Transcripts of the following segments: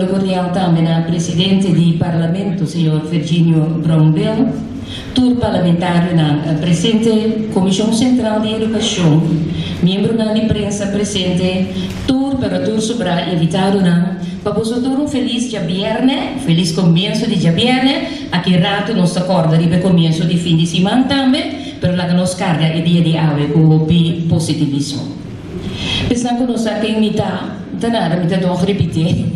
saludo cordial também ao presidente do Parlamento, senhor Virginio Brownbill, tour parlamentário na presente Comissão Central de Educação, membro da imprensa presente, tour para tour sobra invitado na para um feliz dia viernes, feliz começo de dia viernes, aqui rato nos acorda de começo de fim de semana também, pero lá que nos carga é dia de ave com positivismo. Pensando que nós aqui imitar Tanara mi do repetir,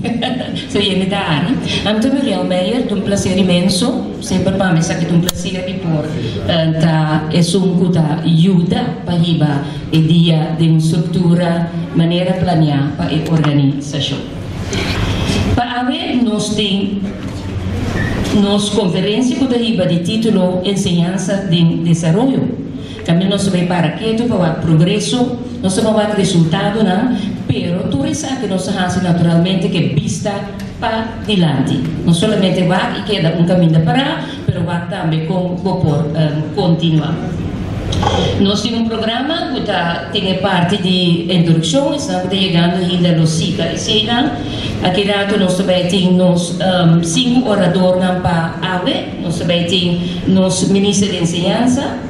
se io mi dare, anche Muriel Meyer, un piacere immenso, sempre per me è un piacere di porre, è un da aiuta per iba e dia di una struttura maniera planeata e organizzazione. Per avere nos conferenze con iba di titolo Enseñanza de Desarrollo. Também nós vamos para aqui para o progresso, nós vamos ver resultado, não? Pero tu sabe que nós fazemos naturalmente que vista para diante. Não somente vai e queda caminho para, pero vai também por continuar. Nós temos programa que tem parte de introdução, estamos chegando ainda no ciclo e cena. Aqui dentro nós também temos 5 oradores para a AVE, nós também temos ministro de ensinança.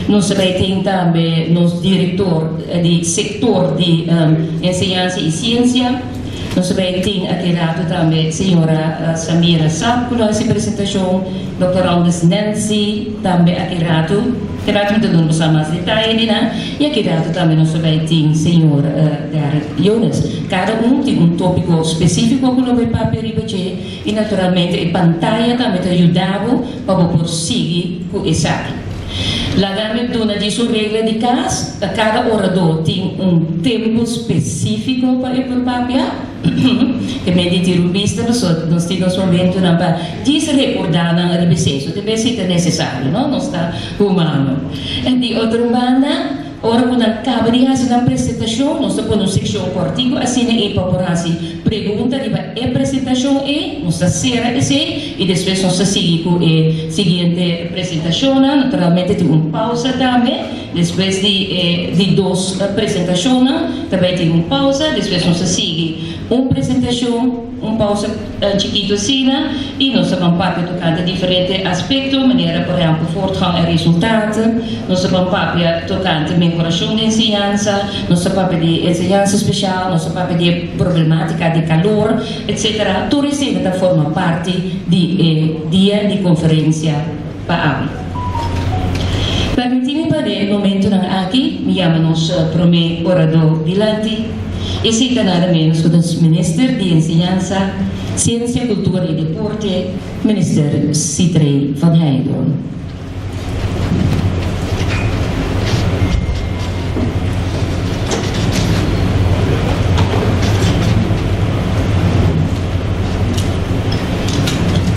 Nós também também nosso diretor de setor de ensinança e ciência. Nós também temos aqui lado também a senhora Samira Saab, com nossa apresentação, Dr. Anders Nancy, também aqui lado me dando mais detalhes, e aqui lado também nós também temos o senhor Derek Jonas. Cada tem tópico específico que nós vamos para e naturalmente a pantalla também te ajudava para prosseguir com isso aqui. La dame dona de sua regra de casa, cada orador tem tempo específico para ir para o papel, que me diz o vista, nós temos um momento para recordar na RBC, deve ser necessário, não está humano. E de outra banda, ora quando acaba de fazer a apresentação, nós temos uma secção cortigo, assim é para fazer pergunta de a apresentação e nós será esse e depois nós seguimos com a seguinte apresentação, naturalmente tem uma pausa também, depois de 2 apresentações, também tem uma pausa, depois nós seguimos uma apresentação, uma pausa chiquito assim, e nós vamos para tocar diferentes aspectos, maneira, por exemplo, fortgang e resultados, nós vamos para tocar também coração de ensinança, nós vamos de ensinança especial, nós vamos de problemática de calor, etc. Tudo isso ainda forma parte de dia de conferência para a AVE. Permite-me para o momento aqui, me chama-nos primeiro orador dilante, e se nada menos que o Ministro de Ensinança, Ciência, Cultura e Deporte, Ministro Citrei van Heijden.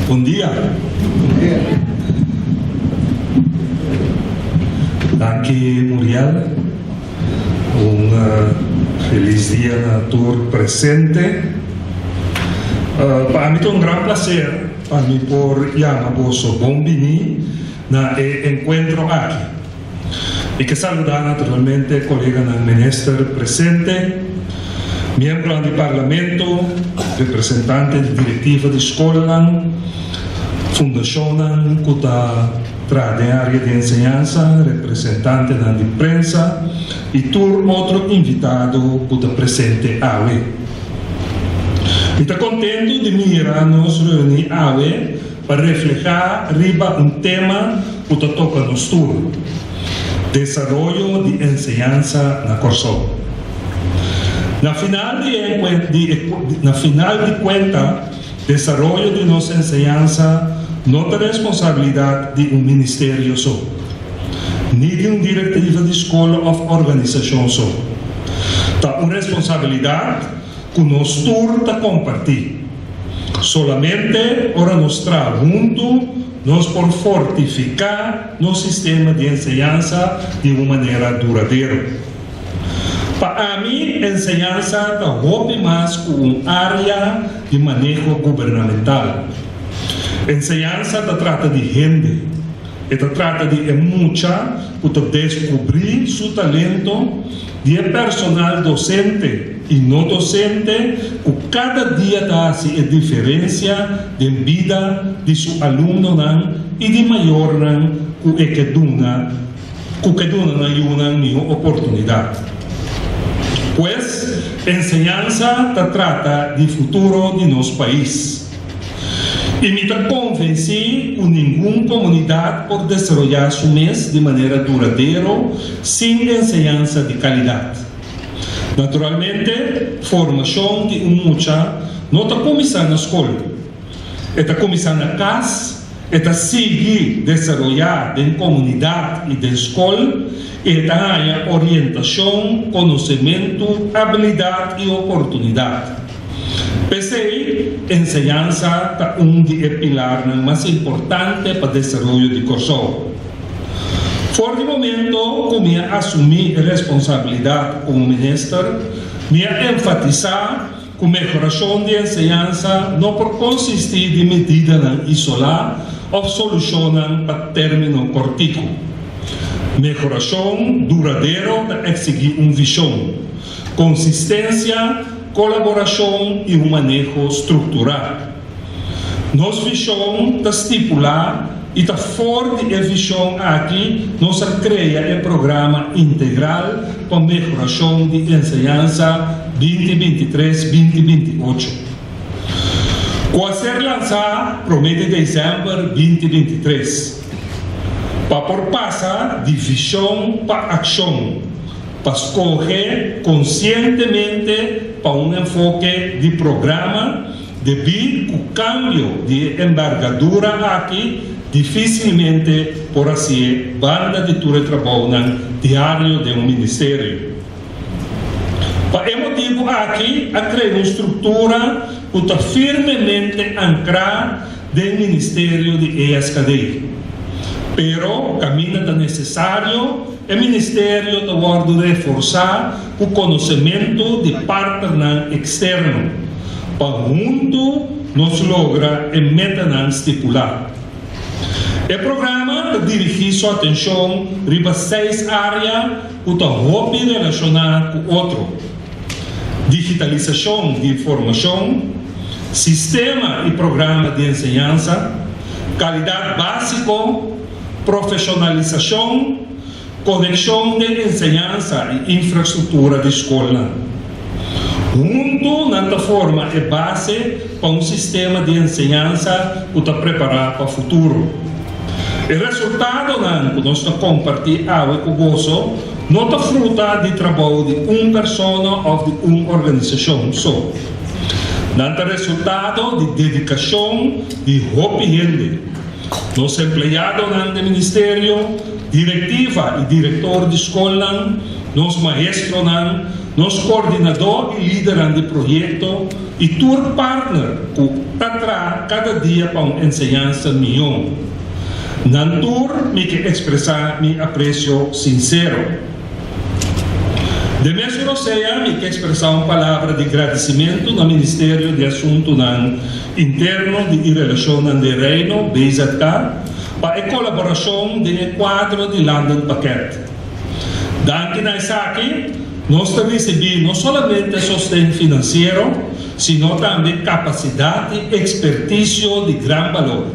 Bom dia. Danke, Muriel. Feliz dia na tour presente. Para mim é um grande prazer para mim por chamar vosso bem-vindo na encontro aqui. E que saludar naturalmente colega na ministro presente, membro do Parlamento, representante da diretiva de escola, fundação que trade área de ensinança, representante da imprensa e todo outro invitado que está presente aqui. Estou contente de mirar nos reunir aqui para refletir riba tema que toca nos turno, desarrollo de ensinança na Corsol. Na final de conta, desarrollo de nossa ensinança não é responsabilidade de ministério só, nem de diretiva de escola ou organização só. É uma responsabilidade que nós todos compartilhamos. Solamente ora nós trabalhamos juntos, nós por fortificar nosso sistema de ensinança de uma maneira duradoura. Para mim, a ensinança está mais com uma área de manejo governamental. Ensinança trata de gente, Esta trata de mucha para descubrir su talento de personal docente y no docente, que cada día hace diferencia de vida de su alumno y de mayor que duna una oportunidad. Pues, enseñanza trata de futuro de nuestro país. Y me convencí que ninguna comunidad puede desarrollar su mes de manera duradera sin enseñanza de calidad. Naturalmente, formación de mucha no está comenzando en la escuela, está comenzando en casa, está sigue desarrollar en comunidad y de escuela, y está haya orientación, conocimiento, habilidad y oportunidad. Pese enseñanza es un pilar más importante para el desarrollo de Kosovo. Por el momento, como me asumí responsabilidad como ministro, me enfatizar que mejoración de enseñanza no por consistir de medidas isoladas o soluciones para término cortico. Mejoración duradera exige una visión, consistencia, colaboración y un manejo estructural. Nuestra visión está estipulada y está fuera de visión aquí, nos crea el programa integral para mejoración de enseñanza 2023-2028. Va ser lanzado promedio de diciembre 2023. Para pasar de visión para acción, para escoger conscientemente para un enfoque de programa, debido al cambio de envergadura aquí, dificilmente por así banda de trabajo diario de un ministerio. Para el motivo aquí, ha creado una estructura que está firmemente anclada del ministerio de ESKD. Pero, camino tan necesario, el ministerio debe reforzar el conocimiento de partner externo, para junto nos logra el meta estipular. El programa dirige su atención a 6 áreas que están relacionadas con otro: digitalización de información, sistema y programa de enseñanza, calidad básico, profesionalización, conexión de enseñanza y infraestructura de escuela. Junto, de esta forma, es base para un sistema de enseñanza que está preparado para el futuro. El resultado que nós compartimos hoy con gozo no está fruto de trabajo de una persona o de una organización solo. Es resultado de dedicación de gente. Los empleados del ministerio, directiva y director de escuela, los maestros, los coordinadores y líderes de proyecto y tour partner que está cada día para una enseñanza mejor. En tour, me quiero expresar mi aprecio sincero. De mesmo sea, me quiero expresar una palabra de agradecimiento al Ministerio de Asuntos Internos y Relaciones de Reino, BZK, para la colaboración del cuadro de London Paquete. Gracias a aquí, nos recibimos no solamente sostén financiero, sino también capacidad y experticio de gran valor.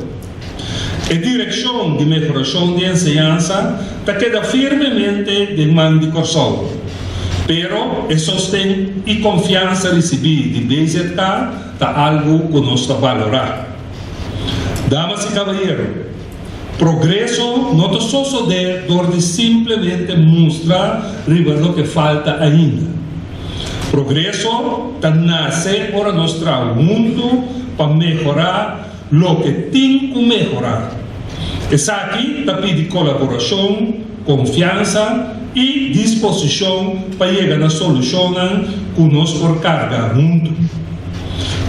La dirección de mejoración de enseñanza queda firmemente de mano de Kosovo, pero el sostén y confianza recibido de BZK es algo que nos valorar. Damas y caballeros, progreso no te sucede donde simplemente mostrar lo que falta ainda. Progreso nace para nuestro mundo para mejorar lo que tiene que mejorar. Es aquí que pide colaboración, confianza y disposición para llegar a soluciones que nos por carga juntos.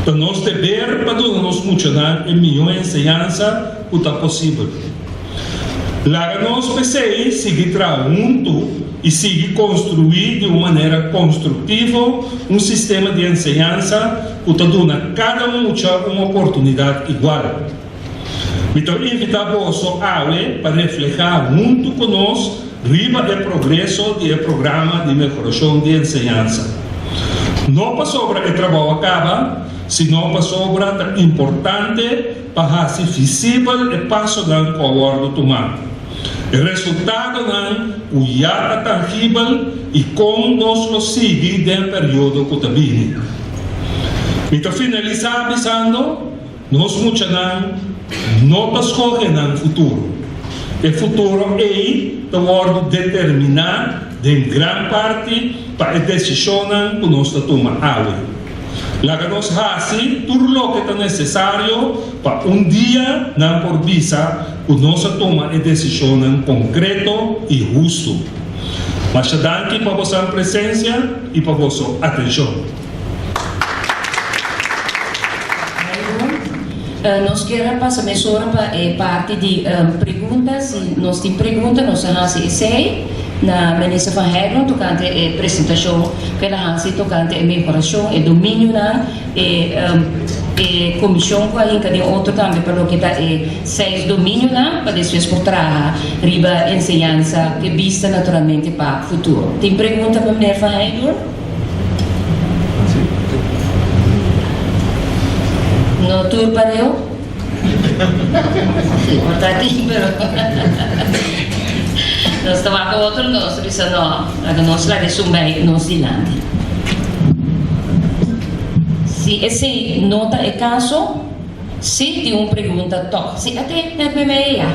Para nos deber para nos funcionar en mejor enseñanza que está posible. Láganos PCI sigue trabajando y sigue construir de una manera constructiva un sistema de enseñanza que está dando a cada mucha una oportunidad igual. Então, invitamos a AUE para refletir junto conosco riba o progresso do programa de melhoração de enseñança. Não para sobre o trabalho acaba, senão para sobre o importante para ser visível e passo da coordo tomado. O resultado não é tangível e como nós lo seguimos no período que está vindo. Para finalizar, avisando, nós muitos não escolhem no futuro. O futuro é determinado em grande parte para a decisão que nós tomamos. Lá que nós fazemos tudo o que é necessário para dia não por visa que nós tomamos a decisão concreta e justa. Mas danke para a vossa presença e para a vossa atenção. Nós queremos passar para a parte de perguntas. Se nós temos perguntas, nós vamos fazer na ministra Van Hegel tocante a apresentação que ela faz tocante a melhoração e domínio e comissão com a Inca de outro também para o que está 6 domínio para depois por trás riba ensinança que vista naturalmente para o futuro. Tem pergunta para a ministra Van Hegel? No tour para eu? Sim, importante, pero nós estamos com outro nosso, disse não, nós lá de Sumbay, Nova Zelândia. Se esse nota é caso, se tem uma pergunta, toque, se até na meia.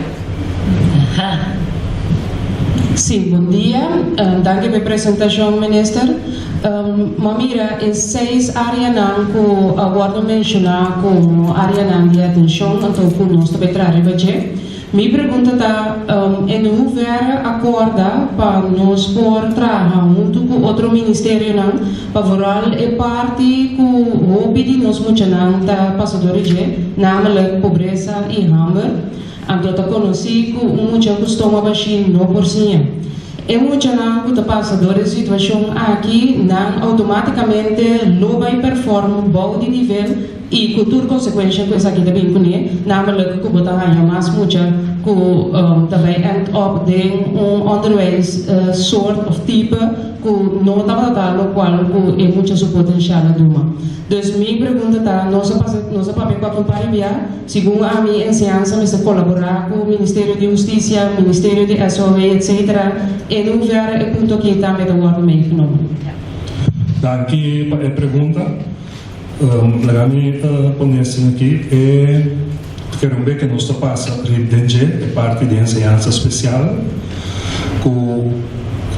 Sim, bom dia. Danke pela apresentação, ministro. Mamira, em 6 áreas que eu agora mencionar como área de atenção, então que nós também trazemos. Minha pergunta está, em houver acordo para nós por trabalhar junto com outro ministério para vorar a parte que o pedi nós muito está passador de, namelijk pobreza e hambre. Então está conhecido que muito costuma baixar 9%. E muito que está passando a situação aqui, não automaticamente não vai performar bom de nível e cultura consequência que isso aqui também conhece, namelijk que botar mais muito que também end up de underways sort of tipo que não está dando qual que é muito seu potencial de uma. Dus minha pergunta está, nossa papel para compartilhar, segundo a minha ensinança, me colaborar com o Ministério de Justiça, Ministério de SOE, etc. E não ver o ponto que também do governo meegenomen. Danke para a pergunta. A minha ponência aqui é quero ver que nós passa a parte de ensinança especial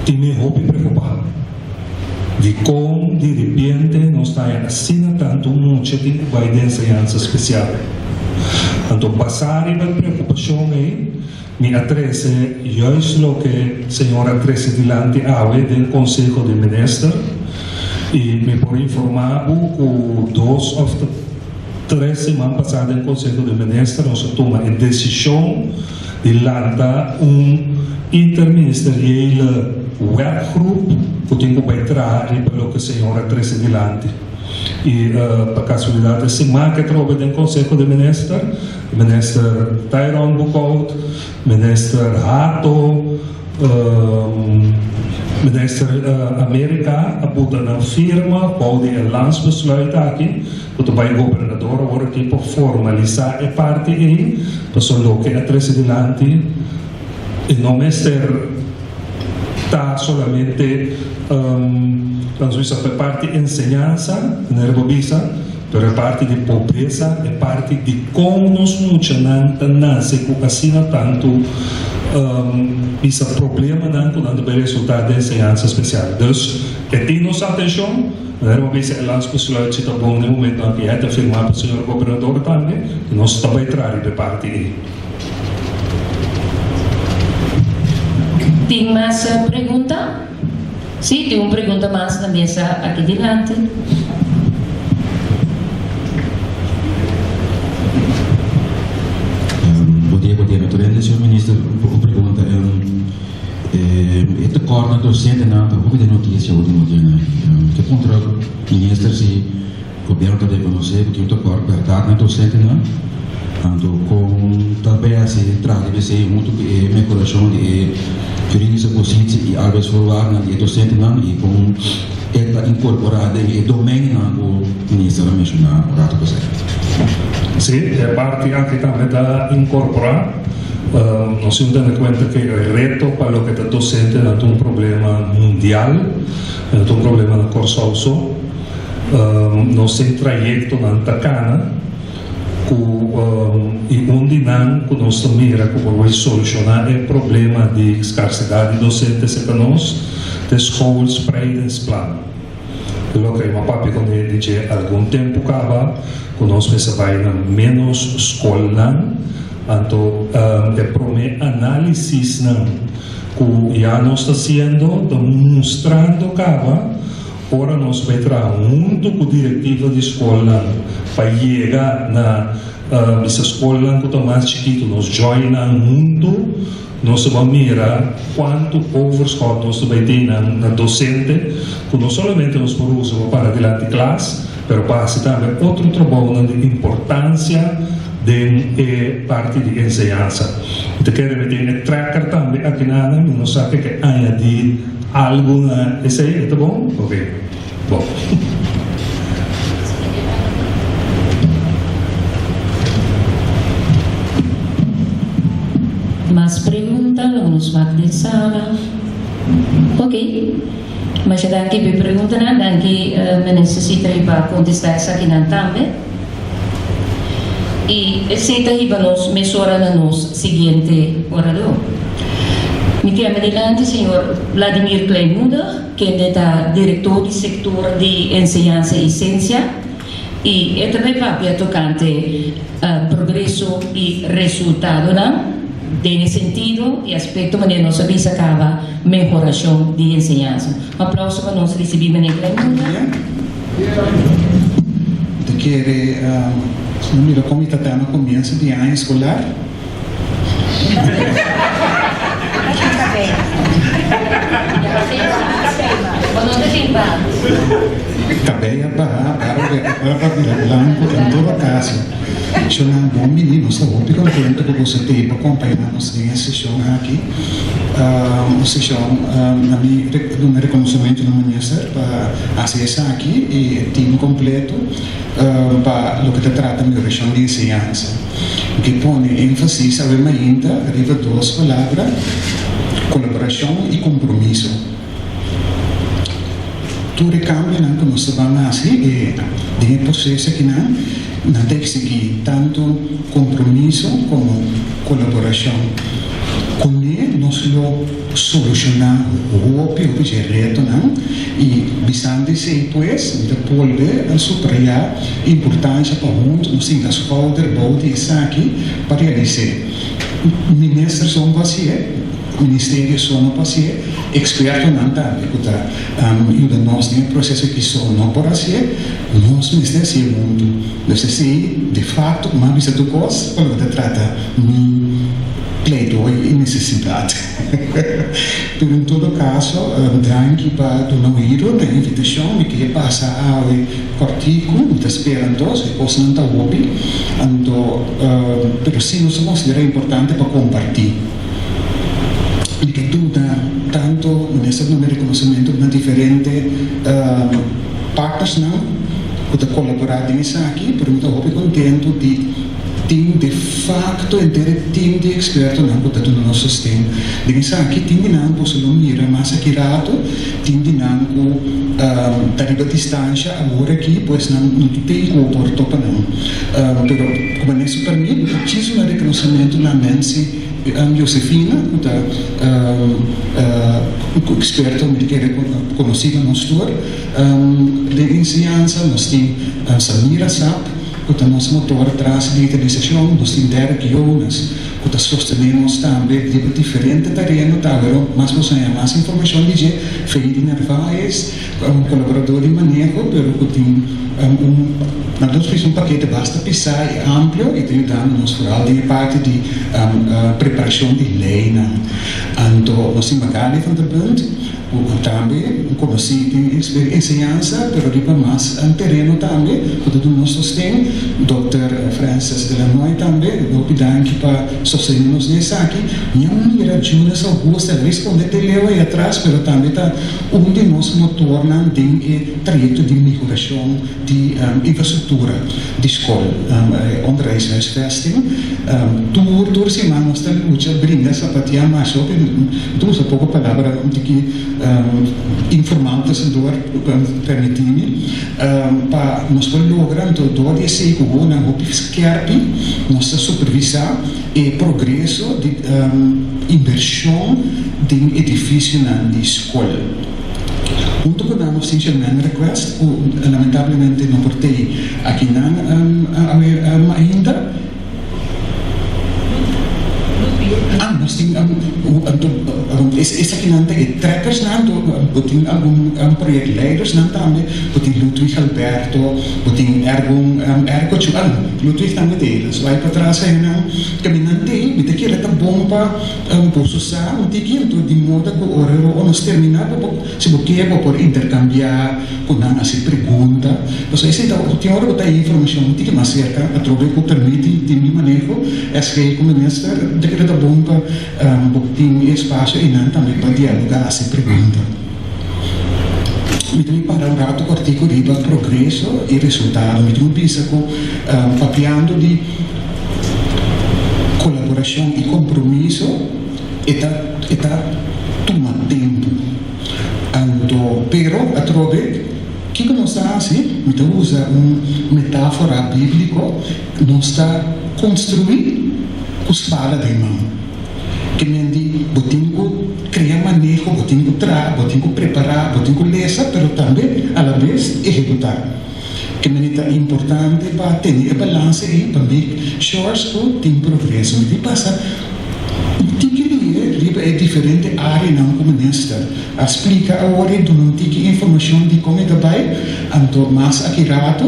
que me roupa preocupado de como de repente nós estamos assim tanto muito de vai de ensinança especial. Então passar a preocupação aí me atrese juist o que a senhora atrese diante do Conselho de Ministros e me por informar que 2 ou 3 semanas passadas no Conselho de Ministros nós tomamos a decisão de lançar interministeriële werkgroep que tem que beitraar pelo que a senhora trouxe diante. E, por casualidade, a semana que trabalha no Conselho de Ministros, o ministro Tyrone Buckout, o ministro Hato, minister Amerika, a botar na firma, pode o landsbesluit aqui, que vai o governador agora aqui para formalizar a parte aí, para só que a trouxe diante, e não é ser está solamente a parte de ensinança, nervovisa, pero a parte de pobreza, a parte de como nós não nasce com assim tanto esse problema quando vai resultar da ensinança especial. Então, que tem nossa atenção, nervovisa é lá as pessoas que estão bom no momento em que é de afirmar para o senhor governador também, que nós também traz de parte aí. Tem mais pergunta? Sim, tem uma pergunta mais na mesa aqui diante. Bom dia, naturalmente, senhor ministro. Uma pergunta. Este corno docente na houve de notícia último dia, que controle ministro se o governo deve conhecer que o corno verdade na docente não, tanto com daarbij als je traag de wc moet met correctie de juridische positie e arbeidsvoorwaarden die docenten dan e com esta incorporada em domein na o ministro mencionar rato você. Sí, é parte anche também da incorporar. Nós temos que ter em conta que o reto para o que está docente é um problema mundial, é um problema na Corso Also. Nós temos trajeto na Antacana, e onde nós mira como vai solucionar o problema de escassidade de docentes para nós, de escolas Spreidingsplan. Pelo que uma papi quando ele diz algum tempo acaba, quando nós vai na menos escola, então é para mim análise que já nós está sendo demonstrando acaba. Ora nós vai trazer muito com diretiva de escola para chegar na essa escola que está mais chiquito, nós joina muito, nós vamos mirar quanto overscott nós vai ter na docente, que não somente nós por uso para adiante classe, mas para também outro trabalho de importância de parte de enseñanza. Então quero ter tracker também aqui nada, não sabe que añadir algo na esse aí, tá bom? Ok, bom. Mas pergunta, nos vai de sala. Ok. Mas já daqui me pergunta, daqui me necessita para contestar essa aqui também. E aceita riba nos mesura na nos seguinte orador. Me chamo adelante senhor Vladimir Kleinmunder, que é diretor do setor de enseñanza e ciência, e é também papel tocante progresso e resultado, não? Tem sentido e aspecto maneira nós avisa acaba melhoração de enseñanza. Um aplauso para nós receber Mané Kleinmunder. Te quere mira como está tendo começo de ano escolar. Também é para blanco em todo caso. Eu não bom menino, estou muito contente que você tenha acompanhado nessa sessão aqui. Uma sessão na minha reconhecimento no ministério para acessar aqui e time completo para o que se trata de melhoração de enseñanza. Que põe ênfase ainda arriba duas palavras: colaboração e compromisso. Tudo cambia que nós vamos assim e tem processo que não tem que seguir tanto compromisso como colaboração. Com ele nós solucionamos o reto e visando se depois devolver a superar a importância para muitos nós temos as folder bode isso aqui para realizar. Ministros são pacientes, ministérios são pacientes, expertos não também que ajuda nós no processo que só não por assim nós ministérios é muito nós sei de fato uma visita do cos para o que trata pleito e necessidade. Pero em todo caso, tranqui para do não ir da invitação de que passa ao cortico, está esperando, e posso não estar ouvindo, pero sim nós considera importante para compartilhar. E que tudo tanto nesse número de reconhecimento na diferente partes não, que colaborar nisso aqui, pero estou muito contente de de facto inteiro time de expertos não que está no nosso sistema. Diga aqui time não posso não mirar mais aqui rato, time não que está a distância agora aqui pois não tem o porto para não. Pero como isso para mim, preciso um reconhecimento na mente Josefina, que está experto conhecido no setor de enseñanza, nós temos Samira Sapp, que nosso motor traz digitalização, nós temos Derek Jonas, que sostenemos também de diferente terreno, mas você tem mais informação de Feidi Narvaez, colaborador de manejo, pero que tem nós fizemos paquete basta pisar e amplo e tem dando-nos foral de parte de preparação de lei. Então, nós temos Magali van der Bunt, também conhecido em enseñanza, pero riba mais terreno também, que do nosso tem Dr. processo de la noite também, eu pedi para sostenermos nesse aqui, minha mulher ajuda a Augusta a responder te leu aí atrás, mas também está onde nós nos tornamos em trajeto de melhoração de infraestrutura de escola, onderwijshuisvesting. Door semana nós estamos lutando brinda sapatia mais op, duas a pouco palavra que informantes door permitir para nós lograr todo esse que na hopi skerp nós supervisar e progresso de inversão de edifício na escola. Junto com a nossa German request, lamentavelmente não portei aqui ainda. Nós temos essa aqui não tem trackers não, tem algum projeto leiders não também, tem Ludwig Alberto, tem Ergo Chuan, Ludwig também deles, vai para trás aí não, caminhando tem, que era tão bom para processar, tem que de modo que o horário nós terminar, se você por intercambiar, com a se pergunta, então esse tem hora que tem informação que mais cerca, a troca que permite de mim manejo, é que como ministro, de que era bom para ter espaço e não também para dialogar, se pergunta. Então, para o rato cortico riba progresso e resultado, então pensa com papiando de colaboração e compromisso está toma tempo. Pero a trove que nós está assim, então usa metáfora bíblica, nós está construir com espada de mão. Que nem de botinho criar manejo, botinho preparar, botinho lesa, pero também a la vez executar. Que é importante para ter balança e para make sure que tem progresso. E passa, é diferente área não como minister. Explica agora do não tem informação de como é que vai, então mais accurato,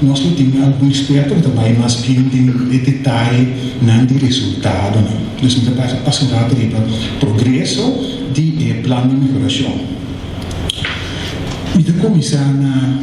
nós não temos algum experto que vai mais bem de detalhe, não de resultado. Então, passa um rato de progresso de plano de melhoração. E começar na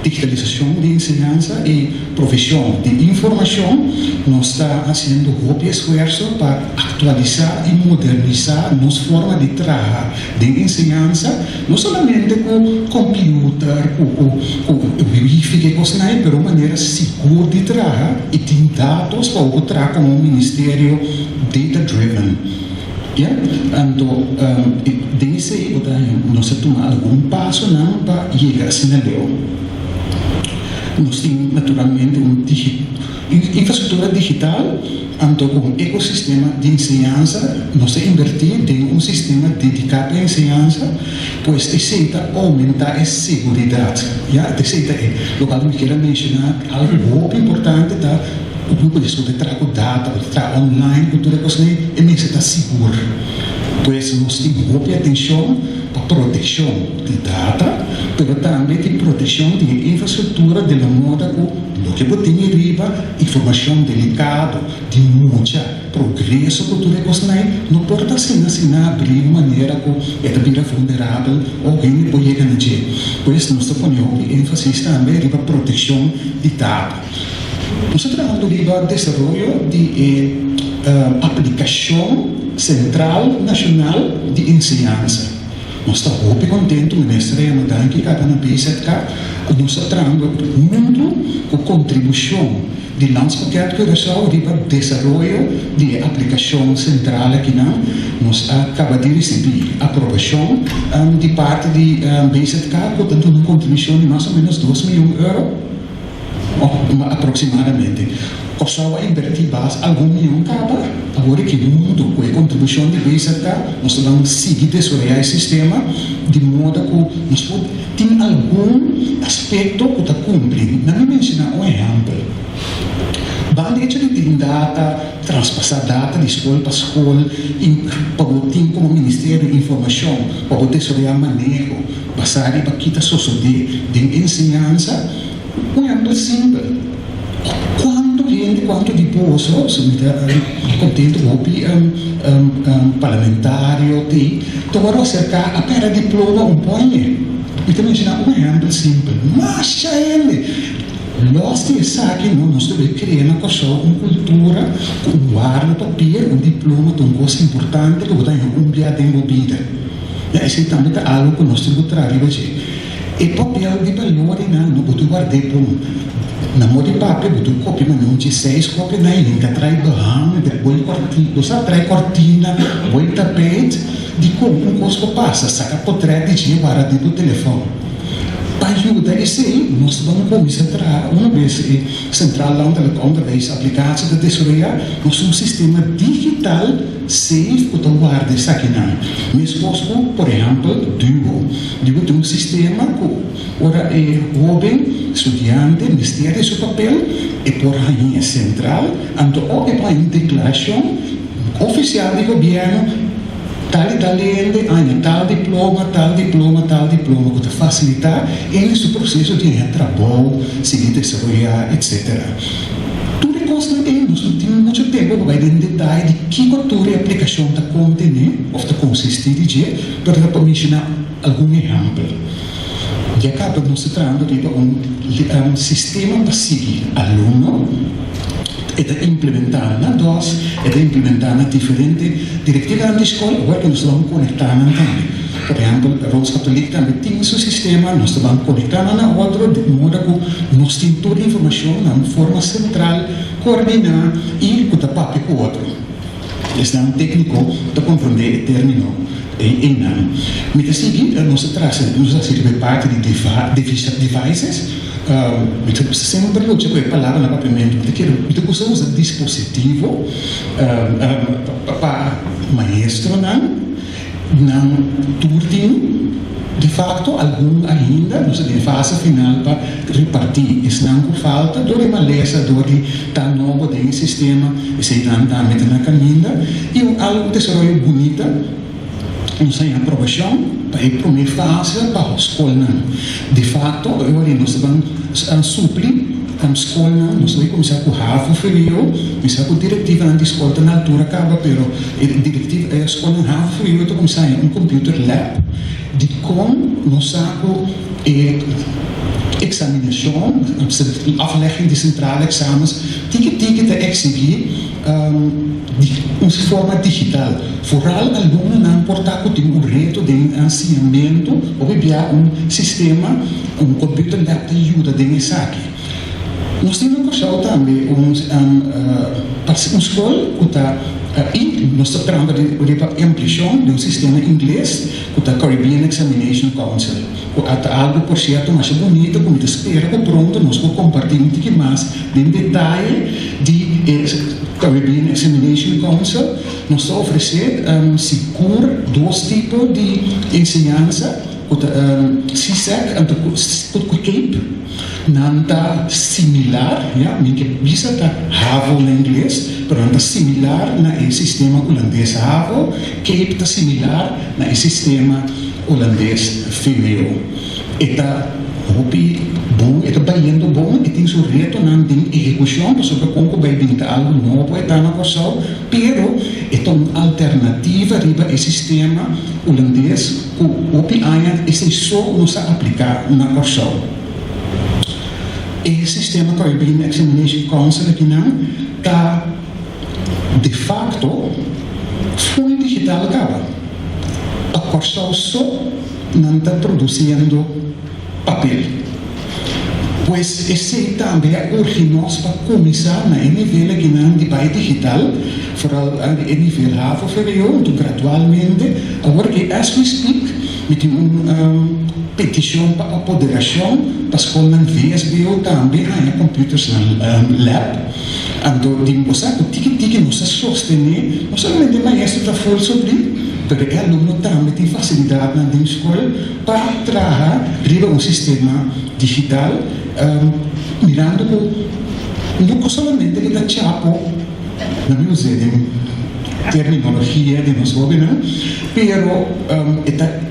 digitalização de ensinança e profissão de informação, nós está fazendo um esforço para atualizar e modernizar nossa forma de trabalhar de ensinança, não somente com computer, com verificar coisas, mas de maneira segura de trabalhar e tem dados para o trabalhar como um ministério data-driven. Então, desse aí, nós tomamos algum passo não para chegar a cenário. Nós temos naturalmente infraestrutura digital, então com um ecossistema de ensinança, nós investimos em um sistema dedicado à ensinança, pois aceita aumentar a segurança. Aceita o que eu quero mencionar, algo muito importante da o grupo de estudo traga data, traga online, cultura coisa é necessário seguro. Pois nós temos muita atenção para proteção de data, mas também de proteção de infraestrutura de modo que você tem riba informação delicada, de muito progresso, cultura coisa não pode assim abrir de maneira que é também vulnerável ou alguém pode chegar a dizer. Pois nós ponemos ênfase também para proteção de data. Nós estamos trabalhando no desenvolvimento de aplicação central nacional de ensinança. Nós estamos muito contentes, o ministro Ramadan, que cada vez nós estamos trabalhando muito com contribuição de landspaket que resol de desenvolvimento de aplicação central aqui nós acabamos de receber aprovação de parte de BZK, portanto uma contribuição de mais ou menos 2 milhões de euros. Aproximadamente. O só invertir base algum milhão cada, agora que o mundo com a contribuição de BZK, nós vamos seguir desenvolver esse sistema de modo que nós tem algum aspecto que está cumprindo. Não me mencionar um exemplo. Bandeja de data, transpassar data de escola para escola, para ter como Ministério de Informação, para poder desenvolver manejo, passar para quitar sociedade de ensinança. Um exemplo simples. Quanto depois, se me dá contente, o parlamentário, agora cercar a pera diploma um pouco. E também ensinar um exemplo simples. Mas ele, Los de essa aqui, nós devemos criar uma cultura, um guarda papel, um diploma, uma coisa importante que você cumprir dentro da vida. Esse também é algo que nós temos que trazer hoje. E papel de valor, não pode guardar por na moda de papel, você copia, mas não de 6 cópias, não é trai barrão, depois cortina, você trai cortina, depois tapete, de como um coisa passa, saca portrait de dia para dentro do telefone. Para ajudar isso aí, nós vamos começar a entrar, uma vez central lá onde vai se aplicar da tesouraria, nós temos um sistema digital safe que guarda isso aqui não. Mesmo, por exemplo, Duo tem um sistema que ora é jovem, estudante, ministério de papel, e por aí é central, então ou é para uma declaração oficial do governo, tal e tal ende, tal diploma, que facilitar esse processo de trabalho, seguir desarrollar, etc. Tudo isso nós não temos muito tempo para ir em detalhe de que cultura e aplicação da conteúdo, ou da consistir de para mencionar algum exemplo. E acaba nos tratando de um sistema para seguir aluno, e de implementar na DOS, e de implementar na diferentes diretivas da escola, agora que nós vamos conectar também. Por exemplo, a Rosa Católica também tem seu sistema, nós vamos conectar na outra, de modo que nós temos toda a informação de forma central, coordenar e com o papel com o outro. Esse é um técnico de compreender o término. Mas assim, nós trazemos parte de devices, sempre lo c'è quella palavra na papamento perché você usa dispositivo para maestro não turno de facto algum ainda não sei fase final para repartir isso não por falta do uma lesa do de tá novo de sistema e se tá na caminha e algo desenvolvido bonita não sei aprovação para a primeira fase para a escola. De fato, nós vamos suprir a escola, nós vamos começar com o RAFO frio, começar com a diretiva na escola, na altura acaba, mas a diretiva a escola no RAFO frio, então começar um computer lab, de como nós sacamos examinação, aflegging de centrale examens, tique te exigir de forma digital. Vooral aluno não importa que tem reto de ensinamento ou enviar sistema, computer lab de ajuda de aqui. Nós temos um curso também, para uma escola que está e nós estamos trabalhando de ampliação de sistema inglês que é o Caribbean Examination Council. Há algo, por certo, mais bonito, como espera que pronto nós vamos compartilhar um pouco mais de detalhe de Caribbean Examination Council. Nós estamos oferecendo seguro 2 tipos de ensinança, CSEC e CAPE. Não está similar, que bisa está HAVO em inglês, mas está similar no sistema holandês HAVO, CAPE está similar no sistema holandês FEWEO. Está bom, está bem bom, e tem seu reto na execução, porque como vai vir algo novo, está na coisa, pero é uma alternativa para o sistema holandês, que esse só não se aplicar na coisa. E o sistema Caribbean Examination Council aqui não está, de facto, full digital acaba. A Corsal só não está produzindo papel. Pois esse também urge nós para começar na nível aqui não de pai digital, vooral a nível HAVO feriado, gradualmente, agora que as we speak, met petição para apoderação, para a escola na VSBO também há computers na lab. Então, temos que nos sostener, não somente maestro está full sobre, mas o aluno também tem facilidade na escola para trabalhar um sistema digital, mirando não somente que está chapo, não sei terminologia de nós governos, pero está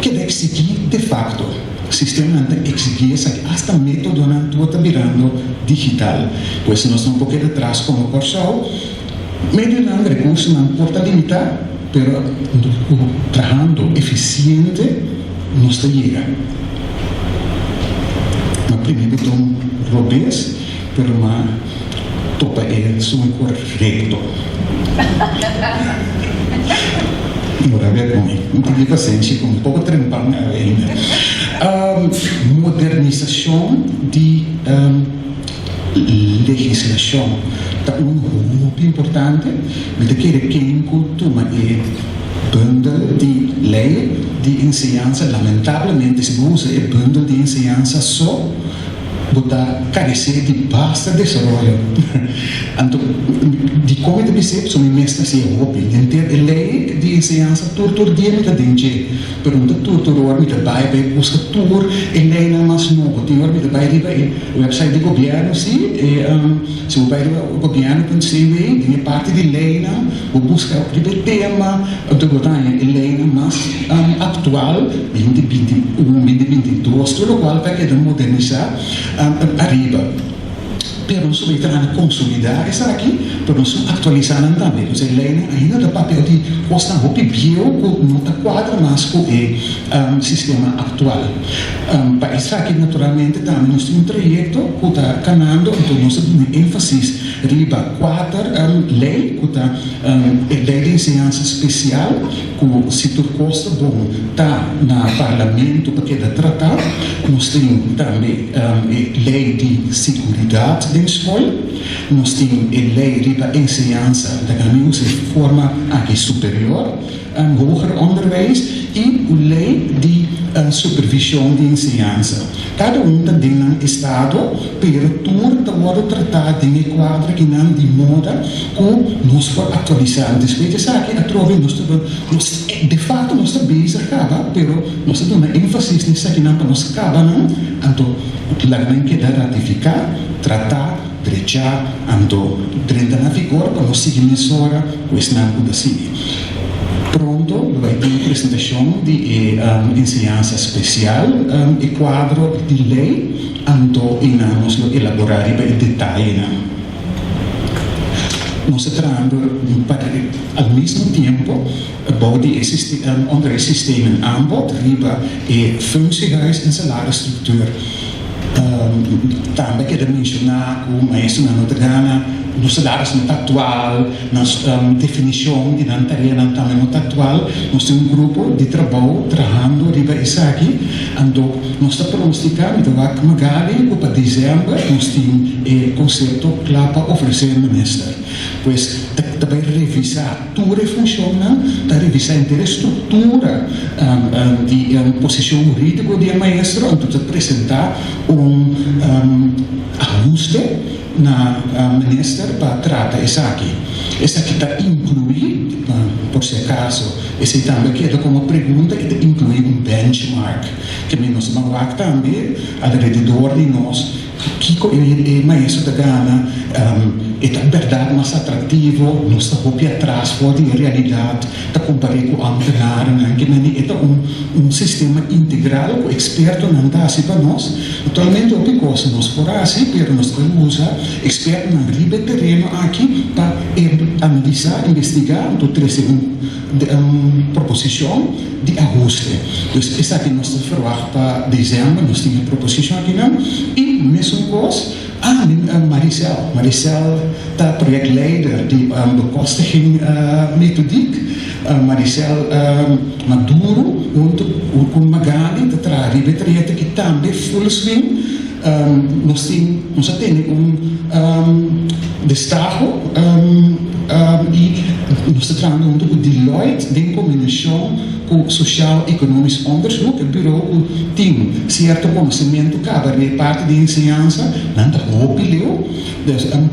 que exigir de facto o sistema não exigir hasta método não está virando digital, pois nós estamos um pouco atrás como Corsal, meio não recurso não importa limitar, pero trabalhando eficiente nos chega. primeiro botão robês, pero ma topa um correto. Ora, ver comigo, não tive paciência, com um pouco trempar ainda. Modernização de legislação é muito importante, mas daquele que toma bundel de lei de ensinança, lamentavelmente se usa o bundel de ensinança só para carecer de basta desenvolvimento. Então, de como eu percebo, sou mestre se é hobby. Ter a lei de ensinança todo dia me dá dinheiro. Pergunta tudo, me dá vai busca tudo, a lei não é mais novo. Tem hora me dá vai o website do governo, sim, se o governo tem CV, tem parte de lei, não, busca o tema, do governo, a lei não mais atual, 2021, 2022, tudo qual vai querer modernizar. Arriba, pero não sou entrando a consolidar essa aqui, pero não sou atualizando também. Ou seja, lei ainda dá papel de postar o bio que não está quadra mais com o sistema atual. Para isso aqui, naturalmente, também nós temos um projeto que está caminhando, então nós temos ênfase riba 4 lei, que está lei de ensinança especial, que o setor Costa bom está no parlamento para que tratar. Nós temos também lei de segurança da escola, nós temos a lei de ensinança da caminho de forma aqui superior, hoger onderwijs e a lei de supervisão de ensinança. Cada tem um estado, pero tudo está tratado em quadro que não de moda que nós podemos atualizar. Depois disso aqui, de fato, nós estamos bem acaba, pero nós temos uma ênfase nisso aqui não para nós acaba, não? Então, lá não queda ratificar, tratar, drechar, então, entra na vigor para nós seguir mesura, pois não pode seguir. Pronto, vai ter uma apresentação de ensinança especial e quadro de lei, então nós vamos elaborar em detalhe. Nós estamos ao mesmo tempo onder o sistema em aanbod, riba e functiehuis en salaristructuur. Também quero mencionar que o maestro não está no salário não está atual, na definição e na tarefa não também não está atual. Nós temos um grupo de trabalho trabalhando riba isso aqui, então nós estamos pronosticando então que magali para dezembro nós temos o conceito claro para oferecer ao ministro. Pois também revisar tudo que funciona, revisar inteira a estrutura de posição jurídica do maestro, então apresentar ajuste na minister para tratar isso aqui. Isso aqui está incluído, por se acaso, esse também queda como pergunta que está incluído benchmark, que nós vamos também ao redor de nós, que o maestro da Gana é a verdade mais atrativo, não está um atrás fora de realidade, está comparado com o anterior, que é sistema integral, o experto não dá assim para nós. Atualmente, o que nós por assim, pero nós usamos experto na riba terreno aqui para analisar, investigar, então trazer proposição de ajuste. Então, essa aqui nós estamos para dezembro, nós temos proposição aqui não, e mesmo coisa. Maricel está projectleider de bekostiging methodiek. Maricel Maduro com Magali te trazer betreta que também full swing. Nós temos destaque e nós estamos junto com Deloitte em combinação com Social Economisch Onderzoek, o bureau tem certo conhecimento cada parte de ensinança, não está opileu,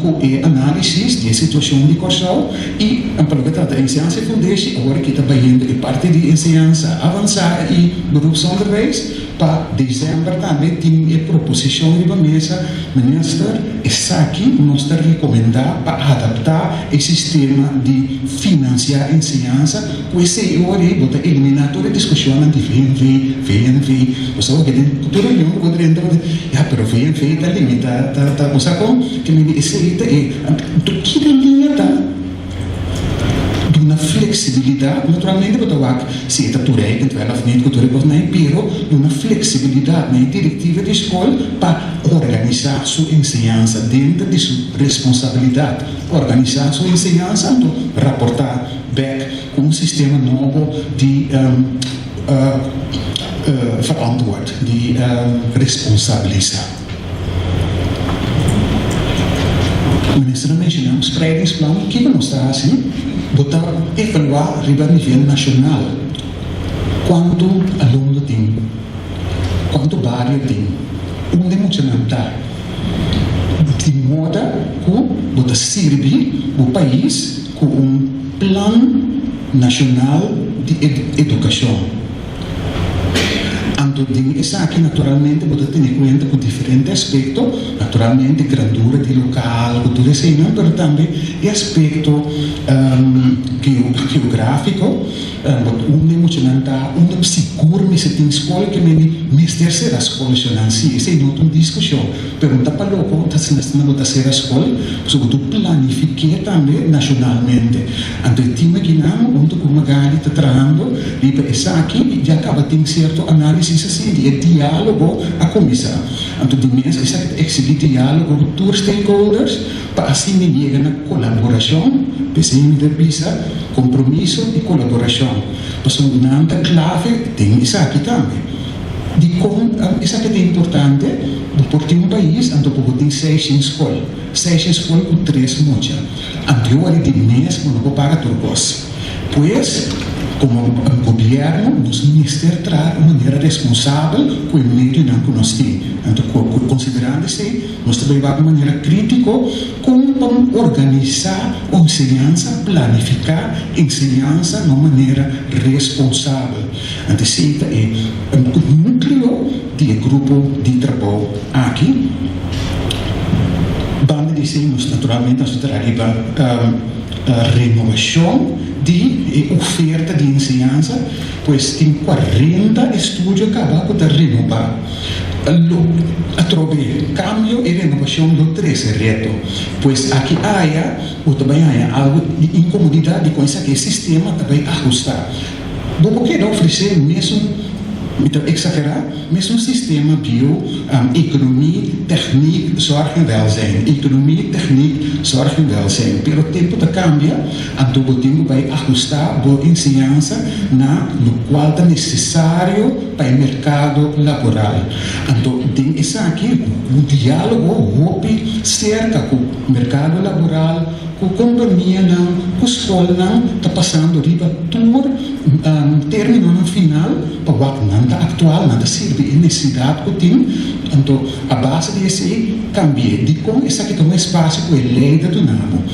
com análise de situação de corção e para que trata de ensinança fundeixe, agora que está baindo a parte de ensinança avançada e beroepsonderwijs, para dezembro também tem a proposição de mesa, ministro, está aqui, nós está recomendar para adaptar o sistema de financiar a ensinança, com esse hora, botar eliminar toda a discussão de VNV, você vai ter toda a reunião, poderia entrar, pero VNV está limitado, você sabe que me diz, que linha está? Uma flexibilidade, naturalmente, se está tudo aí, então ela vem com tudo, mas pero uma flexibilidade na diretiva de escola para organizar su enseñanza dentro de su responsabilidad, organizar su enseñanza, reportar back con un sistema nuevo de verantwoord, de responsabilizar. O ministro mencionou um spreidingsplano que não está assim, botar evaluar a nível nacional quanto aluno tem, quanto barrio tem, onde emocionar, de modo que botar servir o país com plano nacional de educação. Anto isso aqui naturalmente pode ter em conta com diferentes aspectos, naturalmente grandura de local, cultura cena, mas também o aspecto geográfico, onde emocionar, onde seguro me se tem escola que me terceira escola se essa é outra discussão. Pergunta para logo, se na terceira escola, sobre planificar também nacionalmente. Anto time que não, onde como Magali está trabalhando, e essa aqui já acaba tendo certo análise assim, de diálogo a começar. Então, de mês, essa exibir diálogo com todos os stakeholders, para assim chegar na colaboração, pensando de visa, compromisso e colaboração. Mas uma clave tem isso aqui também. De como, isso aqui é importante, porque um país, então, tem 6 escolas com 3 mochas. Então, ali de mês, não paga turcos. Pois, como governo, nos ministérios traz de maneira responsável com o meio que nós temos. Então, considerando-se, nós trabalhamos de maneira crítica como organizar a ensinança, planificar a ensinança de maneira responsável. Então, esse é o núcleo do grupo de trabalho aqui. Banda dizemos, naturalmente, nós trabalhamos a renovação de oferta de ensinança, pois tem 40 estúdios acabados de renovar. A trobe cambio e renovação do 13 reto, pois aqui há ou também há algo de incomodidade com isso que o sistema também ajustar. Vou querer oferecer mesmo então, exagerar, mesmo sistema bio, economia, técnica, zorg en welzijn. Economia, técnica, zorg en welzijn. Pero o tempo cambia, então o tempo vai ajustar a ensinança na no qual é necessário para o mercado laboral. Então, tem isso aqui, um diálogo cerca com o mercado laboral, com a companhia, com a escola, está passando riba por término no final, para o que atual, nada serve a necessidade que tem. Então, a base desse cambia. De como essa aqui tem um espaço com a lei do namo.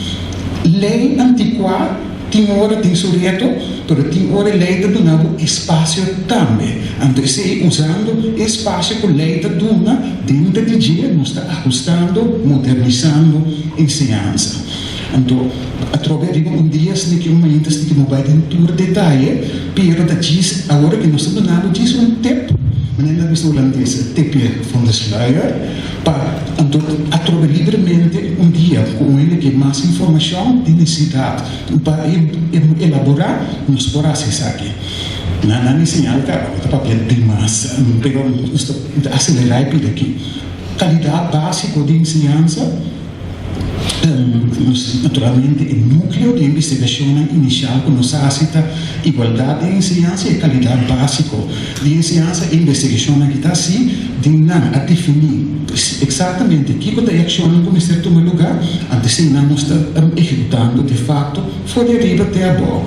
Lei antiquada, tem hora tem sujeito, mas tem hora lei do namo espaço também. Então, se usando espaço com lei da duna, dentro de dia, nós está ajustando, modernizando a ensinança. Então, através de dia, se que momento se que não vai ter todo detalhe, pero da diz agora que nós estamos dando diz tempo, mas não é holandesa, tempo van de sluier, para então através livremente dia com ele que mais informação de necessidade para elaborar nos processos aqui. Não é sinal que o papel tem mais, pero acelerar aqui. Qualidade básica de ensinança. Naturalmente, o núcleo de investigação inicial que nos aceita igualdade de ensinança e qualidade básica de ensinança e investigação que está assim, a definir exatamente o que a ação como está tomando lugar, antes de nós está executando de fato, foi de arriba até abaixo.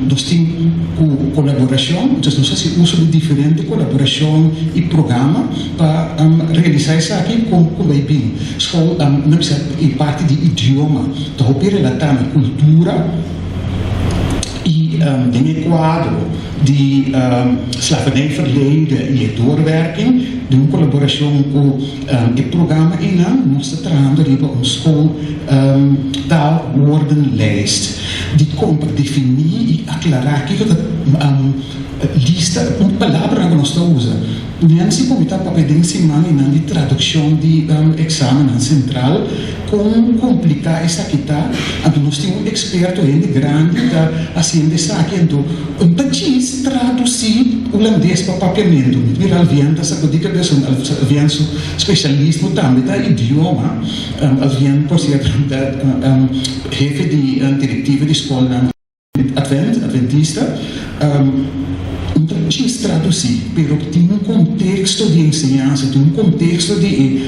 Nós temos colaboração, então nós fazemos uso de diferentes colaboração e programa para realizar isso aqui com o bem. Não precisa ir parte de idioma, então relatar a cultura e de quadro de slavernijverleden e doorwerking, de uma colaboração com o programa e nós estamos trabalhando com school taalwoordenlijst. de como definir e aclarar que lista, uma palavra que nós estamos usando. Nem se pode estar para pedir em cima de tradução de exame central, como complicar essa aqui tá. Nós temos um experto ainda grande da fazendo isso aqui, então um país traduzir holandês para papiamento. Viral vianda essa coisa que havia especialista também da idioma, havia por certo jefe de diretiva de escola adventista. Um país traduzir, pero tem um contexto de ensinança, tem um contexto de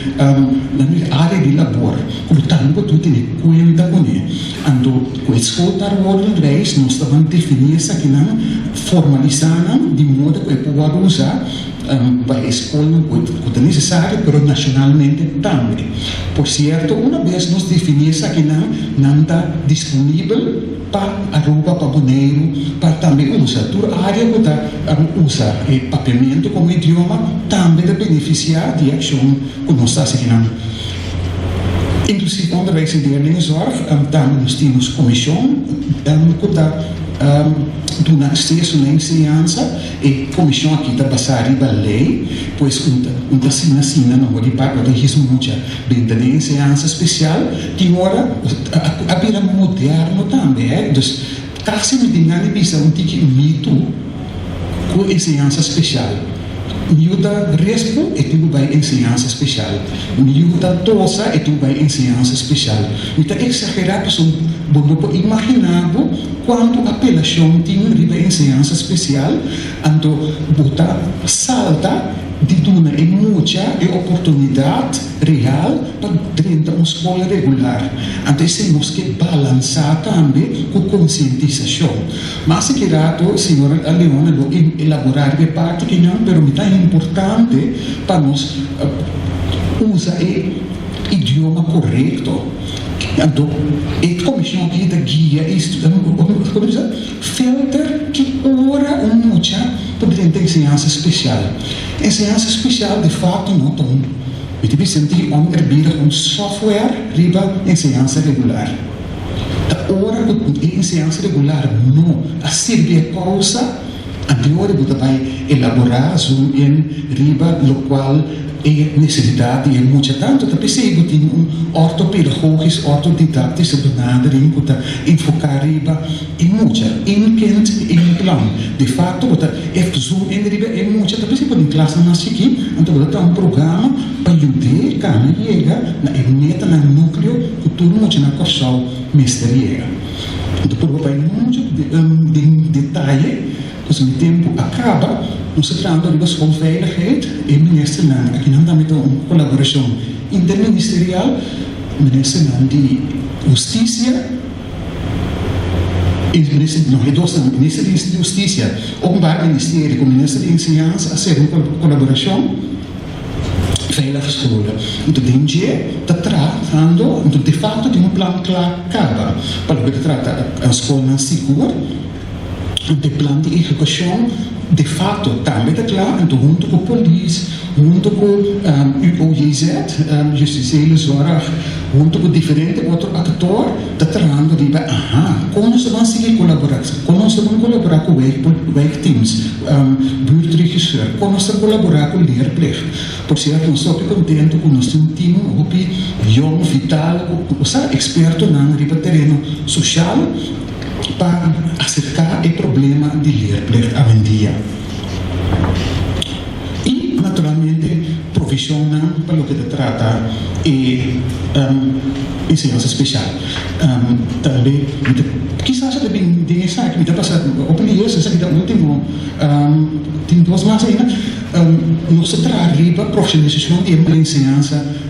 área de labor. Portanto, tu tem conta com ele. Então, com a escuta holandês, nós estamos definindo isso aqui, formalizando de modo que pode usar para a escola quando é necessário, mas nacionalmente também. Por certo, uma vez nós definimos isso aqui, não está disponível para a roupa, para boneiro, para também usar. Toda a área que usa o papiamento como idioma também deve beneficiar de ação que nós estamos seguindo. Inclusive, onderwijs en leerlingenzorg, também nós temos comissão que dá do acesso na ensinança e comissão aqui da passar a lei, pois uma assina não pode pagar o registro muito bem da ensinança especial, que ora a vida moderno também, então quase me dinheiro bisa um tique mito com ensinança especial. Miúda respo e tu vai ensinança especial. Miúda tosa e tu vai ensinança especial. Então exagerado são bom para imaginar quando a apelação tem riba ensinança especial, então bota salta de duna e muita oportunidade real para dentro de uma escola regular. Então temos que balançar também com conscientização. Mas se querado, a senhora Leona lo elaborar de parte que não, mas é importante para nós usar o idioma correto. Então, a comissão aqui da guia filter que ora muita para dentro da ensinança especial. Ensinança especial, de fato, não tão. Eu tive sentir um software riba ensinança regular. Da hora que a ensinança regular não a servir a causa, a teoria você vai elaborar em riba, lo qual é necessidade é muito tanto, tapi se tem ortopedagogisch, ortodidático do nada, que enfocar riba é muito, em kind, em plan. De fato, você é zoom em riba é muito, tapi se pode em classe nascer aqui, então você tem um programa para ajudar kana chega na meta na núcleo que tudo muito na corção mistério. Então por vai muito de detalhe, pois o tempo acaba. Nós tratamos de schoolveiligheid e minister aqui não dá muito uma colaboração interministerial, minister de justiça e minister de justiça, openbaar ministério com minister de ensinança a ser uma colaboração veilige escola. Então, DNG está tratando, então, de fato, de um plano claro, para que trata a escola segura, de plano de execução. De fato, também está claro, então, junto com a polícia, junto com o UOGZ, Justiça e Zorg, junto com diferentes outros atores, está tratando de, como nós vamos seguir colaborar, como nós vamos colaborar com o teams, buurtregisseur, como nós vamos colaborar com o leerplicht. Por certo, nós estamos contentes com o nosso time, jong, vital, experto no terreno social, para acercar o problema de leerplicht a dia. E, naturalmente, profissional para o que se trata e ensinança especial. Também, quizás até bem de essa que me está passando, opinião, essa que está último, tem duas mais ainda, nós traremos a profissionalização de ensinança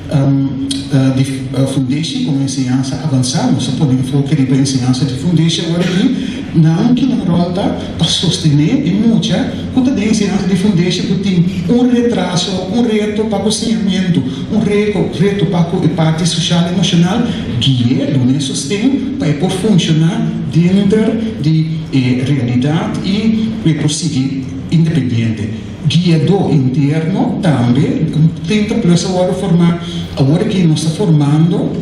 de foundation como ensinança avançada, nós podemos focar em ensinança de foundation agora aqui, não que na roda para sostener e muita, quando a ensinança de foundation que tem um retraso, um reto para o saneamento, um reto para a parte social e emocional, guia, não é sustento para por funcionar dentro de realidade e prosseguir independente. Guiador interno também tenta plus agora que nós estamos formando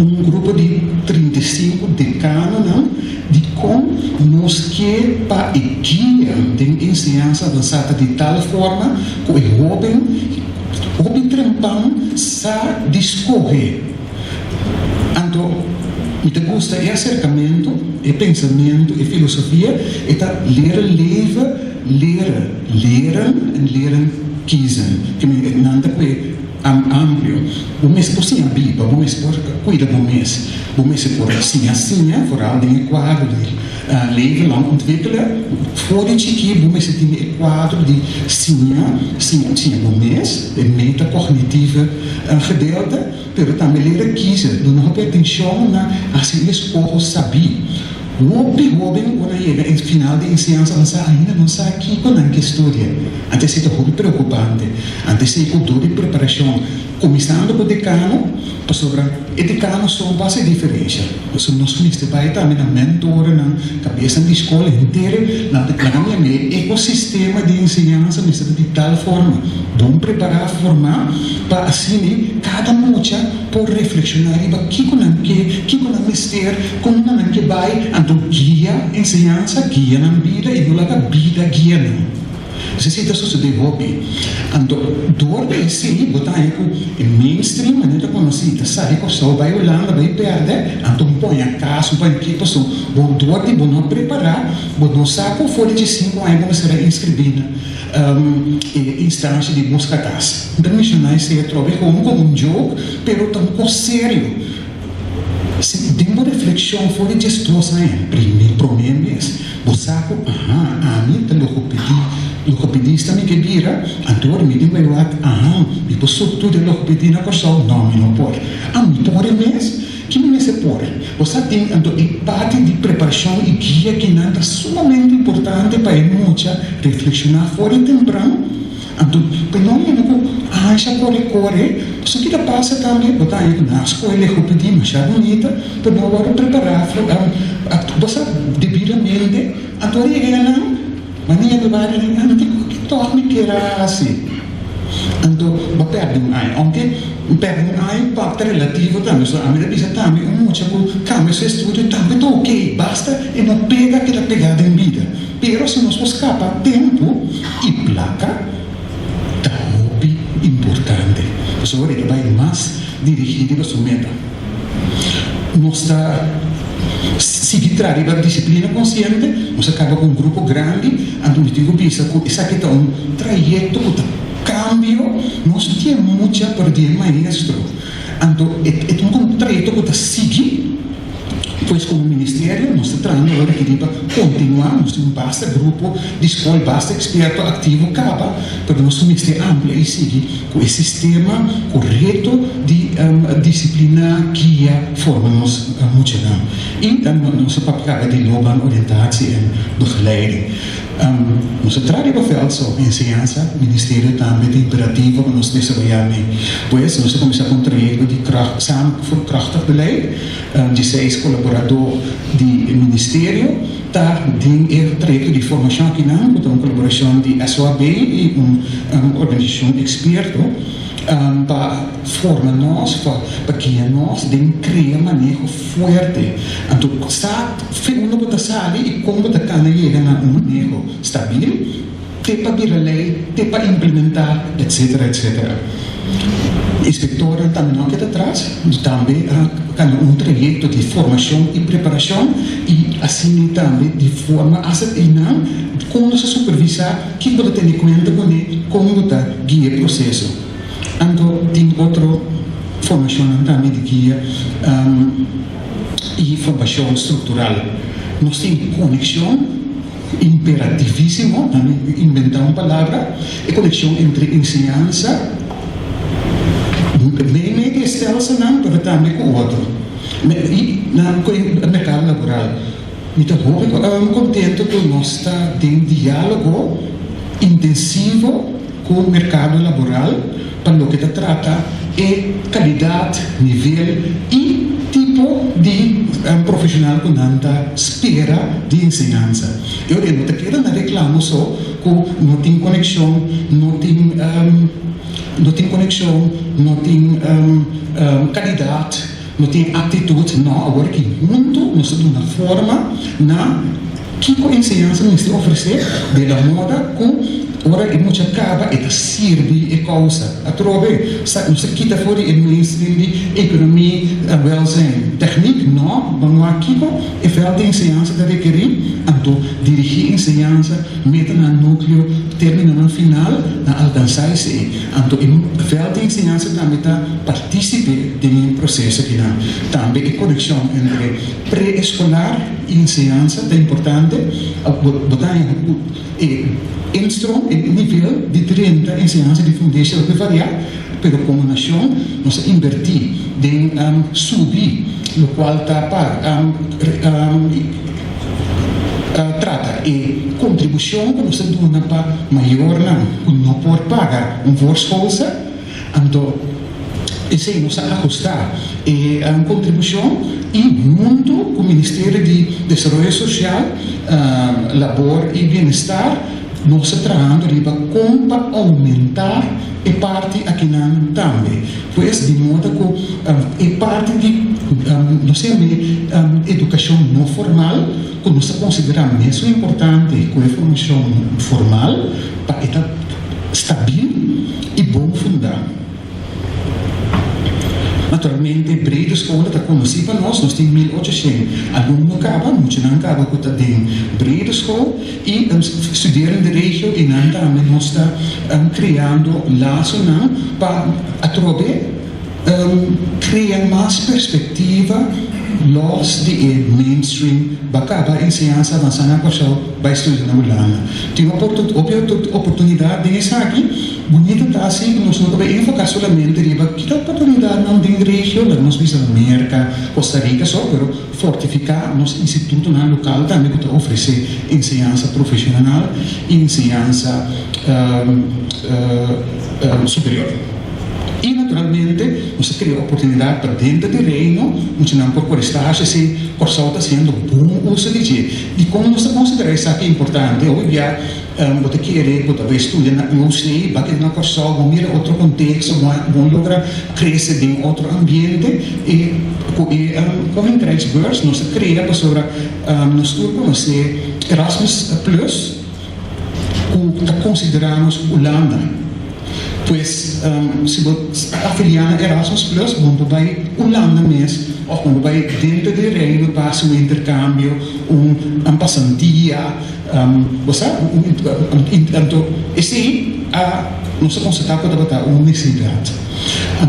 um grupo de 35 de decano, não, de como nos que para a guia de ensinança avançada de tal forma que o jovem trempão sa discorrer. Então, me gusta é acercamento, é pensamento, é filosofia, é leren kiezen, que me nanda que amplo. Vamos por sim a Bíblia, vamos por cuida vamos por assim, vooral dingen quadro de leven lang ontwikkelen. Voordat je hier vamos ter quadro de sim, vamos, de metacognitieve gedeelte, pero também leren kiezen, doen nog atenção na assim escolha saber. O jovem, quando chega no final da ensinança, ainda não sabe aqui quando é que estuda. Antes é muito preocupante. Antes é com dor de preparação. Começando com o decano, o decano só faz a diferença. Nós começamos a também na mentora, na cabeça da escola inteira, na ecossistema de ensinança, de tal forma. Vamos preparar, formar, para assim, cada mocha por reflexionar e o que é mistério, como não que vai, então guia, ensinança, guia na vida e não a vida guia não. Necessita só de hobby. Então, dor de esse, botar aí com mainstream, a gente conhece, sabe que só vai olhando, vai perder, então põe a casa, põe aqui, pessoal, bom dor de bom preparar, bom saco, fora de 5 anos, vamos ser inscribida instância de busca casa. Então, missionário se trova como um jogo, pero tão sério. Tem uma reflexão fora de situação, primeiro mês, o saco, a mim, tá logopedista me que vira, então me digo eu e por tudo de logopedina com só nome não pode. Pode mesmo, que me se pode. Você tem parte de preparação e guia que nada sumamente importante para muita reflexionar fora temprano. Então, não é já corre, só que passa também, botar aí na escola, logopedina, mas é bonita, para não agora preparar, você devidamente, então não. Mas nem do bairro, não tem que tocar me queira assim. Então, vou perder aunque perder impacto relativo também. A minha bisa também, muito cambio esse estudo também, então ok, basta e não pega aquela pegada em vida. Pero se nós escapa tempo e placa, tá muito importante. Você vai mais dirigido a sua meta. Se entrar em disciplina consciente, você acaba com um grupo grande, então eu digo isso aqui é um trajeto que cambio, nós temos muito para o maestro. Então, é um trajeto que segue, pois como ministério, nós estamos agora aqui para continuar, nós temos um basta grupo de escola, basta experto ativo, acaba, para nós ministério amplo e seguir com esse sistema correto de disciplina que forma-nos muito bem. E nosso papel de loopbaan oriëntatie en begeleiding. Onze trabalho só ensinança, ministério também de imperativo que nós desenvolvemos. Pois nós começamos com um trajeto de samen voor krachtig beleid, de 6 colaboradores de ministério, tá de trajeto de formação aqui não, com uma colaboração de SOAB e uma organização experto. Para formar nós, para que nós criar manejo forte. Então, segundo que está e como está chega a manejo estável, tem para vir a lei, tem para implementar, etc, etc. Inspectora também não queda atrás, também há um trajeto de formação e preparação e assim também de forma a ser como se supervisar, que pode ter em conta como está guia o processo. Então, tem outra formação também de guia e formação estrutural. Nós temos conexão imperativíssima, inventar uma palavra, e conexão entre ensinança, bem estelse não, mas também com o outro. E no mercado laboral, estou contente que nós estamos em diálogo intensivo com o mercado laboral, para o que se trata é qualidade, nível e tipo de profissional que não espera de ensinança. Eu não quero reclamar só que não tem conexão, não tem qualidade, não tem atitude, não, agora que junto, nós temos uma forma, na que a ensinança nos oferecer, da moda, com ora e muita acaba e serve e causa. A trove, nós quita fora o mainstream de economia, welzijn, techniek, não, vamos aqui com e fel de ensinança da requerir, então dirigir ensinança, meter no núcleo, terminar no final, na alcançar esse. Então, o fel de ensinança também está participe do processo aqui na. Também a conexão entre pré-escolar e ensinança é importante. Botar instrumento e nível de 30 ensinança de fundação que variar, pero como nação nós invertir em subir, o qual está para trata e contribuição que nós damos para maior não por pagar força, então esse nos ajustar e contribuição e junto com o Ministério de Desenvolvimento Social, Labor e Bem-Estar nós trabalhando para aumentar a parte aqui também. Pois, de modo que a parte de educação não formal, que nós consideramos mesmo importante que a formação formal para estar estável e bom fundar. Naturalmente, Breda Escola está conhecida para nós temos 1.800 alunos no Caba, muitos não Caba, que está em Breda Escola, e estudam de região e não também nós está criando laços para através criar mais perspectiva los de mainstream bacaba ensinança avançada com o vai estudar na Holanda. Tem uma oportunidade de estar aqui, bonito tá assim, nós não podemos enfocar solamente riba, que a oportunidade não tem região, nós vamos na América, Costa Rica, só, pero fortificar nosso instituto na local também que oferecer ensinança profissional e ensinança superior. E, naturalmente, nós criamos oportunidade para dentro do reino, nós não por estágio, se o pessoal está sendo bom uso de jeito. E como nós consideramos isso aqui importante, hoje já, você quer, você estudar, não sei, vai ter uma pessoa, vão mirar outro contexto, vão lograr crescer em outro ambiente, e como em Krijgsbeurs, nós criamos sobre, nós temos Erasmus Plus, que consideramos Holanda. Pois, se você afiliar a Erasmus Plus, vamos para Holanda mesmo, ou vamos para dentro do reino, passa um intercâmbio, uma passantia, você então, esse nós constatamos que é uma necessidade.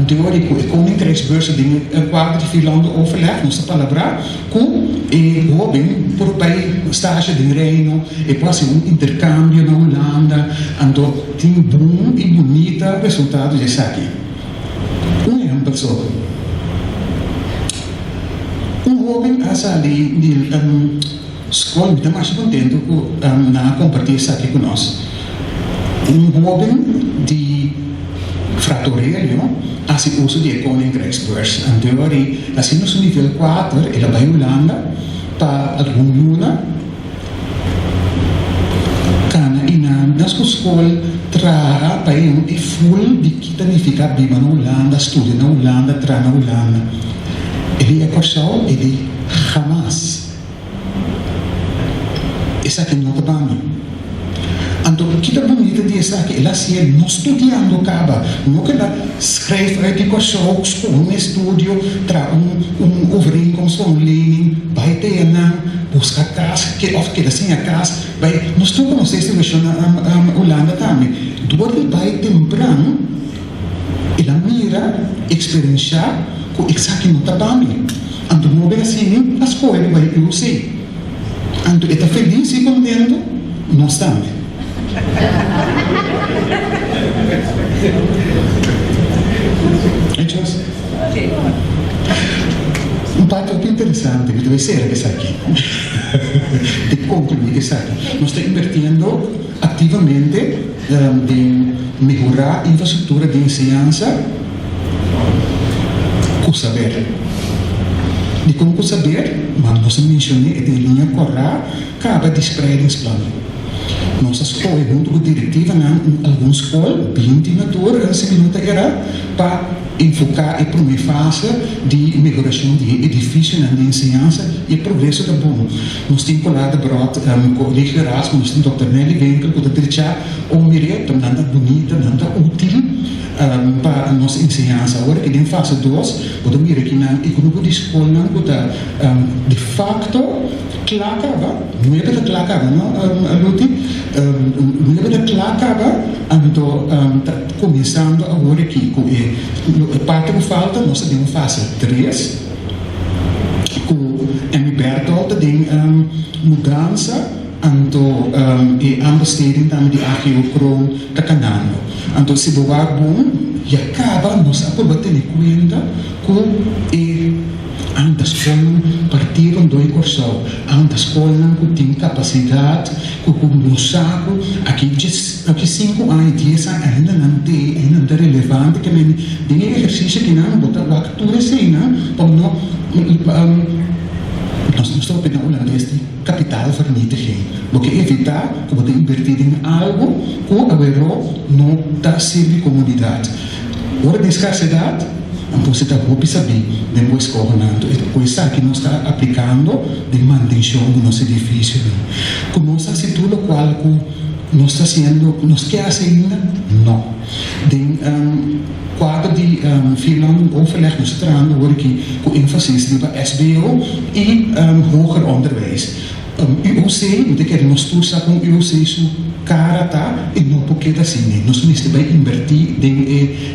Teórico, como em Krijgsbeurs, de quadro de Finlândia overleg, nós palavra com e jovem por bij stage de reino e passa intercâmbio na Holanda, então tem bom e bonita resultado de aqui. Exemplo só. Jovem a sair de escola, está mais contente na compartilhar isso aqui conosco. Jovem de Fratorelio hace uso de Koning Krijgsbeurs. En teorie, assim no nível 4, ela vai Holanda para algum luna. Kana nas escola traga para e full de que significa viva na Holanda, estuda na Holanda, tra na Holanda. Ele é pessoal, ele jamais. Essa aqui não está bem. Então, o que é bonito de estar aqui, ela se não estudando acaba, não que ela escreve aí de coisas, um estúdio, traz overeen como um Lenin, vai ter buscar casa, que ela sem a casa, vai, nós estamos com essa situação na Holanda também, durante vai temprano, ela mira, experienciar, com isso aqui não está bem. Então, não é assim, as coisas vai eu sei. Então, está feliz e contente, nós também. Um ponto interessante que deve ser esse aqui, de concluir isso aqui. Nós estamos invertindo ativamente de melhorar a infraestrutura de ensinança com saber. De como saber, mas nós mencionei de linha correta, acaba de spreadingsplan. Nossa escola, junto com a diretiva, em algumas escolas, 20 naturas, 5 minutos era para enfocar a primeira fase de melhoração de edifício na ensinança e progresso da bom. Nós temos colado brot com o Rick Erasmus, nós temos Dr. Nelly Winkel, que está deixar o mirete, nada bonita, nada útil para a nossa ensinança. Agora que em fase 2, podemos ver que o grupo de escola está de facto clacava, não é para clacava, não, Luti? Não é para clacava, então começando agora aqui com a parte que falta, nós temos fase 3, com a Bertolt tem mudança, então a ambesteding também de arqueocron da canal. Então se bogar bom, e acaba nós a bater em conta com a escola partiram do curso, a escola que tem capacidade, que no saco, aqui 5 anos, 10 anos ainda não é relevante, que tem exercício que não botar a cultura assim, não, nós estamos na holandês de capital vernietiging. Porque evitar que você invertir em algo que a não dá serviço à comunidade. Hora de escassidade, então você está muito saber depois coordenando. E coisa que nós está aplicando de manutenção do nosso edifício. Que nós está situando qual que nós está sendo, nós quer ainda? Não. Den quadro de Finland overleg nós tratando agora aqui com ênfase para SBO e hoger onderwijs. UOC, moet ik nós todos com UOC isso cara tá e não porque assim nós precisamos bem invertir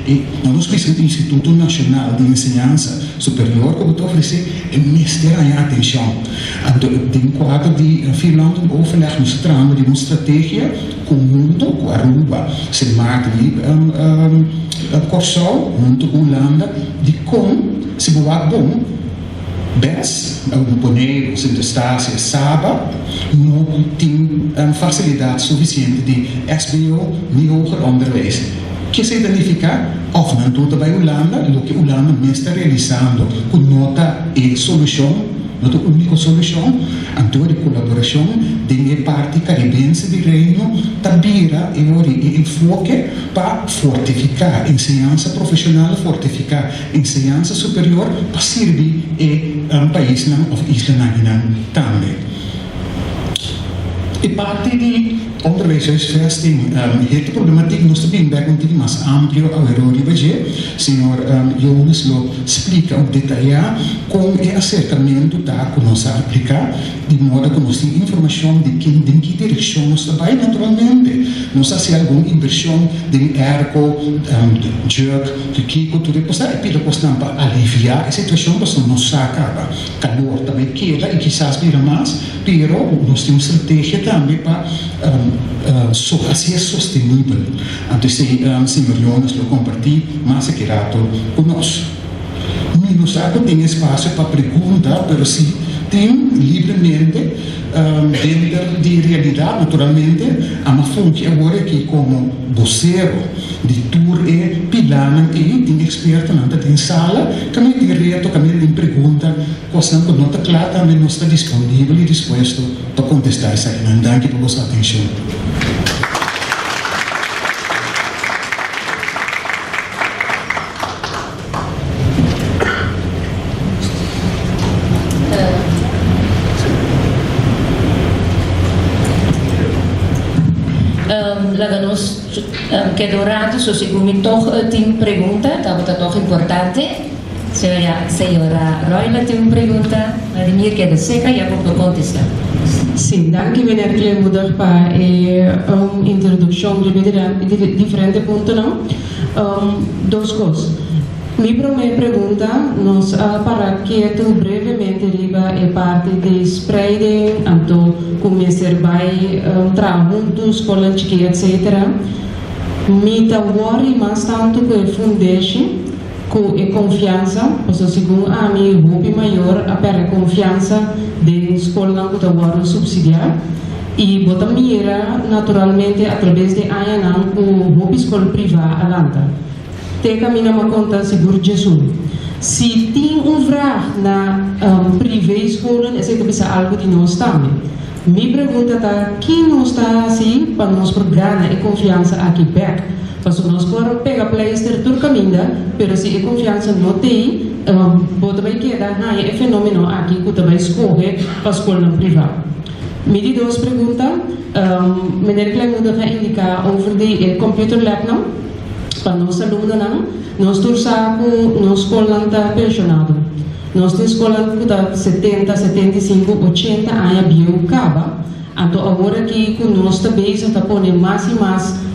em nós precisamos do Instituto Nacional de Ensinança Superior que vai oferecer ministério a atenção. Então, tem quadro de Finland overleg nós tratando de uma estratégia conjunto com a Aruba, se marca de Corsol, junto com a Holanda, de como se boa bom BES, o Boneiro, Centro Estácio, Saba, não tem facilidade suficiente de SBO e hoger onderwijs. Que se identifica, of não tudo bij Holanda, o que Holanda está realizando, com nota e solução, nota única solução, então de colaboração, de parte caribense do reino, também e enfoque para fortificar a ensinança profissional, fortificar a ensinança superior, para servir a país ou isla também. E parte de onderwijshuisvesting, hele problematiek nós também bem um mais amplo ao erro de senhor Jonas lo explica detalhar como é acertamento da que nós aplicar de modo que nós temos informação de quem em que direção nós vai naturalmente nós fazemos alguma inversão de ergo jerk que tudo depois é pelo costam para aliviar a situação mas não acaba calor também queda e quizás vira mais pero nós temos estratégia também para assim é sustentável. Então, se o senhor Jonas lo compartilha, mais aqui conosco. Não sabe tem espaço para perguntar, mas se tem livremente dentro de realidade, naturalmente, a uma fonte agora aqui como vocero de tour e pilana e tem experto na tem sala, que me direto, que me pergunta, coisa que não está clara, também não está disponível e disposto para contestar essa. Danke por vossa atenção. Nós quedamos so segundo toch tem pergunta, tá toch importante. Senhora Roila tem uma pergunta, Vladimir queda seca e eu vou contestar. Sim, danke meneer Kleemoeder para a introdução de diferentes pontos. Duas coisas. Minha primeira pergunta, nós para que tu brevemente liga a parte de spreading, então começar a trabalhar juntos, escola chique, etc. Me dá worry mais tanto com a foundation, com a confiança, porque segundo a minha hobby maior, a perder confiança de escola que está subsidiar. E bota mira naturalmente através de ANAM com hobby escola privada alanta. Te caminha uma conta seguro Jesus. Se tem vraag na privé escola, é sempre algo de nós também. Me pergunta tá, quem não está assim para nós programa e confiança aqui back, Paso nós por pegar pleister tur caminda, pero se a confiança não tem, bota vai quedar na é fenômeno aqui que também escorre para a escola privada. Me di duas perguntas, meneer Klein vai indicar over de computer lab não, para nós alunos não, nós torçamos com nós escola está pensionado, nós temos escola que está 70, 75, 80 anos bio acaba, então agora que nós também está pondo mais e mais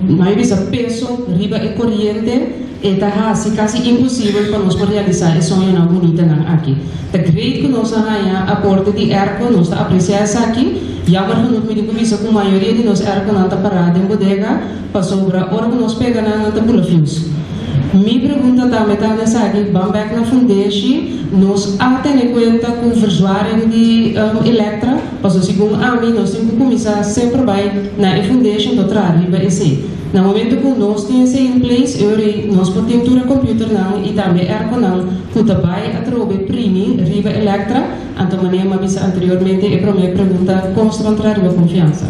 mais peso, riba e corriente, está quase impossível para nós realizar esse sonho na bonita aqui. É great que nós tenhamos aporte de erco, nós apreciamos aqui, e agora nós medimos com a maioria de nós erco não está parado em bodega, para sobrar, hora que nós pegamos não está por fios. Minha pergunta também está aqui, vamos back na Fundação, nós temos em conta com o usuário de Electra, para o segundo ano, nós temos que começar sempre vai na Fundação do trabalho, no momento que nós temos em place, nós podemos ter computer não e também erco não, que também a trobe primi, riba Electra, então maneira me disse anteriormente, e para minha pergunta, como se encontrar a confiança?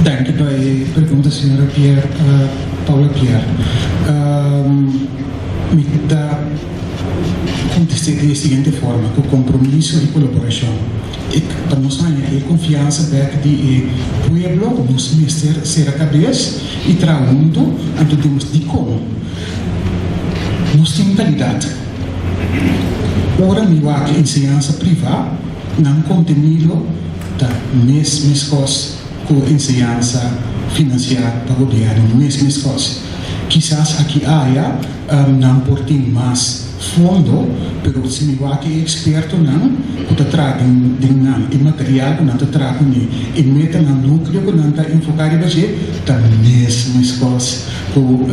Dank u para a pergunta, senhora Paula Pierre. Me dá contestar da seguinte forma, com compromisso e colaboração. Para nós ter confiança de pueblo, nos minister ser a cabeça e trabalhando, então temos de como. Nós temos qualidade. Ora, me vai que ensinança privada, não contenido da mesmas coisas com ensinança financeira para o governo, mesmas coisas. Quizás aqui há não por ter mais fundo, pero se me vai que experto não, que traz de material que não traz e meta no núcleo que não está enfocado em fazer, tá mesmas coisas com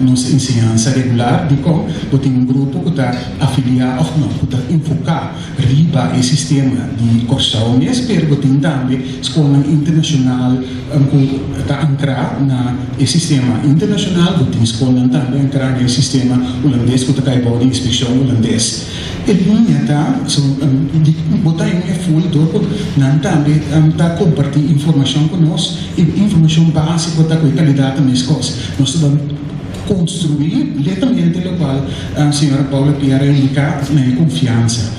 nossa ensinança regular, de como tem grupo que está afiliado ou não, que está enfocado riba o sistema de corções, pero tem também escola internacional que está entrar na sistema internacional, que tem escola também entrar no sistema holandês, que está caibão de inspeção holandês. E linha está, botar em full do não também está compartilhar informação conosco e informação básica está com qualidade das coisas. Nós vamos construir lentamente o qual a senhora Paula Pierre indica na confiança.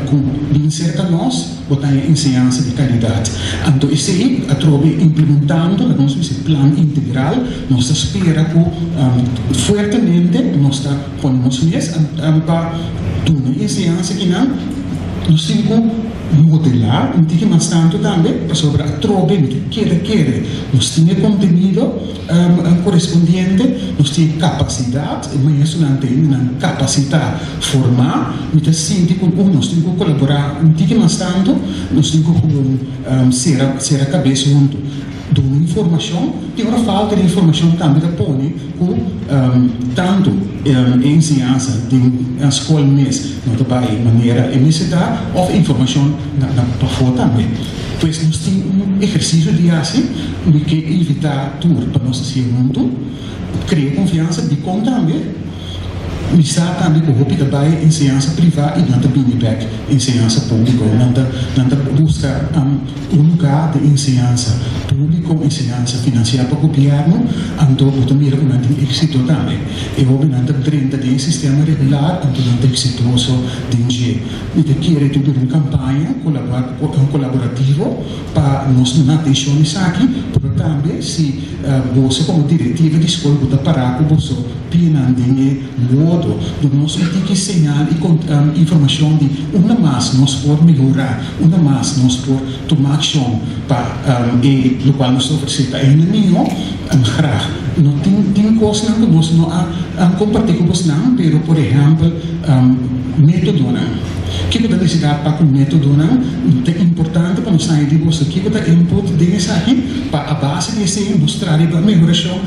Com bem cerca nós botar em ensinança de qualidade. Então isso aí a trobe implementando o nosso plano integral, nós espera que fortemente nós está com nós mesmos para uma ensinança que não nós temos que modelar, não tem que mais tanto também, para sobre a trobe, quer, nós temos conteúdo correspondente, nós temos capacidade, mas isso não tem capacidade formar, nós temos que colaborar, não tem que mais tanto, nós temos que ser a cabeça junto. De informação, tem uma falta de informação também da põe com tanto ensinança de escola mesmo, não de maneira universidade, ou informação para fora também. Pois nós temos exercício de assim, que evitar tudo para nós ser junto, criar confiança de como também. Misa também com roupa também ensinança privada e não também back ensinança pública, não busca lugar de ensinança pública, ensinança financeira para o governo, então o também recomendo êxito também. E o não dentro de sistema regular, então não exitoso de e de querer tudo uma campanha colaborativo para nós não atenção isso aqui, porque também se você como diretiva de escola está parar com você pinandinho modo do nosso tem que ensinar e informação de uma mais nós por melhorar, uma mais nós por tomar ação para e o qual nós oferecemos para nenhum não tem coisa que nós não compartilhar com você não, pero por exemplo método não. Que kita necessidade para o método não é importante para nós sair de você que kita input desse aqui para a base desse mostrar e para melhoração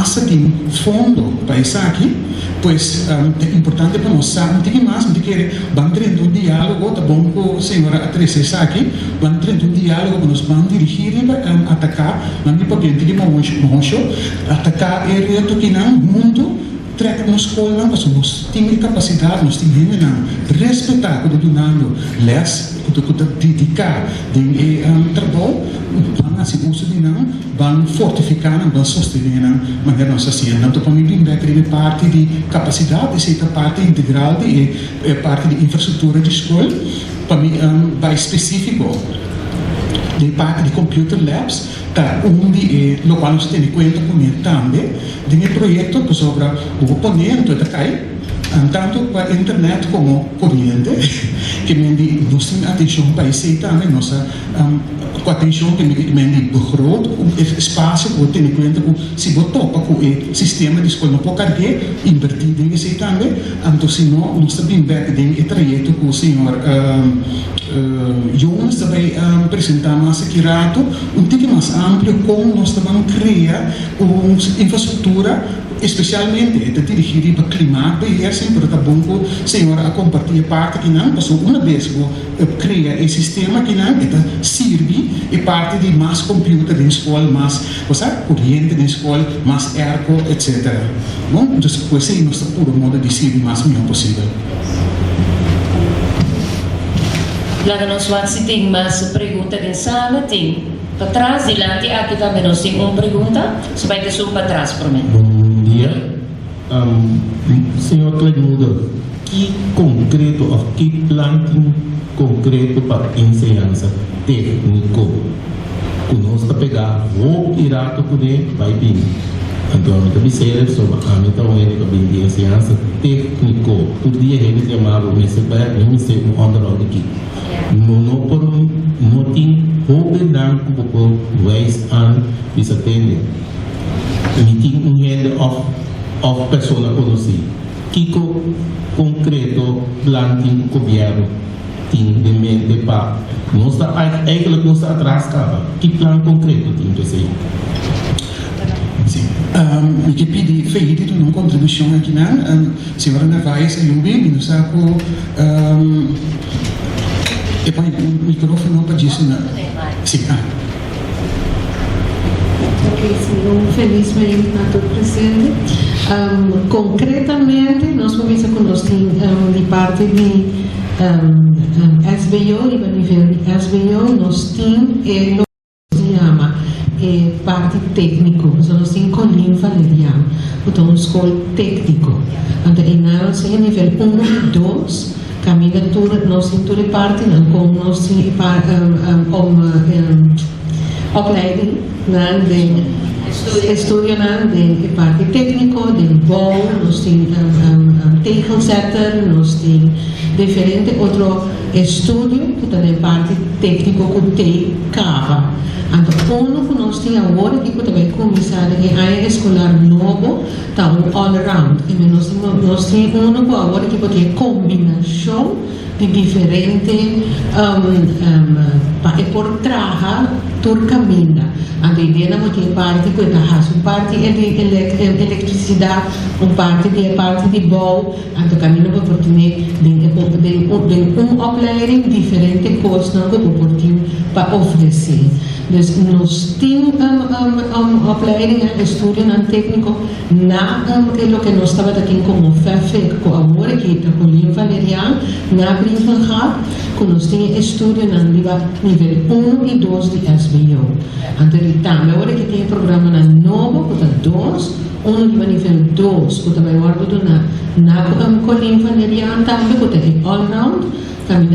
essa tem fundo para isso aqui pois é importante para nós saber que mais de que vamos ter um diálogo tá bom com a senhora atriz aqui vamos ter um diálogo nós vamos dirigir e atacar vamos para gente que vamos atacar é reto que não mundo trek na escola, nós temos capacidade, nós temos que respeitar o que donando, les, o que dedicar, de trabalho, van se uso de não, van fortificar, van sostener, mas nós assim, não para mim bem que parte de capacidade, essa parte integral de parte de infraestrutura de escola, para mim vai específico. De parte de computer labs, tá onde lo qual nós temos conta com ele também, de projeto sobre o componente da cai, tanto para internet como corrente, que me nós temos atenção para isso também, nossa com atenção que me begroot, espaço que tem conta com se botar com o sistema de escola não pode carregar, invertir em isso também, então se não nós também back de trajeto com o senhor Jonas também apresentar mais aqui rato, pouco mais amplo como nós também criar uma infraestrutura especialmente é dirigida para clima, é sempre tá bom que o senhor a compartilhar parte que não, passou uma vez que cria esse sistema que não, é serve e parte de mais computer na escola, mais corrente na escola, mais ergo, etc. Bom, então depois aí nós puro modo de servir mais melhor possível. Lá nós vamos ter mais perguntas em sala, tem para trás, delante, aqui também nós temos uma pergunta, você vai ter para trás para mim. Bom dia, senhor Clemudo, que concreto, que plano concreto para ensinança técnico que nós está pegar, vou tirar to poder, vai vir. Então, a gente observa sobre a gente vai vir ensinança técnico, todo dia a gente chamava, mas se vai ser um underall aqui. Não tem hobby dan ko ways an bisa tende meeting um hand of persona conhecida kiko concreto planting governo tem de mente para não está eigenlijk não está atrás cara que plano concreto tem que ser Sim, eu pedi feito uma contribuição aqui na senhora Navais e eu vi no saco e poi il microfono para disso na sim Ok, sim, felizmente estou presente. Concretamente, nós vamos conosco de parte de SBO, e a nível de SBO, nós temos o que se chama parte técnico, nós temos Colin Valeriano, então, escola técnico. Então, em nível 1 e 2, caminha toda nossa parte com nossa opleiding de estudio de parte técnico de bouw nós temos tegelzetter nós temos diferente outro estudio que também parte técnico que tem cava. Então, que nós temos agora que também começar a escolar novo, está all-around. E nós temos que agora que tem combinação de diferentes para por trabalhar por caminho. A ideia não tem parte que parte é de eletricidade, parte de bol, então caminho para de opleiding diferente coisas que oportuno para oferecer. Então, nós temos opleiding, estudo técnico na o que nós estamos aqui como FEFE, com agora que está com Colin Valeriano, na Brinkenhard, que nós temos estudo na nível 1 e 2 de SBO. Então, também agora que tem programa na novo, que está 2, no nível 2, que também agora na Colin Valeriano, também que tem all-round, também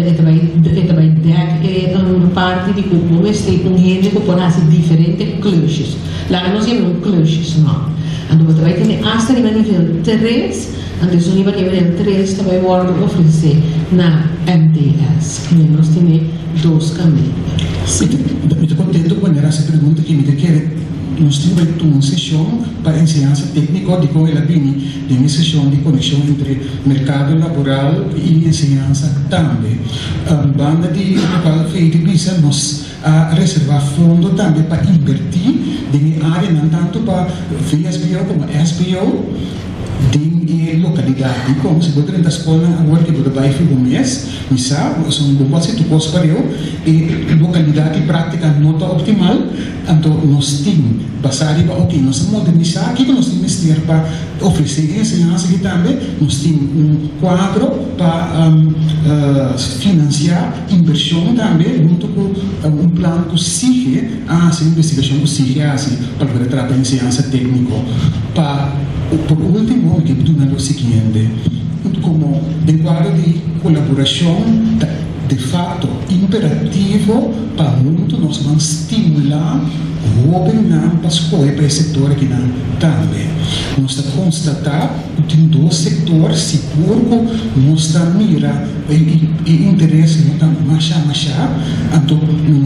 parte de como este gente que pode fazer diferentes clubes. Lá nós temos clubes, não. Então, você vai ter hasta nível 3, então, nível 3 também pode oferecer na MTS, que nós temos 2 caminhos. Estou contente com essa pergunta que me quer. Nós temos uma sessão para ensinança técnica de como ela vem de uma sessão de conexão entre mercado laboral e ensinança também. A banda de local feita visa nós a reservar fundo também para invertir em área não tanto para VSBO como SBO de localidade, como se você na escola agora que você vai fazer um mês, sabe, são quase tu coisa para eu, e localidade prática não está optimal, então nós temos passar para ok, nós modernizar aqui, nós temos ter para oferecer ensinança aqui também, nós temos quadro para financiar inversão também, junto com plano que siga a investigação que siga assim, para poder tratar ensinança técnica. Por último, que é o seguinte, como de quadro de colaboração, de fato, imperativo para o mundo, nós vamos estimular o governo para escolher para esse setor aqui também. Nós estamos constatar que tem dois setores seguros, nós estamos mirando e interesse não está mais então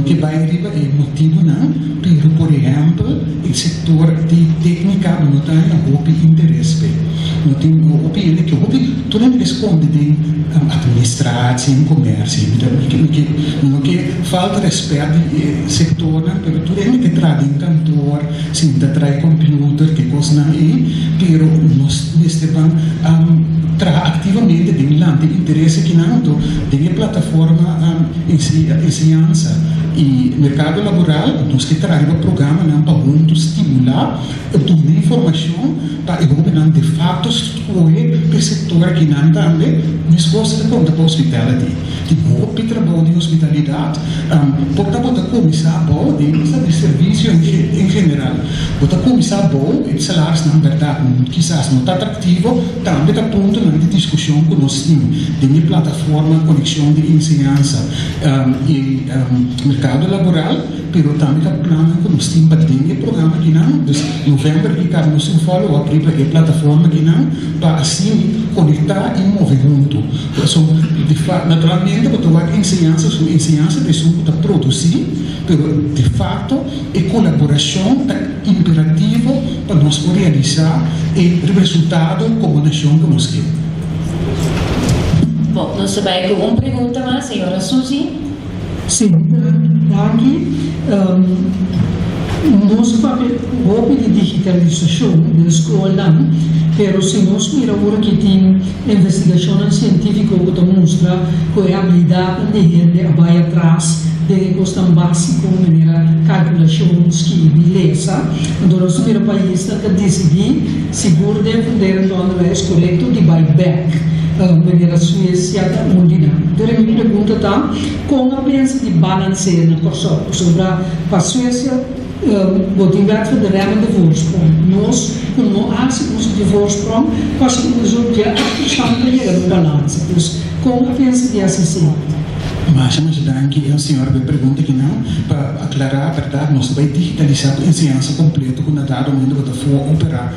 que vai arribar é motivo não, pero por exemplo, o setor de técnica não tem a interesse. Não tem opinião que tu não responde de administração, comércio, não que falta respeito do setor, mas tu tem que trazer um cantor, sim, trazer computer, que coisa não é, pero nós estamos ativamente de interesse que não tem plataforma ensinança e mercado laboral, nós que trazemos o programa para juntos estimular a informação para o governo de fato escolher o setor aqui também, mas gosta de conta para a hospitality. Tipo, trabalho de hospitalidade, pode começar bom, de serviço em geral. Pode começar bom, e salários na verdade, quizás não está atrativo, também está ponto de discussão que nós temos, de plataforma, conexão de ensinança e mercado laboral, pero também está plano que nós temos para ter programa aqui não, em novembro que nós falamos abrir a plataforma aqui não, para assim conectar e mover junto. De fato, naturalmente, porque a ensinança de som para produzir, pero de fato, a colaboração é imperativa para nós realizar o resultado como nação que nós queremos. Bom, nós vai com uma pergunta mais, senhora Suzy. Sim, aqui nós falamos de digitalização da escola, mas se nós miramos que tem investigação científica que demonstra que a habilidade de gente vai atrás de questão básica, maneira calculações, que beleza, então nós miramos para isso que decidir seguro de entender onde é correto de buy back. Maneira Suécia mundial. Então a minha pergunta está, como a pensa de balancear na pessoa sobre a Suécia, botem gato de rema de voorsprong. Nós, não há uso de voorsprong, nós temos o que a questão de chegar no balanço. Então, como a pensa de assistir? Mas que a senhora me pergunta que não, para aclarar a verdade, nós vamos digitalizar a ensinança completa com a dado momento que for operar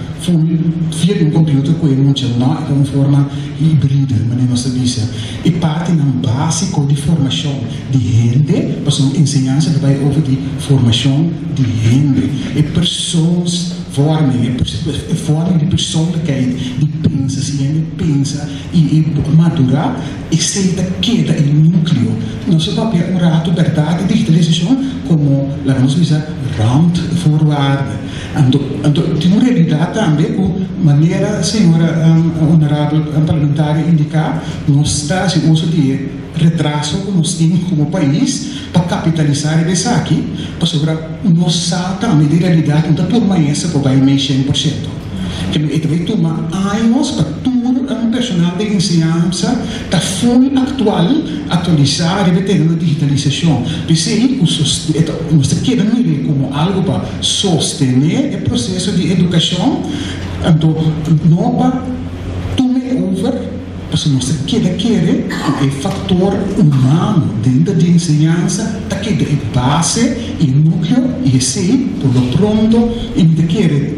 via um computador com ele não é uma forma híbrida, mas não se diz. E parte não básico de formação de gente, para a ensinança vai haver de formação de gente e pessoas forma de personalidade, de pensa, se ele pensa e madurar, e se queda em núcleo. Nosso papel é um rato verdade, digitalização, como a nossa visão, round forward. Então, tem uma realidade também, com maneira, senhora honorável parlamentar indicar, nós estamos em uso de retraso que nós temos como país para capitalizar isso aqui, para sobrar nossa também de realidade, então permanece por mais 100%. Que vai tomar anos para tudo um personal de ensinança está full atualizar e ter uma digitalização. Pensei que nós queremos ver como algo para sostener o processo de educação, então não para tomar over. Porque nós queremos o fator humano dentro da ensinança, que é base e núcleo, e esse, por lo pronto, e não quer,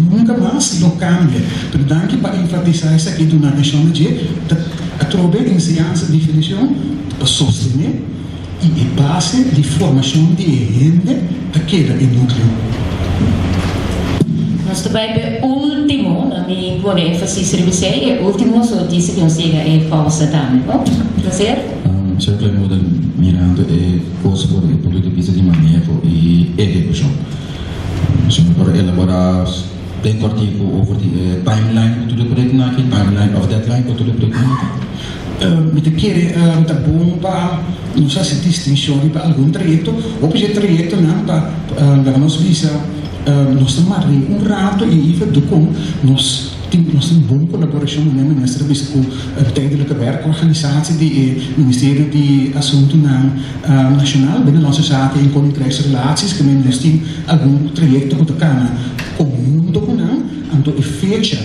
nunca mais não cambia. Portanto, para enfatizar isso aqui, na nação de trocar a ensinança de definição para sostener e base de formação de gente, que é o núcleo. Nós também o último, na minha por ênfase serviço é o último, só disse que não chega é falsa também. Prazer? Senhor Clemuda Miranda é coisa por política de manejo e execução. Senhor, para elaborar klein kwartier over die timeline to de project na timeline of deadline to de project na. Met de keren da bom para nos essa distinção para algum trajecto, ou para trajecto não para nós visa nós tomarmos rato e even do com nós temos uma boa colaboração com o Ministério da Tijdelijke Werkorganisatie, do Ministério de Assuntos Nacional, binnen nossa zaken em Koninkrijksrelaties, que nós temos algum trajecto que toca comum do não, então a fecha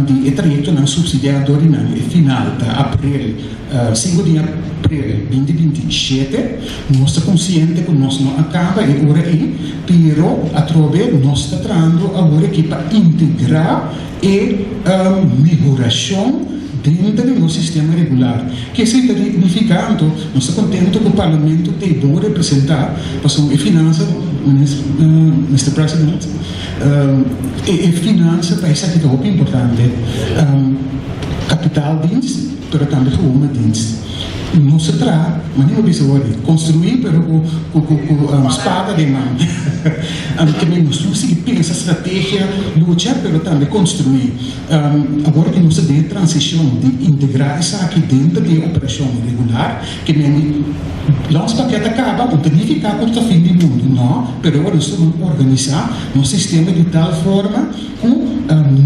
de trajecto não subsidiado e final de abril, 5 de abril 2027, nós estamos conscientes que nós não acaba e agora aí, pero através nós estamos tratando agora aqui para integrar e melhoração dentro do nosso sistema regular. Que isso está significando, nós estamos contentes que o Parlamento tem bom representar, para a finança, Mr. President, e finança para isso aqui é muito importante. Capitaldienst, mas também gewone-dienst. Não se trata, mas nem observar, construir, pero com espada de mão. Também nós temos que pensar estratégia, lutar, pero também construir. Agora que nós temos a transição de integrar isso aqui dentro da operação regular, que nem nosso paquete acaba, não tem que ficar por o fim do mundo, não, pero agora nós temos que organizar nosso sistema de tal forma que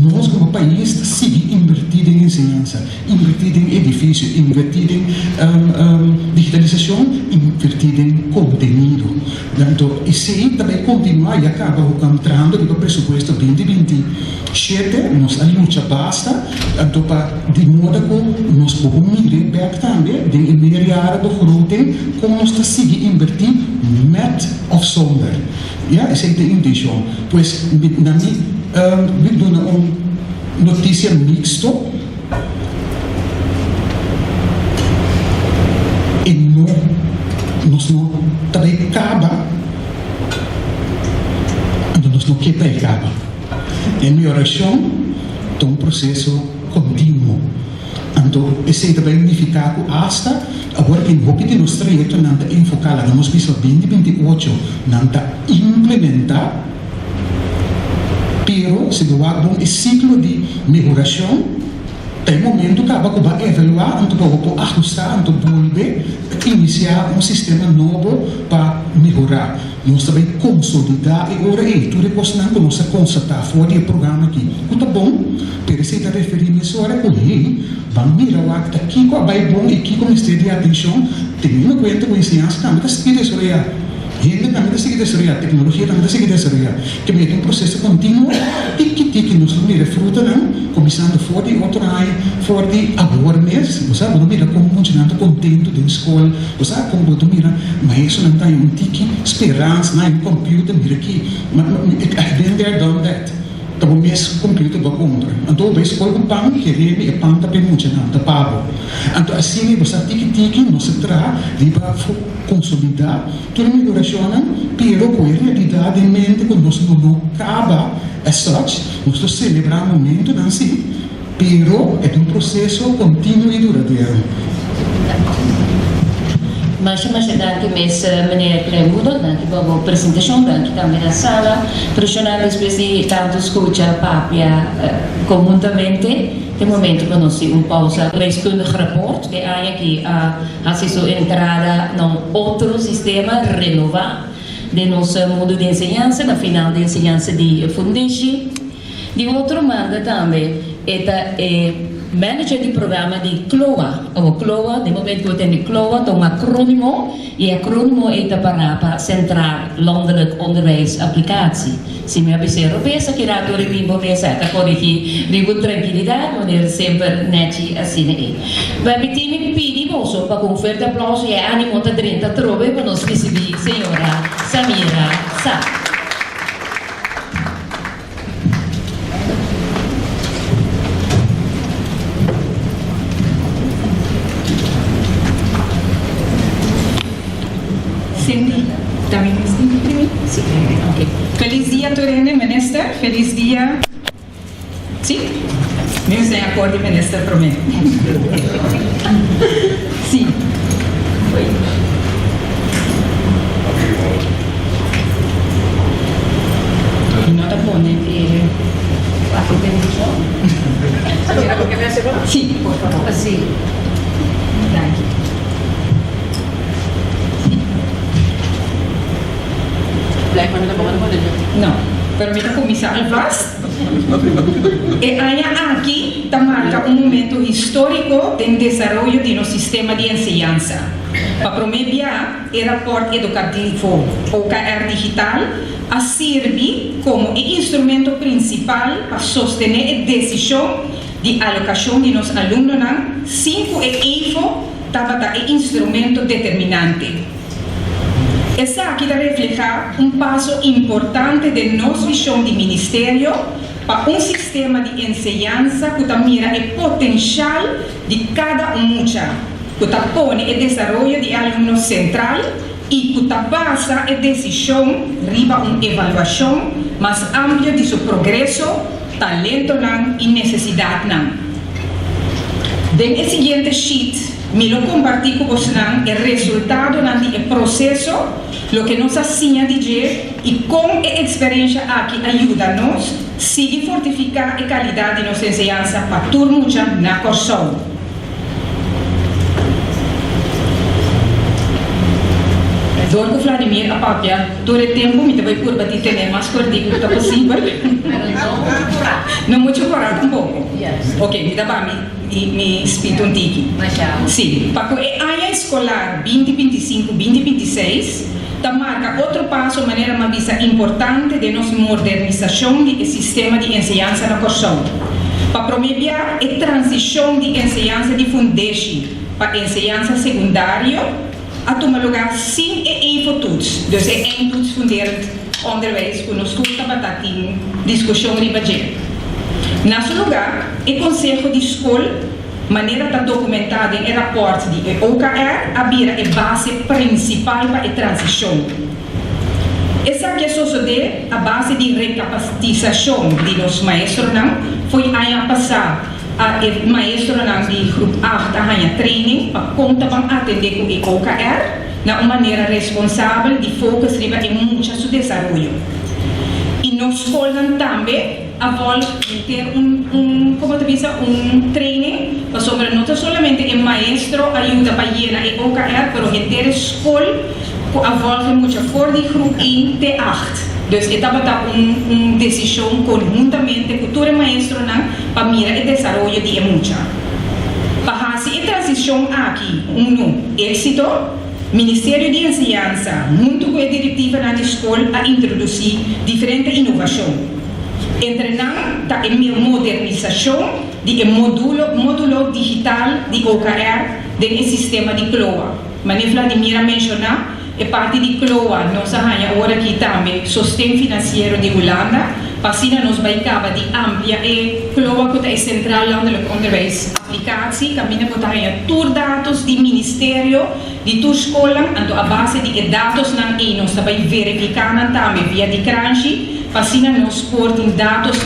nós, como país, seguir invertido em ensinança, invertido em edifício, invertido em digitalização, invertido em conteúdo. Então, isso aí também continua e acaba entrando no presupuesto 2027, nossa luta basta, então, de modo que nós podemos mirar também de melhorar a begroting, como nós seguir invertir met of zonder. Ja, essa é a intenção. Pois, na minha we doen notícia mixto e nós não também acaba então nós não quer acaba é melhoração de processo contínuo então esse também significa que hasta agora que um pouquinho nos trajecto não está enfocado nós precisamos 2028 não está implementar. Pero, se doar um ciclo de melhoração, tem momento que acaba vai evaluar, então para ajustar, então volver, iniciar sistema novo para melhorar. Nós também consolidar e agora tudo é possível que nós constatar fora do programa aqui. Está bom, pero se está referindo a isso agora com ele, vamos mirar que aqui vai bom e aqui com o de atenção, tendo em conta com a ciência, também está seguindo isso aí. Gente também está seguindo isso aí, a tecnologia também está seguindo isso aí. Que é um processo contínuo, que nós mira fruta, começando fora de outro ano, fora de awareness, você não mira como funcionando contento da escola, você como você mira, mas isso não tem um tique esperança, não é um computer, mira aqui, I've been there, done that. Então, o mesmo computer vai contra. Então, a escola com pão, que é pão também funcionando, pago. Então, assim, você tique, não se trata de consolidar, tudo melhoração, pero com a realidade em mente, quando nós não acaba, as such, nós celebramos o momento, não sim, pero é um processo contínuo e duradouro. Mas dank meneer Klemudo, dank u voor de presentatie, dank u também na sala. Pressionare spesi tanto escucha papia conjuntamente. De momento que nós temos pausa reskundige rapport, que há aqui a sua entrada num outro sistema renovar de nosso modo de ensinança, na final de ensinança de Fundici. De outro manda também, é manager di programa di CLOA. CLOA, de momento que tem CLOA, é um acrônimo, e acrônimo é para Centraal Landelijk Onderwijs Applicatie. Se me abser pensa que rato rimbo pensa que corrigi ribo tranquilidade, maneira sempre neti assim aí. Vai pedir me pedi moço para com forte aplauso e ânimo da 30 trove para nós receber senhora Samira Sá. Cindy, também Cindy primeiro? Sim, ok. Feliz dia, Torene, minister. Feliz dia. Sim? Mesmo sem acordo, minister, prometo. Sim. Oi. Nota bom, né? No, pero mira começar a vas. E aí aqui marca um momento histórico de desenvolvimento de nosso sistema de enseñanza. Para promover o rapport educativo OKR digital a servir como instrumento principal para sostener a decisão de alocação de nossos alunos, sem que o EFO estava instrumento determinante. Essa aqui refleja passo importante de nossa visão de ministério para sistema de enseñanza que mira o potencial de cada mucha, que põe o desenvolvimento de alunos central e que basa a decisão riba evaluação mais ampla de seu progresso, talento e necessidade. Den seguinte sheet, me lo comparti com vocês o resultado do processo, o que nos assina dizer e como a experiência aqui ajuda-nos a seguir fortificar a qualidade de nossa enseñanza para turma na Corsão. Dor Vladimir a papia, todo o tempo me vai por bater ter mais cordico que possível. Não muito coragem um pouco. Ok, me dá para me espírito tique. Sim, para a área escolar 2025-2026 marca outro passo de maneira mais importante de nossa modernização do sistema de enseñanza na Corsão. Para promover a transição de enseñanza de fundation para enseñanza secundária a tomar lugar sem infotuts. Dus eindtoets funderend onderwijs que nos custa batatin discussão ribaje. Nesse lugar, o Conselho de Escola, maneira está documentada em rapport de OKR, abira a base principal para a transição. Essa que sucede a base de recapacitação de nos maestros foi ano passado. A maestro de grupo 8 a training para conta para atender com o OKR na maneira responsável de focar em muito seu desenvolvimento. E nós escolhemos também a volta de ter como te diz, training para sobre não somente o maestro ajuda para llenar o OKR, mas a ter escola a volta muito forte de grupo 1 de 8. Dus estava uma decisão conjuntamente com todo o maestro para mirar o desenvolvimento de mucha. Para fazer a transição aqui, êxito, Ministério de Enseñanza, junto com a diretiva da escola, a introduzir diferentes inovações. Entre está a modernização do módulo digital de OKR do sistema de CLOA. Mas Vladimir mencionar é parte de CLOA, nós agora aqui também, sustento financeiro de Holanda, para assim nós vai acabar de ampliar e CLOA que é central landelijk onderwijs aplicatie, caminha para ter dados de ministério, de tua escola, então a base de dados não é nós vai verificar também via de Crunchy, para assim nós portem dados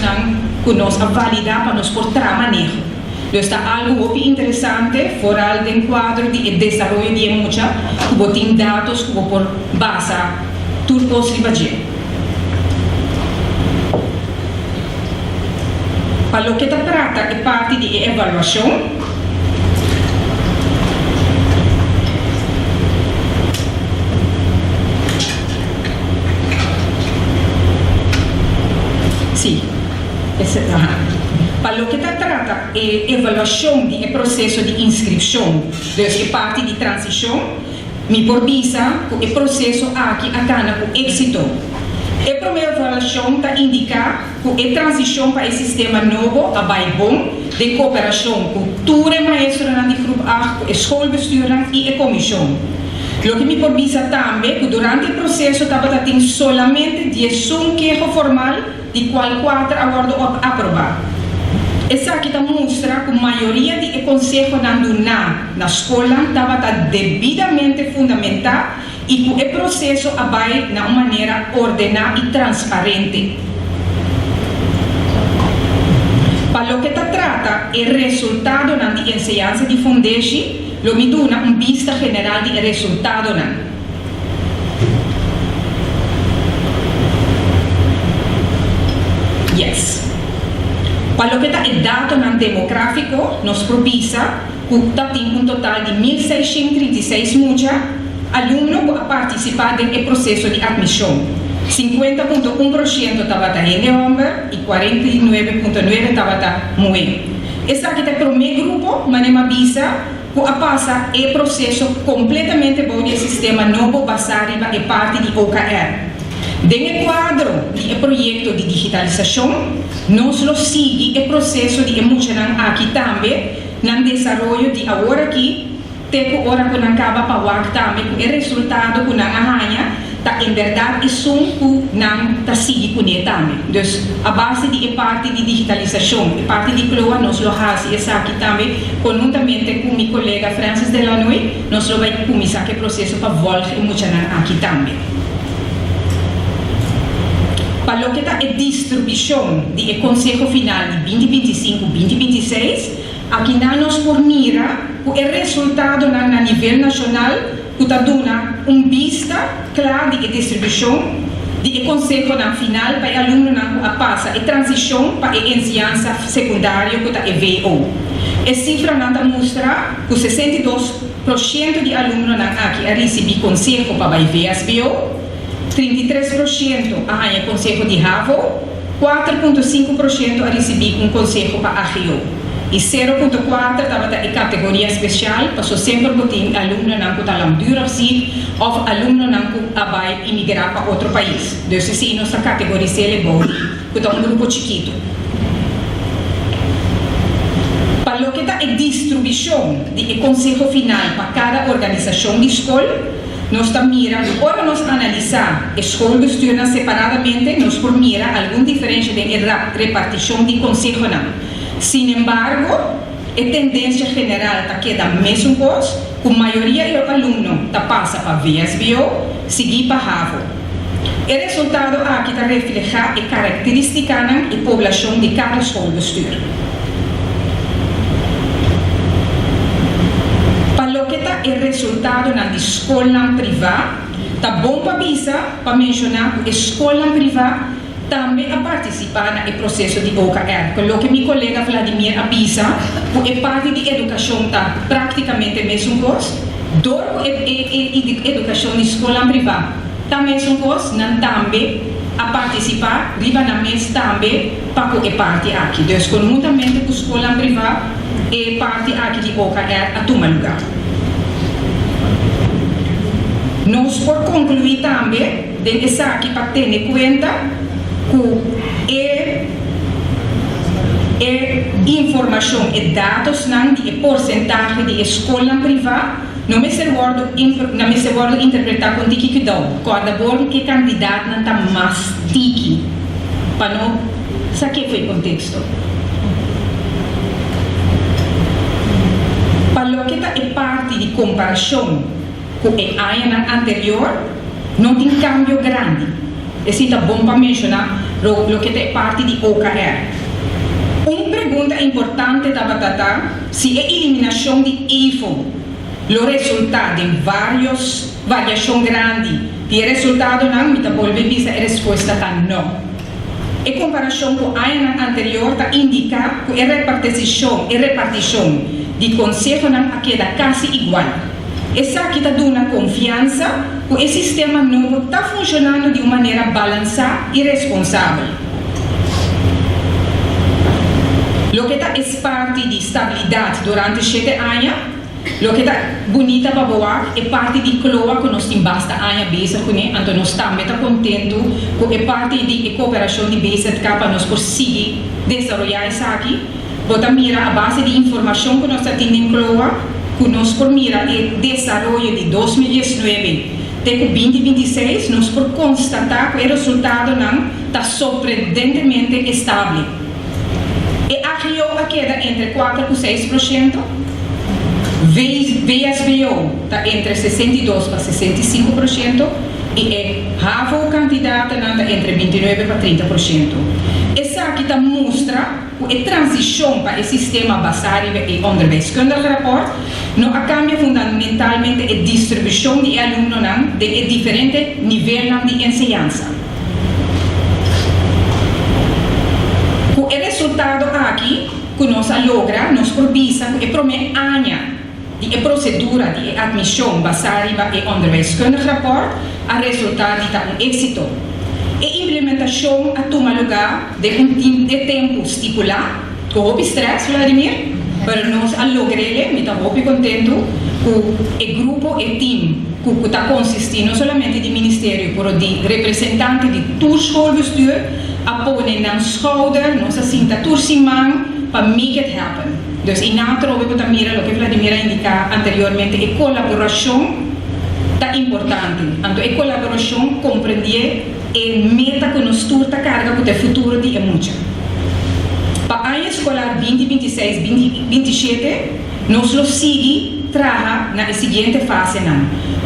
que nós validar para nós por manejo. Dus está algo muito interessante, fora do quadro de desenvolvimento de mucha, que tem dados que por base tudo possível. Para o que se trata é parte de avaliação. Sim, para o que se trata é avaliação do processo de inscrição, é parte de transição, me provisa que o processo aqui acaba com êxito. A primeira avaliação está indicar que a transição para o sistema novo é bom, de cooperação com todo o maestro do grupo A, a escola e a comissão. O que me provisa também que durante o processo estava tendo somente 10 queixa formal de qual 4 agora aprovado. Essa aqui mostra que a maioria do conselho na escola estava devidamente fundamentada e que o processo vai de uma maneira ordenada e transparente. Para o que se trata, o resultado da enseñanza de Fundation, lo me dá uma vista geral do resultado. Yes. Para o que está o dado demográfico, nos provisa que tem total de 1.636 alunos a participar do processo de admissão. 50.1% estava em homem e 49.9% estava mulher. Essa aqui é o primeiro grupo, mas não avisa que a passa é processo completamente bom do sistema novo basado em parte de OKR. Dentro do quadro do projeto de digitalização, nós seguimos o processo de emocionar aqui também, no desenvolvimento de agora aqui, até que hora que não acaba para o ar também, o resultado que não arranha, tá em verdade é só que não tá seguindo com ele também. Então, a base de parte de digitalização, a parte de CLOA, nós lo fazemos aqui também, conjuntamente com meu colega Francis Delanoy, nós lo vamos começar o processo para voltar emocionar aqui também. Para o que está a distribuição do Conselho Final de 2025-2026, aqui nós por mira o resultado no nível nacional que está dando vista clara de distribuição do Conselho Final para alunos que passa a transição para a ensinança secundária que está a VO. A cifra mostra que 62% de alunos aqui recebem conselho para a VSBO, 33% a conselho de RAVO, 4,5% a receber conselho para a RIO. E 0,4% estava em categoria especial, passou sempre botar aluno que está durasi ou aluno que vai emigrar para outro país. Então, se nossa categoria é boa, que está grupo chiquito. Para o que está a distribuição do conselho final para cada organização de escola, nós miramos, agora nós analisar a escola de estudo separadamente, nós por mirar alguma diferença na repartição de conselho. Sin embargo, a tendência geral está que dá mesmo coisa, que a maioria dos alunos passa para VSBO, seguir para RAVO. O resultado aqui está reflete a característica da população de cada escola de estudo. Para o que está o resultado na escola privada, está bom para avisar, para mencionar que a escola privada também a participar no processo de OKR. Pelo que meu colega Vladimir avisa, que a parte de educação está praticamente a mesma coisa, a educação de escola privada está a mesma coisa, não também a participar, riba na mesa também, para que a parte aqui. Então, conjuntamente com a escola privada, a parte aqui de OKR a tomar lugar. Nós, por concluir também, dessa aqui para ter em conta, que informação e dados de porcentagem de escola privada não me serve interpretar com que dá. Cada vez que candidato não está mais tiki para não saber foi o contexto. Para o que está a parte de comparação com a ano anterior, não tem cambio grande. Esse é bom para mencionar o que é parte de OKR. Uma pergunta importante da batata se a eliminação de IFO, o resultado de variação grande, e o resultado não, me devolve a resposta está não. Em comparação com o ano anterior, indica que a repartição de conselho queda quase igual. Essa aqui está dando confiança que o sistema novo está funcionando de uma maneira balançada e responsável. O que está é parte de estabilidade durante 7 anos, o que está bonita para boa é parte de CLOA que nós temos basta anos base com ele, então nós também estamos contentes com a parte de cooperação de base para nós conseguir desenvolver isso aqui. Bota mira a base de informação que nós temos em CLOA, que nós por mira o desenvolvimento de 2019 até 2026, nós por constatar que o resultado não está surpreendentemente estável. E a RIO queda entre 4% e 6%, VSBO está entre 62% para 65%, e a RAVO candidata está entre 29% para 30%. Essa aqui mostra a transição para o sistema basado em onderwijskundige rapport não cambia fundamentalmente a distribuição de alunos de diferentes níveis de ensinança. O resultado aqui que nós logra, nós provisa que o primeiro ano de procedura de admissão basada em onderwijskundige rapport, o resultado está êxito. implementação a tomar lugar de tempo estipulado, com o stress, Vladimir, para nós lograrle, me estou muito contente com o grupo e time que está consistindo não somente de ministério, mas de representante de todo schoolbestuur, a pôr na schouder, nossa cinta tursimang, para make it happen. Dus in outro, we também mira o que Vladimir indicou anteriormente, a colaboração está importante. Então, a colaboração compreende a meta que nós turta carga para o futuro de muito. Para a ano escolar 2026-2027, nós lo seguimos trabalhar na seguinte fase,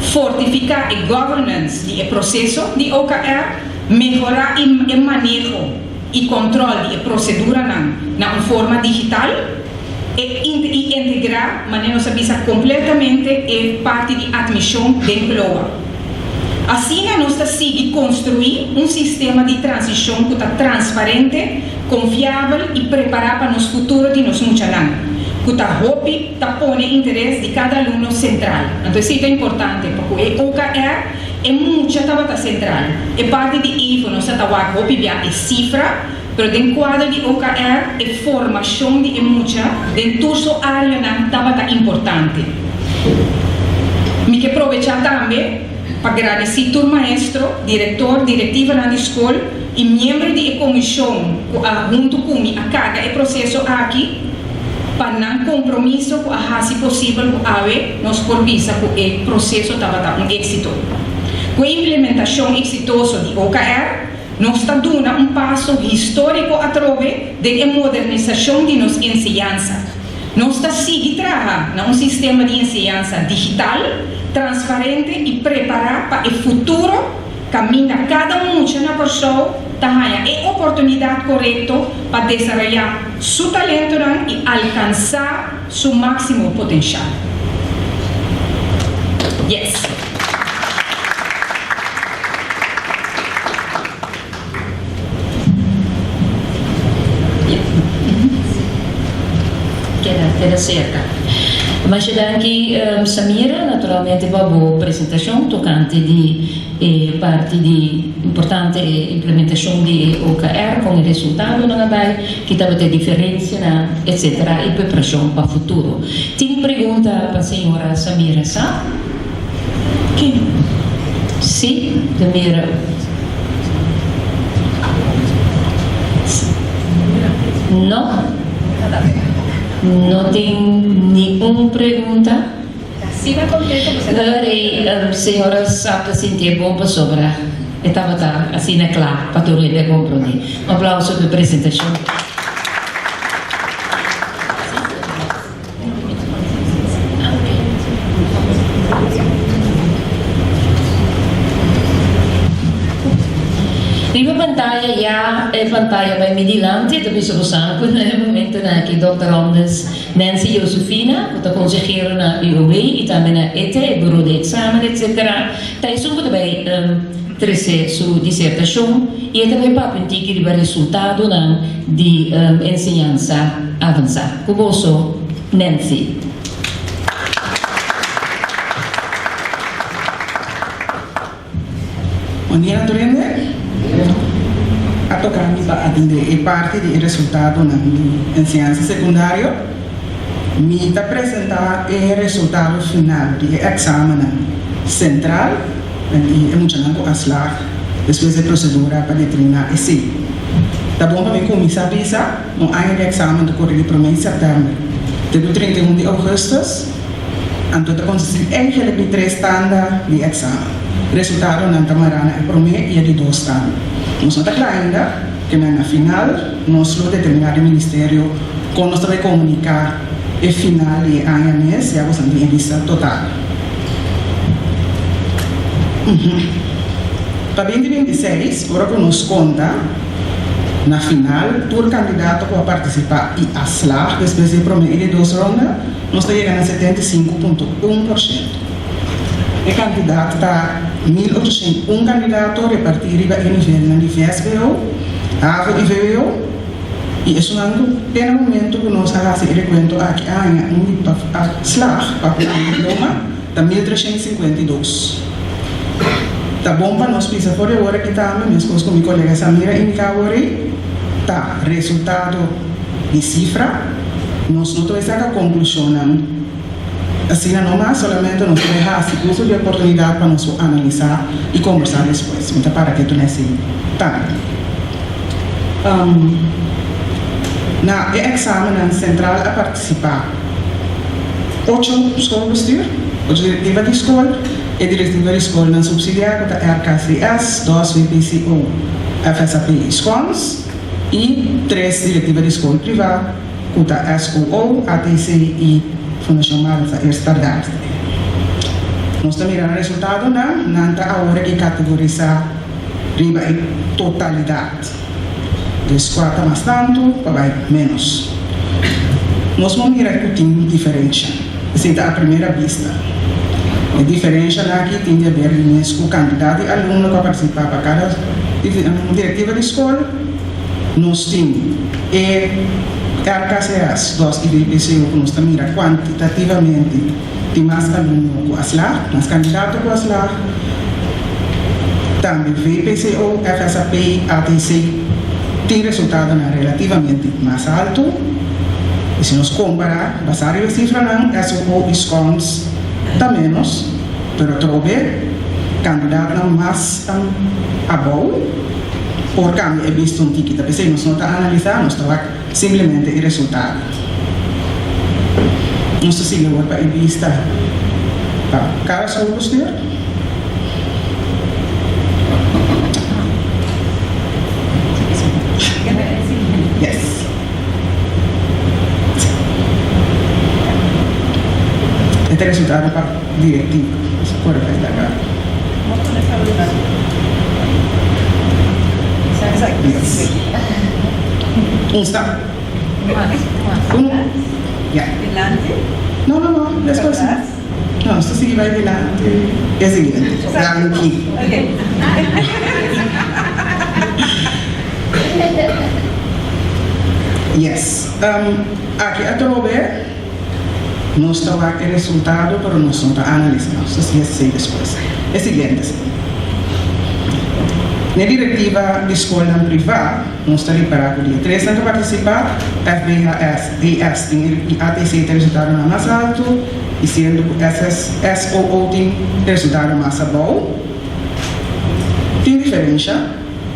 fortificar a governance do processo de OKR, melhorar o manejo e controle da procedura na forma digital e integrar, mas nós sabemos completamente a parte de admissão de global. Assim, nós estamos construir sistema de transição que está transparente, confiável e preparado para o futuro de nós muchalang. Que está pondo interesse de cada aluno central. Então, isso é importante, porque o OKR é muito central. É parte de IFO, nós estamos a cifra, mas dentro do quadro de OKR, a formação de mucha, dentro da área está importante. Me quero aproveitar também para agradecer ao maestro, diretor, diretiva da escola e membro da comissão, junto comigo, a carga e processo aqui, para não compromisso com a se possível com nós corpisa com o processo estava um êxito. Com a implementação exitosa de OKR, nós estamos dando passo histórico através da modernização de nossa ensinança. Nós estamos seguindo trabalhando sistema de ensinança digital, transparente e preparado para o futuro, caminha cada na pessoa, tenha a oportunidade correta para desenvolver seu talento e alcançar seu máximo potencial. Yes. Queda cerca. Mas aqui, Samira, naturalmente, vai boa apresentação tocante de parte de importante implementação de OKR com o resultado não vai que estava ter diferença, etc. E preparação para o futuro. Tem pergunta para a senhora Samira, sabe? Sim, Samira. Não? Não tem nenhuma pergunta? Agora, a senhora sabe assim, tempo para sobrar. Estava assim, claro, para todo mundo compreender. Um aplauso pela apresentação. Riva pantalla já é pantalla vai me dilante, também se você no momento que Dr. Anders Nancy Josefina, que é consejero na IOB e também na ETE, Bureau de Examen, etc. Está isso também trazer sua dissertação e também para aprender o resultado de ensinança avançada. Como sou Nancy. Bom dia, Dorende. A tocar para atender a parte do resultado na ensinança secundária, me está apresentar o resultado final do exame central e emocional a SLAR, depois da procedura para determinar esse. Tá bom para mim começar a avisar no ano de exame do correio para o mês de setembro. Desde o 31 de agosto, então está consistindo em 3 tandas de exame. Resultado na tamarana é primeiro e de 2 tandas. Nós não está ainda que na final nós vamos determinar o ministério como nós vamos comunicar o final de ano mês e a você tem lista total. Para 2026, agora que nos conta na final, todo candidato que vai participar e a SLAR, depois de primeira e 2 rondas, nós estamos chegando a 75,1%. O candidato está 1.801 candidatos repartidos em nível de VSBO, AVE e VBO, e isso tem um momento que nós fazemos o recuento aqui a SLAR, para o diploma, está 1.352. Tá bom para nós pensar por agora que também, minhas coisas com minha colega Samira e Mikawari, tá resultado de cifra, nós não temos a conclusão, assim não mais solamente nós temos esse uso de oportunidade para nós analisar e conversar depois, então para que tu nesse tá. Na exame central a participar 8 escolas, 8 diretiva de escola, e diretiva de escola na subsidiária da RKCS, 2 VPCO, FSAP escolas, e 3 diretiva de escola privada, da SOO, ATC e Fundação Marisa Estadar. Nós estamos mirando o resultado na hora que categorizar riba em totalidade. Desquata mais tanto, vai menos. Nós vamos mirar que tem diferença. Assim, a primeira vista. A diferença aqui tem a ver com o candidato e aluno que participar para cada diretiva de escola. Nós temos RKCS, 2 e VPCO, que nós estamos mirando quantitativamente tem mais aluno com as lá, mais candidato com as lá. Também VPCO, FSAP, ATC, tem resultado relativamente mais alto. E se nós comparar, basar a cifra não, SOO e SCONS está menos, pero trobe candidato não mais above, por cambio é visto um ticket, porque nós não está analisando, nós está simplesmente o resultado. Nós está seguindo para a vista cada solução. Yes. Este resultado para directivo. Por acá. Yes. Está. Ya. No, después. No, esto sí va adelante. Es siguiente. Aquí. Yes. Aqui a trover não está aqui o resultado, pero não está analisando. Isso sim é assim depois. É o seguinte. Na diretiva de escola privada, não está preparado dia 3 para participar, FBAS, DS tem ATC tem resultado mais alto, e sendo que SOO tem resultado mais bom. Tem diferença.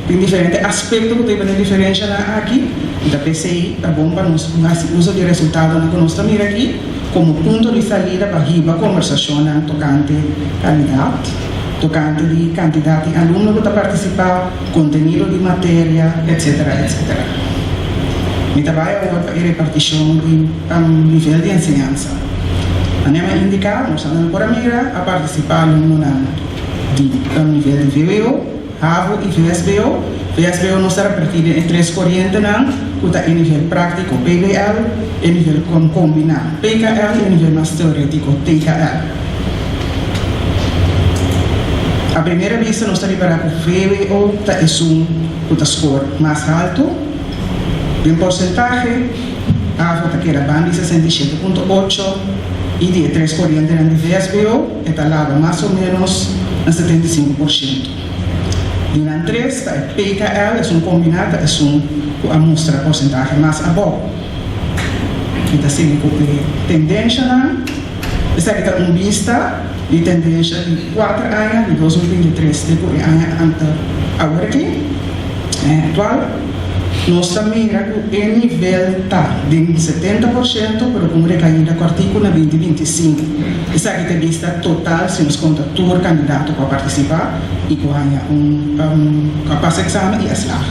Tem diferentes aspectos que tem diferença aqui. Da PCI, tá bom para nós uso de resultado que nós estamos aqui como ponto de saída para a conversação tocante candidato, tocante de candidato e aluno que está participando, conteúdo de matéria, etc. etc. Me trabalho agora para a repartição de nível de ensinança. A NEMA indica, nós estamos por a mira a participar no nível de VWO, HAVO e VSBO. VSBO não será partida em 3 correntes, que é nível prático PBL, e nível combinado PKL, e nível mais teórico TKL. A primeira vista, nós estamos para o VWO, que é um score mais alto, em porcentagem, HAVO que era banda 67,8, e de 3 correntes de VSBO, está lá mais ou menos a 75%. Durante 3, a PKL é combinado, é a mostra porcentagem mais abaixo. Então, assim, a tendência essa aqui está vista de tendência de 4 anos, de 2023, de 4 anos agora aqui, atual. Nós também miramos que o nível está de 70%, mas com recaída com o artigo 2025. Essa aqui é a vista total, se nos conta todo candidato para participar e ganha capaz exame e aslar.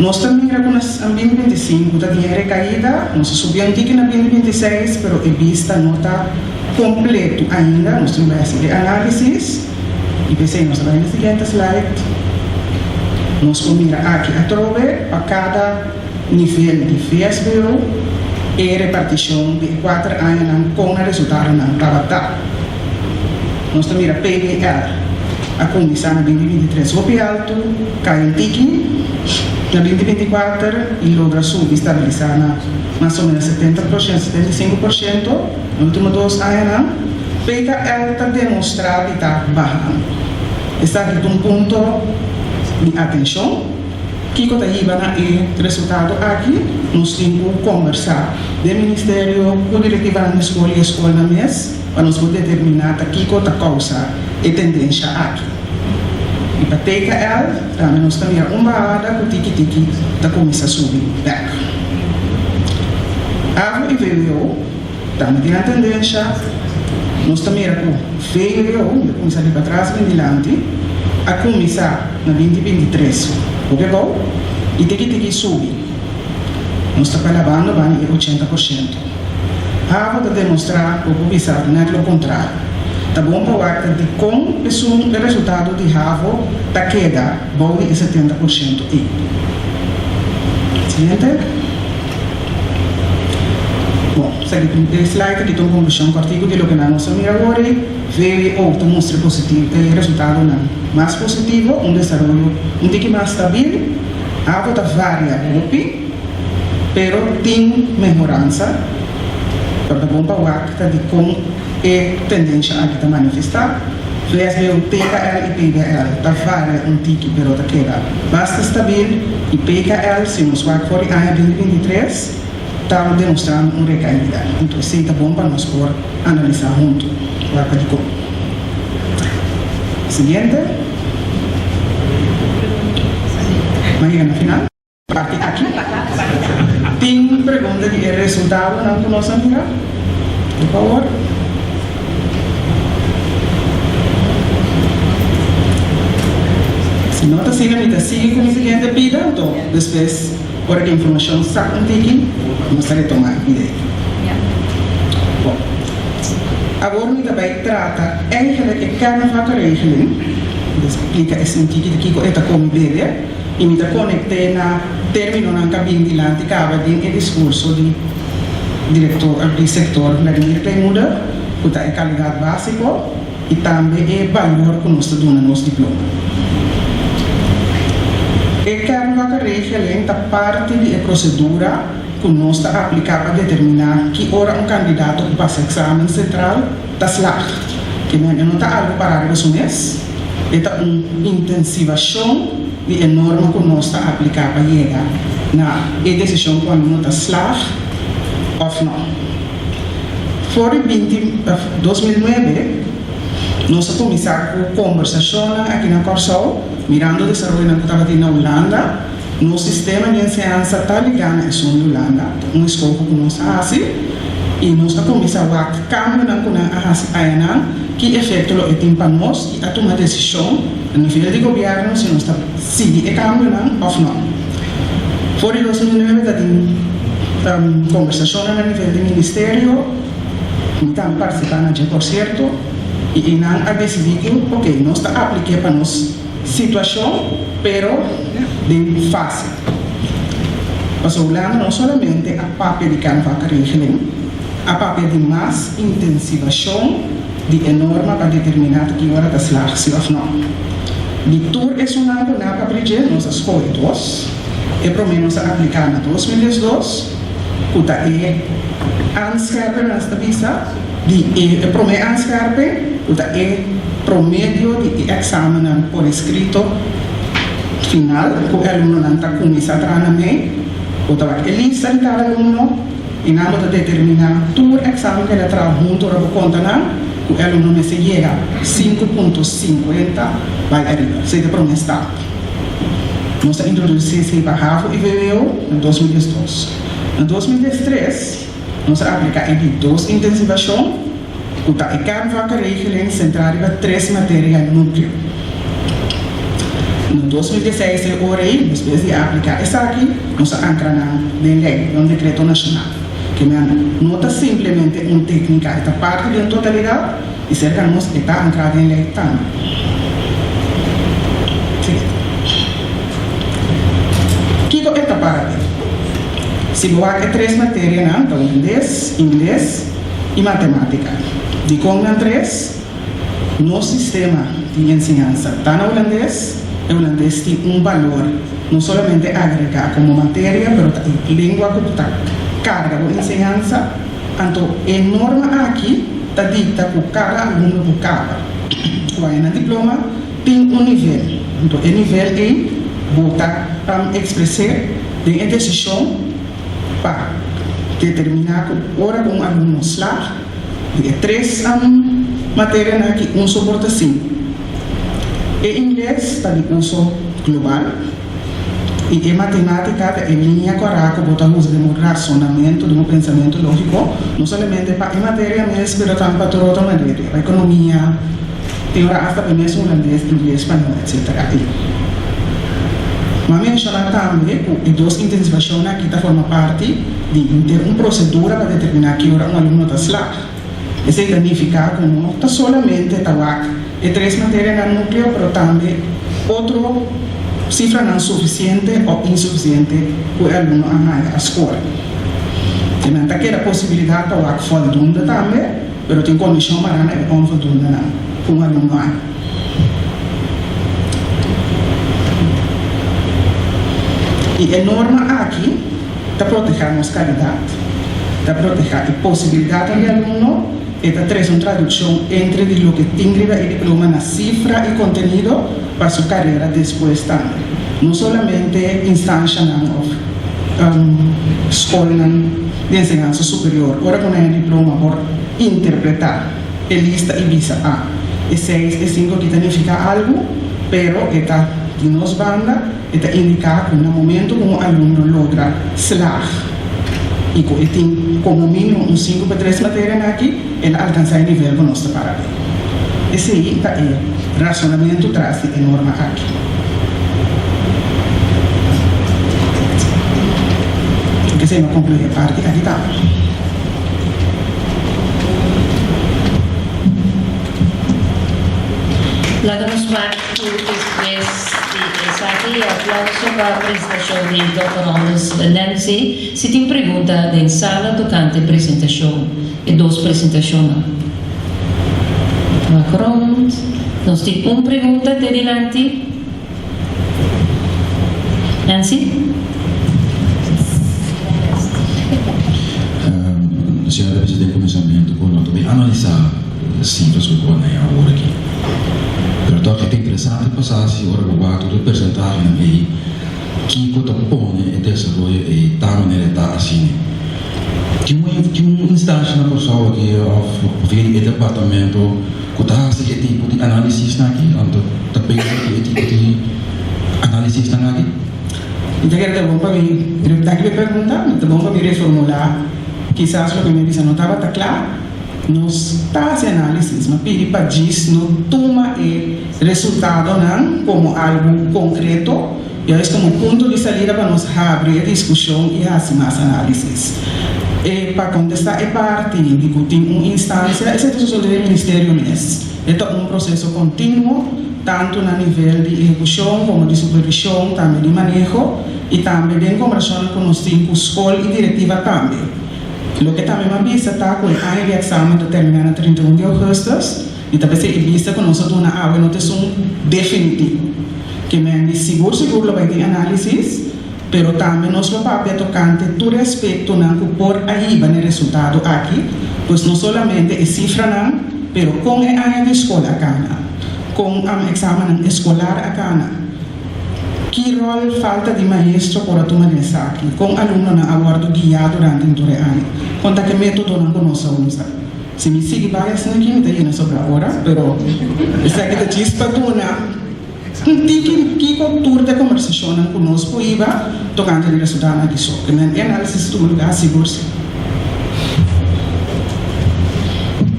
Nós também miramos que em 2025 está de recaída, nós subimos um tique na 2026, mas a vista não está completo ainda, nós temos de análise e pensei, nós vamos no seguinte slide. Nós vamos mirar aqui a trover para cada nível de VSBO e repartição de 4 anos com o resultado na trabalhar. Nós vamos mirar PBL, a comissão na 2023 foi alto, cai um tique, na 2024 e logra subir, estabilizar na mais ou menos 70%, 75%, nos últimos 2 anos. PKL está demonstrado que está bajando. Está aqui um ponto de atenção. Que está aí o resultado aqui, nós temos que conversar do Ministério, com a diretiva da escola e a escola na mesa, para nós poder determinar que está causando a tendência aqui. E para PKL, também nós temos uma barra com o tiki-tiki da começa a subir. A VVO, também tem a tendência, nós também com VVO, começar de para trás e adiante, a começar na 2023. Ok, bom? E tem que subir. Nós estamos levando 80%. A vou demonstrar o que bisa não é o contrário. Tá bom para de com o resultado de Ravo da queda bom e 70% e. Seguinte. Bom, seguinte slide que tem conclusão com o artigo de lo que nós vamos agora veio ou mostra positivo, resultado não mais positivo, desenvolvimento que mais estável, a volta varia grupo, pero tem melhorança para bom para o acta de com é tendência a que manifestar. Vês o PKL e PBL está varia tique, pero está queda bastante estável e PKL se nos vai for em 2023 está demonstrando recaída. Então, isso é bom para nós por analisar junto o acta de com. Seguinte. Mas no final, parte aqui. Tem pergunta de resultado na nossa amiga? Por favor. Se não está seguindo, siga com o seguinte pida, então, depois, por que a informação está contigo, vamos tomar ideia. Bom, agora, nós também trata eigenlijk carnavalregeling, explica esse sentido que é como bebê, e me conectei na termino na cabine de lá, que acaba de discurso do diretor do setor Vladimir Klemuda, que é qualidade básico e também é valor que nós estudamos no nosso diploma. E carnavalregeling é parte da procedura que nós está aplicando para determinar que hora candidato que passa o exame central está slag, que não está algo para a mês. É uma intensivação de enorme que nós está aplicando para chegar na decisão quando não está slag ou não. Por 2009, nós começamos com conversação aqui na Corsol, mirando o desenvolvimento que estava na Holanda. No sistema de enseñanza está ligado a isso na Holanda, escopo que nós fazemos, e nós começamos a cambiar com a que efeito é tem para nós e a tomar decisão a nível de governo se nós está seguir o cambio ou não. Por 2009 tem conversação a nível do ministério, então participando de por certo, e não a decidir que ok, nós está aplicando para nós situação, pero de fácil. Mas Holanda não somente a papel de carnavalregeling, a papel de mais intensivação de enorme para determinar que hora está slag se ou não. De tour é um ano na papel nós escolhemos e pelo menos aplicar na 2012, que é anscherpen nesta visa, de promedio anscherpen, que é promedio de examen por escrito final, que o aluno não está começando a treinar, ou a lista de cada aluno, e não pode determinar todo o exame que ele trabalha junto a conta, o aluno não se chega 5.50 vai arriba, se de promessa. Nós introduzimos esse barrafo e veio em 2012. Em 2013, nós aplicamos duas intensivações, que é carnavalregeling centrada em 3 matérias núcleo. Em 2016, depois de aplicar essa aqui, nós ancramos na lei, um decreto nacional, que não está simplesmente uma técnica, está parte da totalidade e cerca de nós está ancrada em lei também. O que é esta parte? Se você tem 3 matérias, então inglês e matemática. De como 3, no sistema de ensinança está no holandês, o holandês tem um valor, não somente agregar como matéria, mas também língua que está carga de ensinança. Então, é norma aqui, está dicta que cada aluno buscava. Vai na diploma, tem nível. Então, o nível é botar para expressar a decisão para determinar que hora um aluno slaag. De 3 matérias que suporta 5. Em inglês está de uso global. E em matemática, em linha correta, botamos de um razonamento, de um pensamento lógico, não somente para a matéria, mas também para toda outra matéria. A economia, tem hasta para mesmo holandês, inglês, espanhol, etc. Mas mencionar também que 2 intensificações aqui forma parte de uma procedura para determinar que hora um aluno está slaag. Isso significa que não está solamente e 3 matérias no núcleo, mas também outra cifra não suficiente ou insuficiente para o aluno na escola. Não está que a possibilidade de faltunda também, mas tem condição para não faltunda para o aluno. E a norma aqui está protegendo a qualidade, está protegendo a possibilidade do aluno. Esta traz uma tradução entre o que tem e diploma na cifra e conteúdo para sua carreira depois também. Não somente instância na escola de enseñanza superior, agora com o diploma por interpretar a lista e visa A. E 6 e 5 que significa algo, pero esta de nos banda, esta indica que no momento como o aluno logra slaag. E tem como mínimo 5 para 3 matérias aqui, ele alcança o nível que nós está para. Esse aí está aí, razonamento traz a norma aqui. Que se não conclui a parte aqui está. Lagamos parte después de esa aquí, aplauso para la presentación del Dr. Honors Nancy. Si tiene pregunta de sala tocante presentación, y 2 presentaciones. Macron, nos tiene una pregunta de adelante. Nancy? Senhora Presidente, começamento, por nós também analisar as cifras que eu vou agora aqui. Pero que tem interessante passar se ora o todo percentagem aí que o tampone e desenvolve e tal maneira está assim. Tinha uma instância na pessoa que veio o departamento que está esse tipo de análise aqui, então também esse tipo de análise aqui. Então que é bom para mim, daqui me perguntar, é bom para mim reformular. Quizás o que me disse não estava claro. Nos está fazendo análise, mas pedi para dizer, não toma o resultado não como algo concreto, e é como ponto de saída para nós abrir a discussão e fazer mais análises. E para contestar a parte de que tem uma instância, essa discussão do Ministério mesmo. É um processo contínuo, tanto no nível de execução como de supervisão, também de manejo, e também de conversação com os cinco escolas e diretiva também. O que também me avisa está com o ano de exame terminado 31 de agosto e também se avisa que nós temos uma anotação definitiva que me diz seguro vai ter análise, pero também nós vamos papel tocante todo aspecto não por aí vai o resultado aqui, pois não somente a cifra não, pero com a área de escola acá, com o exame escolar acá. Que rol falta de maestro por tomar essa aqui, com aluno na aguardo guiado durante todo o ano, conta que método não conhece. Se me sigue várias aqui, não tem sobre a hora, pero isso aqui te diz para tu que cultura de conversação não conosco iba tocando o resultado aqui só, que me análise do lugar seguro.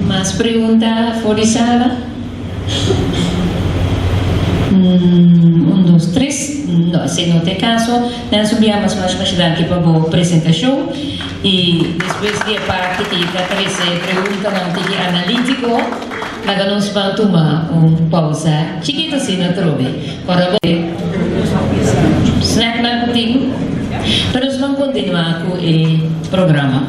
Mais pergunta fora de sala? 1, 2, 3. No, se não tem caso, nós subíamos mais aqui para a apresentação e depois de parte que trazer pergunta não analítico, nós vamos tomar uma pausa chiquita assim na trove para snack na contigo, para nós vamos continuar com o programa.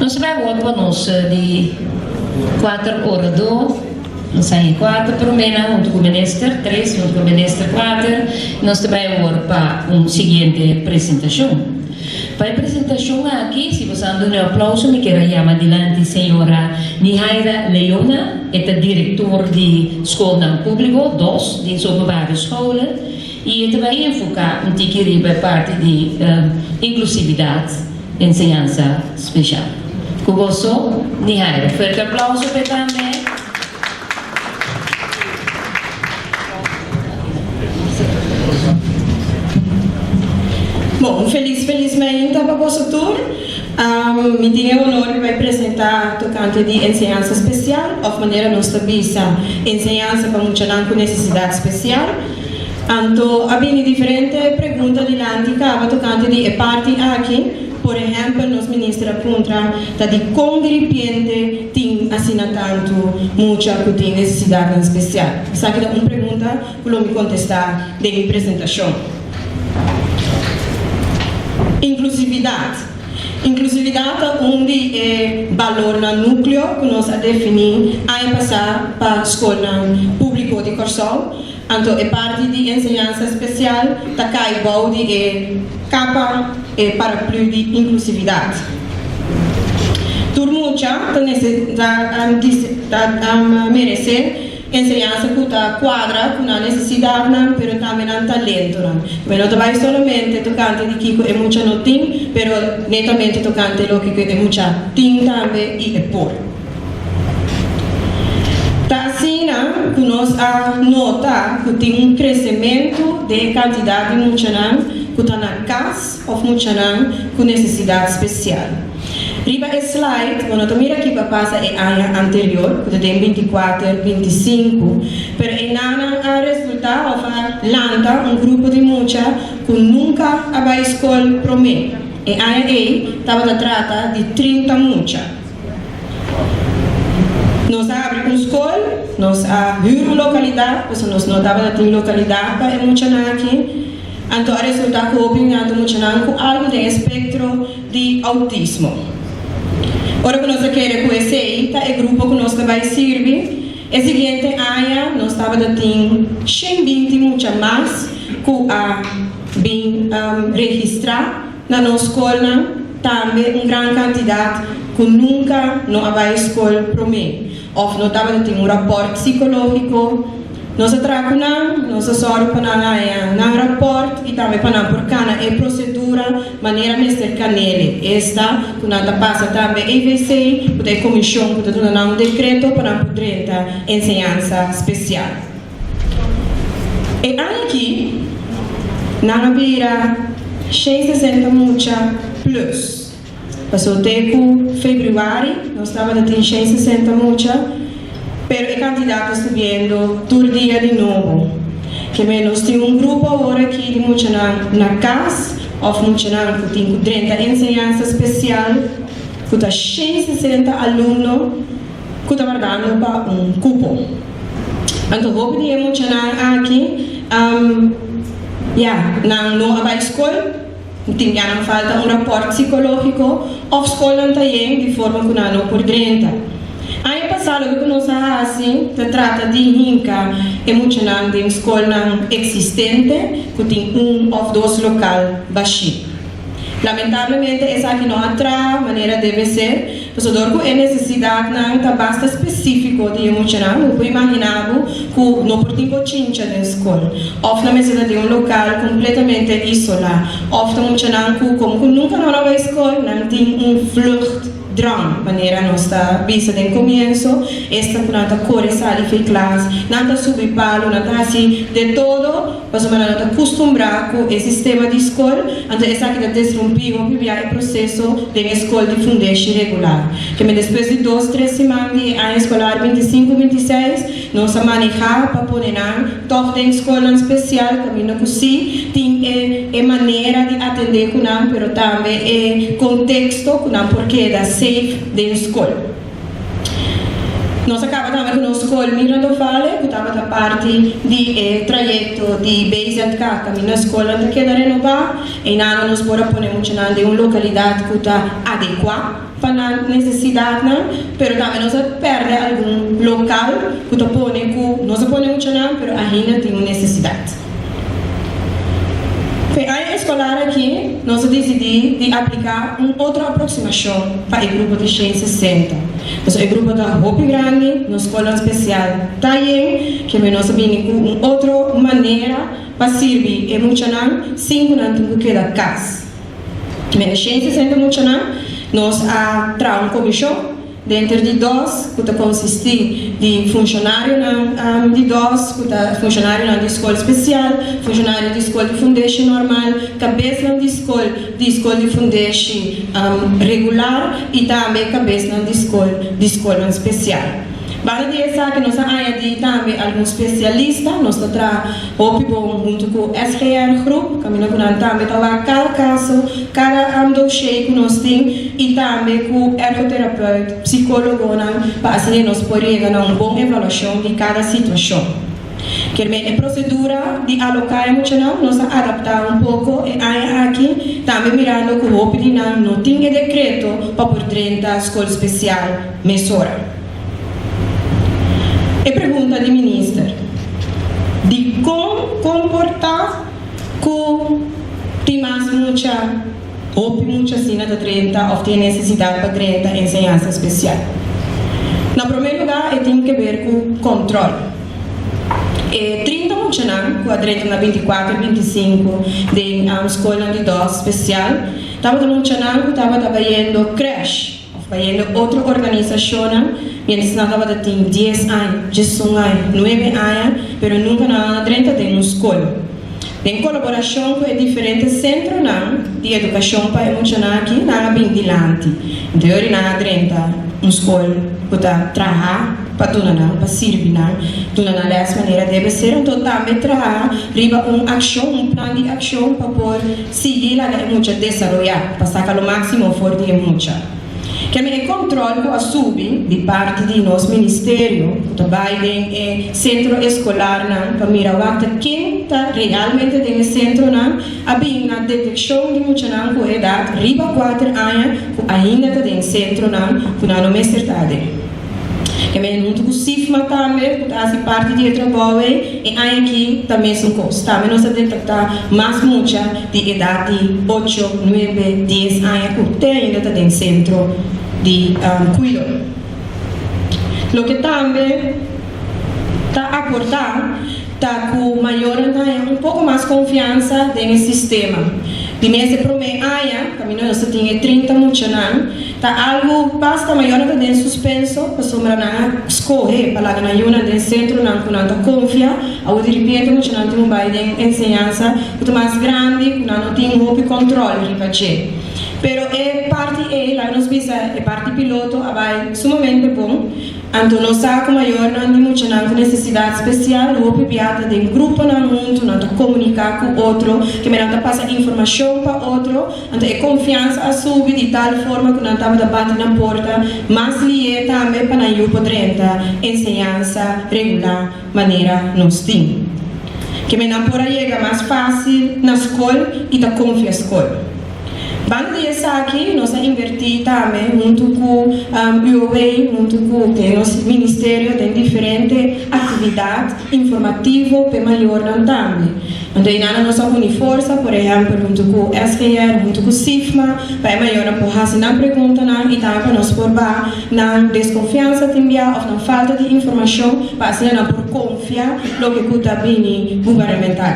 Nós vamos para nós de 4 horas do nós saímos 4 por menos, junto com o ministro 3, junto com o ministro 4. Nós também vamos para uma seguinte apresentação. Para a apresentação aqui, se você anda no aplauso, me quero chamar adiante a senhora Nihaira Leona, é a diretora de escola pública, de openbare scholen. E também enfocar um tiquiri para parte de inclusividade, ensinança especial. Com você, Nihaira, forte aplauso para também. Bom, felizmente para você tour. Me tinha o honor de apresentar tocante de ensinança especial, de maneira nossa visa ensinança para muitos com necessidade especial. Então, há diferentes perguntas de lá tocante de parte aqui. Por exemplo, nos ministros apontam que como de repente tem assina tanto muita que tem necessidade especial. Essa aqui é uma pergunta que eu me contestar de minha apresentação. Inclusividade. Inclusividade é um valor no núcleo que nós definimos a passar para a escola pública de Corsol. Então, é parte de ensinança especial, que cai de capa para plus de inclusividade. Turma já merece ensinança que quadra com a necessidade, mas também com talento. Não vai somente tocante de que é muito não tem, mas netamente tocante do que é muito tem também e é por. Assim, que nós notamos que tem um crescimento de quantidade de muchanan que está na casa ou muchanan com necessidade especial. Riba é slide, quando eu miro aqui para passar é ano anterior, que tem 24, 25, mas é nada resultado lanta um grupo de mucha que nunca vai à escola para mim. E aí estava trata de 30 mucha. Nós abrimos uma escola, nós abrimos localidade, porque nós não estávamos em localidade para mucha aqui. Então, o resultado que opinião mucha com algo de espectro de autismo. Ora que nós queremos conhecer, é o grupo que nós vai servir. É o seguinte ano, nós estávamos em 120 mucha mais que bem registrar na nossa escola, também uma grande quantidade que nunca não vai à escola para mim. Ou não estávamos em rapport psicológico. Nós trabalhamos, nós sorrimos para o rapport e também para por cana é procedura, maneira de cercar nele. Esta, quando passa também EVC, porque a comissão pode dar um decreto para poder ensinança especial. E aqui, na vira 660 mucha plus. Passou o tempo, fevereiro, nós estávamos em 660 mucha. Pero o candidato está subindo todo dia de novo. Que menos tem um grupo agora aqui de muita na casa, ou muita que tem 30 ensinança especial, que está 160 alunos, que está guardando para um cupo. Então, vou pedir muita aqui, não vai escola, tem não falta um rapport psicológico, ou escola também de forma que não por 30. Ano passado, o que nós fazemos, se trata de hinca emocional de uma escola existente, que tem ou dois locais baixos. Lamentavelmente, essa aqui não atrai, maneira deve ser, mas é necessidade não está basta específico de emocional, eu imaginava que não por tempo tinha na escola, ou na necessidade de um local completamente isolado, ou emocional que como nunca não vai à escola, não tem fluxo drama, maneira nossa vista de começo, esta quando corre sai de classe, nada subir palo, nada assim de todo, mas não está acostumado com o sistema de escola, então essa aqui está desrompido o processo de escola de fundeixe regular, que depois de 2-3 semanas de ano escolar 25-26, nós manejar para poder toda a escola especial, caminho que sim, tem a maneira de atender com não, mas também é contexto com não, porque da safe da escola. Nós acabamos também com a escola Miranda Vale, que estava da parte de trajeto de base cá, caminho na escola que queda renovar, e nada nos pode pôr muito na de uma localidade que está adequada para a necessidade, mas também nós perde algum local que está pôr que nós põe muito na, mas ainda tem uma necessidade. Para a escolar aqui, nós decidimos de aplicar uma outra aproximação para o grupo de 160. Nós é o grupo da Hopi Grande, na escola especial também, que nós vimos com uma outra maneira para servir emocional, sem que não tenha que dar casa. Na 160 emocional, nós trazemos uma comissão dentro de nós, que consiste de funcionário de nós, funcionário na escola especial, funcionário de escola de fundação normal, cabeça de escola de fundação regular e também cabeça de escola especial. Para dizer que nós temos também alguns especialistas, nós temos junto com o SGR Group, que nós também cada caso, cada dossiê que nós temos, e também com o ergoterapeuta, psicólogo, para assim nós podermos dar uma boa avaliação de cada situação. Que a procedura de alocar emocional nós adaptar um pouco e aqui também mirando que o Hopi não tem decreto para por dentro da escola especial mesura. E pergunta do ministro de como comportar com tem mais muita cena da 30 ou tem necessidade para 30 ensinança especial. No primeiro lugar, tem que ver com controle. E 30 muitos anos, com a 30 na 24 e 25 de escola de dose especial, estava muitos anos que estava trabalhando creche, trabalhando outra organização. Minha estava tem 10 anos, 11 anos, 9 anos, mas nunca na 30 de uma escola. Em colaboração com diferentes centros de educação para emocionar aqui, na Bindilante. Então, na 30, uma escola que está trabalhando para tudo, para servir, tudo dessa maneira deve ser, então também trabalhar, riba uma ação, um plano de ação para poder seguir a emoção desenvolver, para sacar o máximo fora de emoção. Que é controle que assume de parte de nosso ministério, também em centro escolar, para mirar quem está realmente no centro, a na detecção de muitos com idade, riba 4 anos, ainda está no centro, com a não acertada. Que é muito possível também, que faz parte de trabalho, e aqui também são coisas. Também nós detectar mais muita de idade de 8, 9, 10 anos, que ainda está no centro de cuidado. O que também está acordado, está com maior um pouco mais confiança no sistema. Primeiro, para mim, caminho nós temos 30 muitos anos, está algo basta maior do suspenso, para sombrar escorrer para lá na Yuna do centro, não está confia, ao de repente muitos anos tem uma ensinança muito mais grande, não tem um controle de fazer. Pero é parte lá nos visa é parte piloto vai sumamente bom. Então nós sabemos maior não tem muita necessidade especial o piada de grupo não muito não comunicar com outro que me não passa informação para outro então é confiança a subir de tal forma que não estava da bate na porta mas li também para eu poder ensinança regular maneira nos tem que me não por chega mais fácil na escola e da confia escola. Bando de aqui, nós invertimos também, junto com o UA, junto com o nosso ministério, tem diferentes atividades informativas para melhorar também. Então, na nossa uniforça, por exemplo, junto com o SGR, junto com o CIFMA, para melhorar por fazer na pergunta e também para nós provar na desconfiança também, ou na falta de informação, para assim não por confiar no que está bem governamental.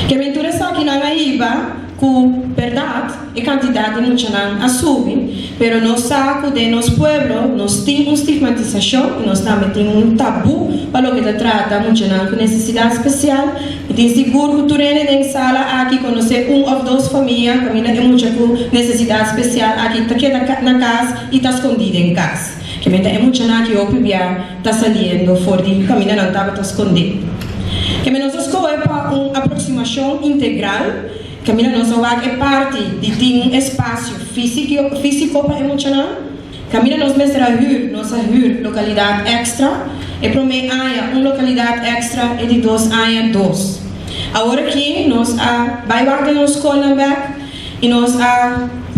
Que me interessa aqui na IBA, com verdade e quantidade de muitos anos assume, pero nós sabemos de nosso povo, nós temos uma estigmatização, nós também temos tabu para o que trata muitos anos com necessidade especial, e tem seguro que tu em sala aqui conhecer ou duas famílias, caminha de muita com necessidade especial, aqui está queda na casa e está escondida em casa. Que é muito anos que eu está saindo fora de caminha não estava escondido. Que nós escolhemos para uma aproximação integral. Camila nossa é parte de um espaço físico para emocional. Camila nos mestra nossa localidade extra e para mim uma localidade extra é de 2 anos 2. Agora aqui nós vai bater na escola e nós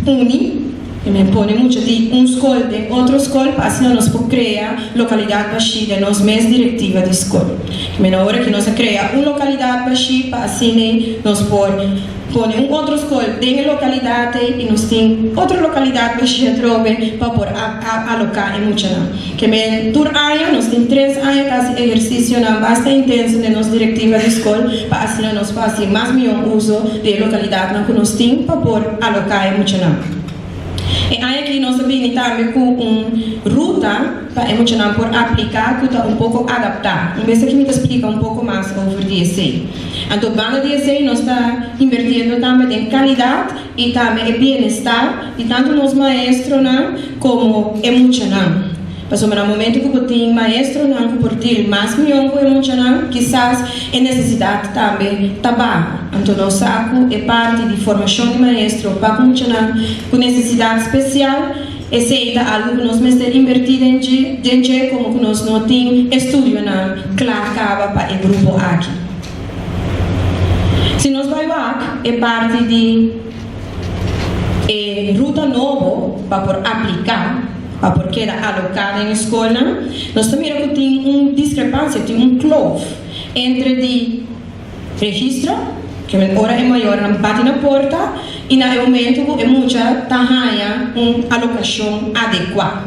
uni que me pone mucho de un escola de otro escola, para así nos puede crear localidad baixi de nos mes directiva de escola. Que me hora que nos crea una localidad baixi, para así nos pone un otro escola de la localidad y nos tiene otra localidad baixi de trove para por alocar en mucha. Que me tur año nos tiene 3 años casi ejercicio bastante intenso de nos directiva de escola, para así nos hace más millón uso de localidad que nos tiene para por alocar en mucha. E aqui nós também também com ruta para emocionar por aplicar, que está pouco adaptar. Vez que me explica pouco mais sobre DSA. Então, banda DSA nós está invertindo também em qualidade e também em bem-estar e tanto nos maestros como emocionar. Mas no momento que eu tenho maestro não compartilhar mais milhão com emocional, quizás a necessidade também está baixa. Então nós saco é parte de formação de maestro para emocional com necessidade especial. Esse é algo que nós temos invertido em gente como que nós não temos estudo não claro para o grupo aqui. Se nós vamos lá é parte de ruta nova para por aplicar porque era alocada em escola, nós também temos uma discrepância, temos clove entre de registro, que agora é maior, não bate na porta, e no momento é muita tahanha, uma alocação adequada.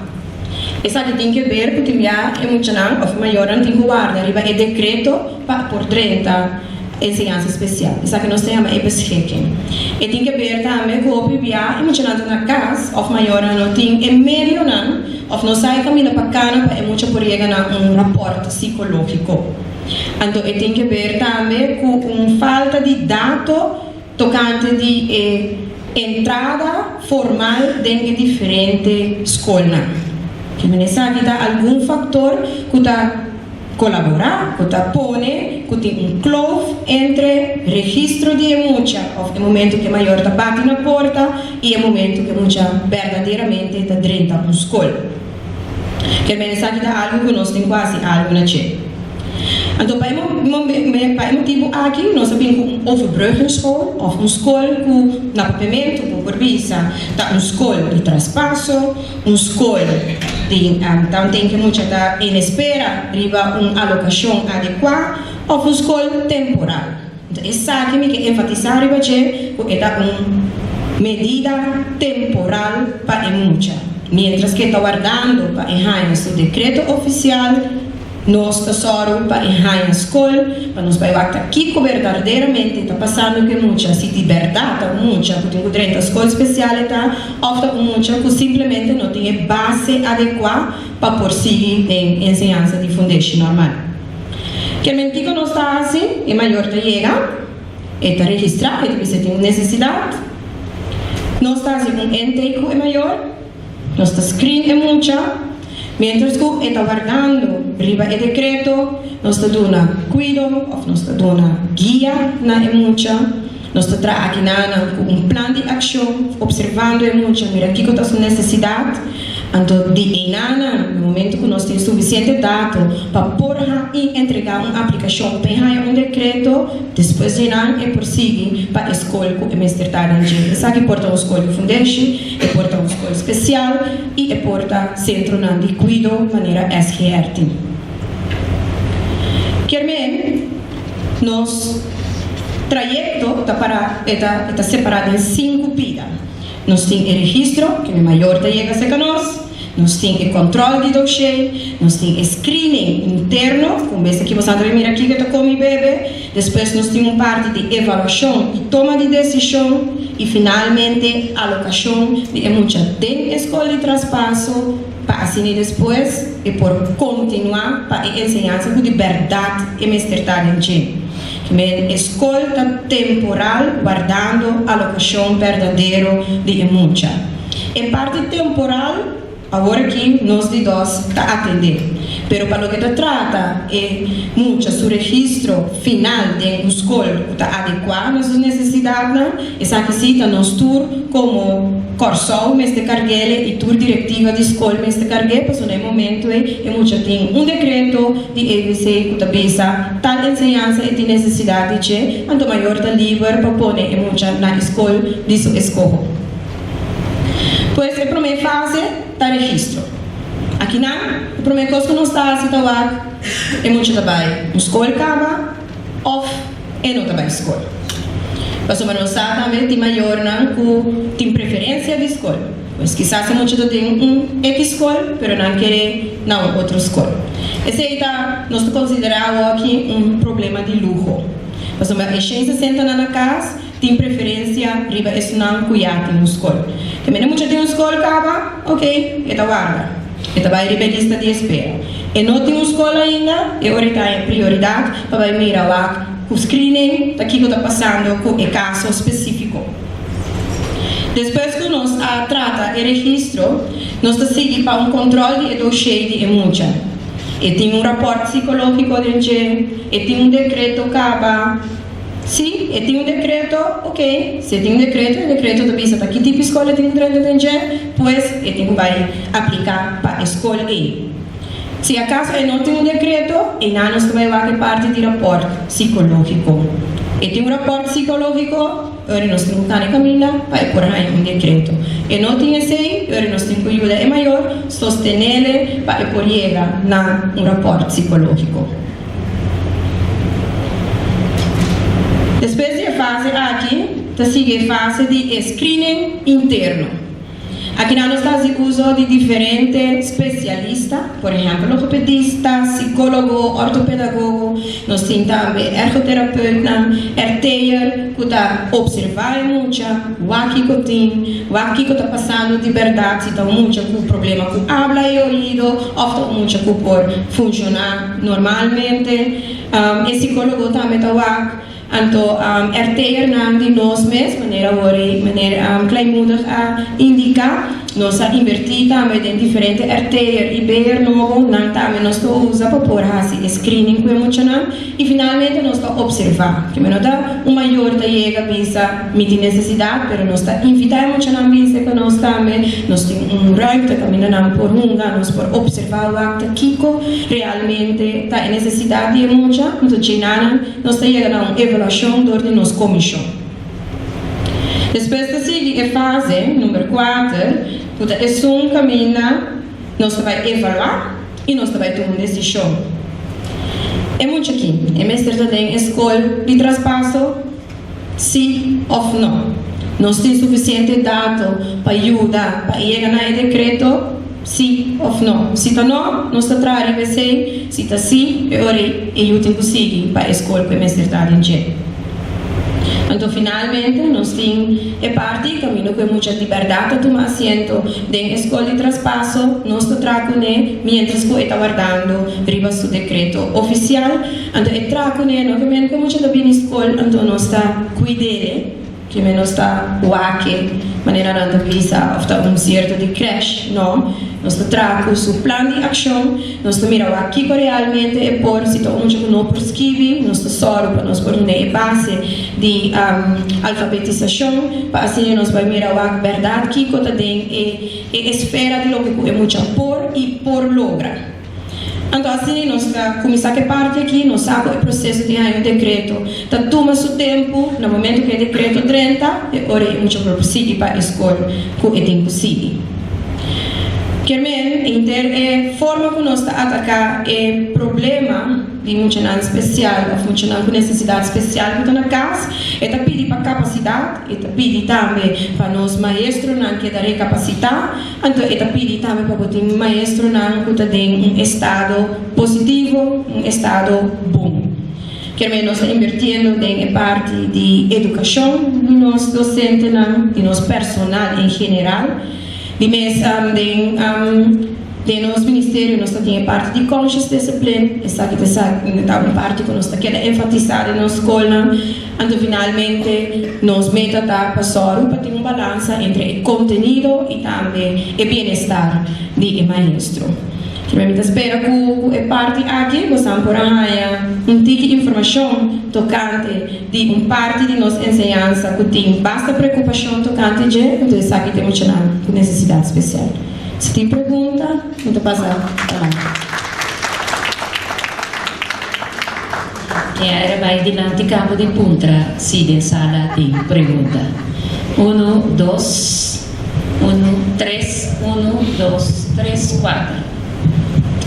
Isso aqui tem que ver, porque é muito não, maior não tem que guardar, é decreto para por 30 ensinança especial. Isso aqui nós temos é pesquisa. E tem que ver também que o PBA é muito na casa, ou maior não tem, é meio não, ou não sai caminho para cá, é muito por chegar a rapport psicológico. Então, tem que ver também com falta de dado tocante de entrada formal dentro de diferentes escolas. Que me sabe que há algum fator que está colaborar, que pone, que tem clove entre registro de mucha, o momento que maior está bate na porta e o momento que mucha verdadeiramente está dentro da escola. Que mensagem dá algo que nós temos quase algo na cheia. Então, para o motivo aqui, nós sabemos que overbruggingsschool, ou uma escola com napapamento, com corvisa, está uma escola de traspasso, uma escola de, então tem que muita estar em espera, arriba uma alocação adequada, ou uma escola temporal. Então, essa aqui que enfatizar arriba que é uma medida temporal para muita. Mientras que está guardando para enviar o decreto oficial, nós tesouro para enviar a escola, para nos vai aqui que verdadeiramente está passando que muita, se de verdade muita, que tem 30 escolas especiais, ou muita que simplesmente não tem base adequada para prosseguir em ensinança de foundation normal. Que a mente que nós está assim, é maior de chegar, está registrado, você tem necessidade, nós está assim, um intake é maior, nós está screen é muita. Mientras que está guardando arriba el decreto, nos está dando cuidado, nos está dando guía na mucha, nos está trabajando con un plan de acción, observando mucha, mira aquí está su necesidad, entonces de enana, no momento que nós temos suficiente dados para porra e entregar uma aplicação, pegar um decreto, depois de enana e prosseguir para a escola que é mestrada em gente. Isso aqui porta uma escola de foundation, e porta uma escola especial e porta centro de cuidado de maneira SGRT. Querem, nosso trajeto está separado em 5 pidas. Nós temos o registro, que é maior da chega a nós temos o controle de dossiê, nós temos screening interno, como esse aqui, você mira aqui que está com o bebê, depois nós temos uma parte de avaliação e toma de decisão, e finalmente alocação de muita dentro da escola de traspasso, para assim depois, e por continuar para a ensinança de verdade e mestrado em gente. Escolta temporal guardando alocação verdadeira de mucha. Em parte temporal, agora que nós de dois está atendendo. Pero para o que trata é mucha su registro final de escola está adequado às suas necessidades. Essa aqui cita nos tour como Corsol, mês de carguele e tour directiva de escola mês de carguele, mas no momento é mucha tem um decreto de EVC que está tal ensinança e tem necessidade de anto maior da livre para pôr mucha na escola de sua escola. Pues a primeira fase está registro. Aqui não, a primeira coisa que nós está assim é muito trabalho. A escola acaba, ou é não trabalho escola. Mas o nós também tem maior não tem preferência de escola. Pois quizás é muito tem escola, mas não quer não outra escola. Esse aí tá nós consideramos aqui problema de luxo. Mas a gente senta na casa tem preferência riba estudar cuidar na escola. Também muito tem uma escola acaba, ok, é da guarda, é da vai riba lista de espera. E não tem uma escola ainda, é prioridade para vai mirar o screening daqui que está passando com o caso específico. Depois que nós trata e registro, nós seguimos para controle do dossiê de mucha. E tem rapport psicológico dentro, e tem decreto acaba. Sim, e tem decreto, ok. Se tem decreto, o decreto da visa que tipo de escola tem dentro dentro, pois e tem que vai aplicar para a escola E. Se acaso não tem decreto, e não nós vai fazer parte de rapport psicológico. E tem rapport psicológico, ora nós temos que caminhar para pôr aí decreto. E não tem esse, ora nós temos que ajudar é maior, sostener para pôr chegar na rapport psicológico. Depois da fase aqui, sigue a fase de screening interno. Aqui nós fazemos uso de diferentes especialistas, por exemplo, logopedista, psicólogo, ortopedagogo, nós temos também ergoterapeuta, erteyer, que está observando muito, o que está passando de verdade, se está muito com problema com habla e ouvido, ou está muito com por funcionar normalmente. O psicólogo também está Anto erteer naam die nós mesmo, maneira kleinmoedig indica, nós invertir também em diferentes erteer e beer novo, não também nós usa para pôr assim screening que muito não e finalmente nós observar, que menos dá maior da chega visa miti necessidade, pero nós invitar muito não visa que nós também nós tem ruimte que não por nós por observar o acto Kiko realmente tá necessidade de muito, então chinana nós chega na evaluação de nossa comissão. Depois da seguinte fase, número 4, é um caminho, nós vamos evaluar e nós vamos tomar uma decisão. É muito aqui, é mestre também escolha de traspasso, sim ou não. Nós temos suficiente dado para ajudar, para chegar no decreto, sim ou não. Se está não, nós trazemos se está sim, eu tenho que seguir para a escolha que o mestre está dentro. Então, finalmente, nós temos a parte do caminho com muita liberdade de tomar assento da escola de traspasso, nós trazemos mientras que está guardando riba do decreto oficial. Então, trazemos novamente com muita da escola, então nós está cuidando, que nós está aqui, maneira não visa, ou certo de creche, não. Nós trazemos o plano de ação, nós miramos aqui que realmente é por se onde não prescreve, nós só para nós por uma base de alfabetização, para assim nós vamos mirar a verdade que tem a esfera de lo que é muito por e por logra. Então assim nós começar a parte aqui, nós sabemos o processo de um decreto, tá toma seu tempo, no momento que é decreto 30, ora é muito possível para a escola que é possível. Querem a forma que nós está atacar é problema de funcionário especial, ou funcionário com necessidade especial que está na casa, é pedir para capacidade, é pedir também para nós maestros não que darem capacidade, então é pedir também para botar maestro não que tem estado positivo, estado bom. Queremos nós invertindo em parte de educação de nós docentes, de nosso personal em geral. De nosso ministério, nós temos parte de conscious discipline, essa que está uma parte que nós queremos enfatizar na escola, então finalmente nós meta para passar para ter uma balança entre o conteúdo e também o bem-estar do maestro. Eu espero que a parte aqui possamos por um tipo de informação tocante de uma parte de nossa ensinança que tem bastante preocupação tocante de, então isso aqui temos com necessidade especial. Se tem pergunta, então passar. E agora vai adiante campo de puntra, se de sala tem pergunta. 1, 2, 3, 1, 2, 3, 4.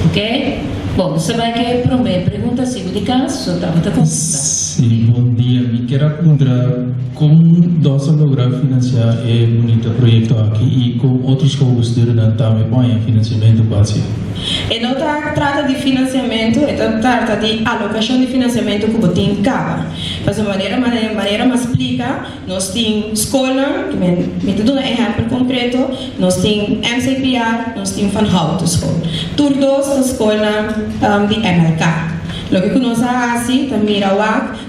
Ok? Bom, você vai que a primeira pergunta, segunda caso, estava a consulta. Sim, bom dia. Me quero perguntar como nós logramos financiar o bonito projeto aqui e com outros combustíveis também põem financiamento básico. E não trata de financiamento, trata de alocação de financiamento que você cava. Mas a maneira me explica, nós temos escola, que me dá um exemplo concreto, nós temos MCPR, nós temos Van Houten School. Todos da escola de MLK. Lo que nós fazemos também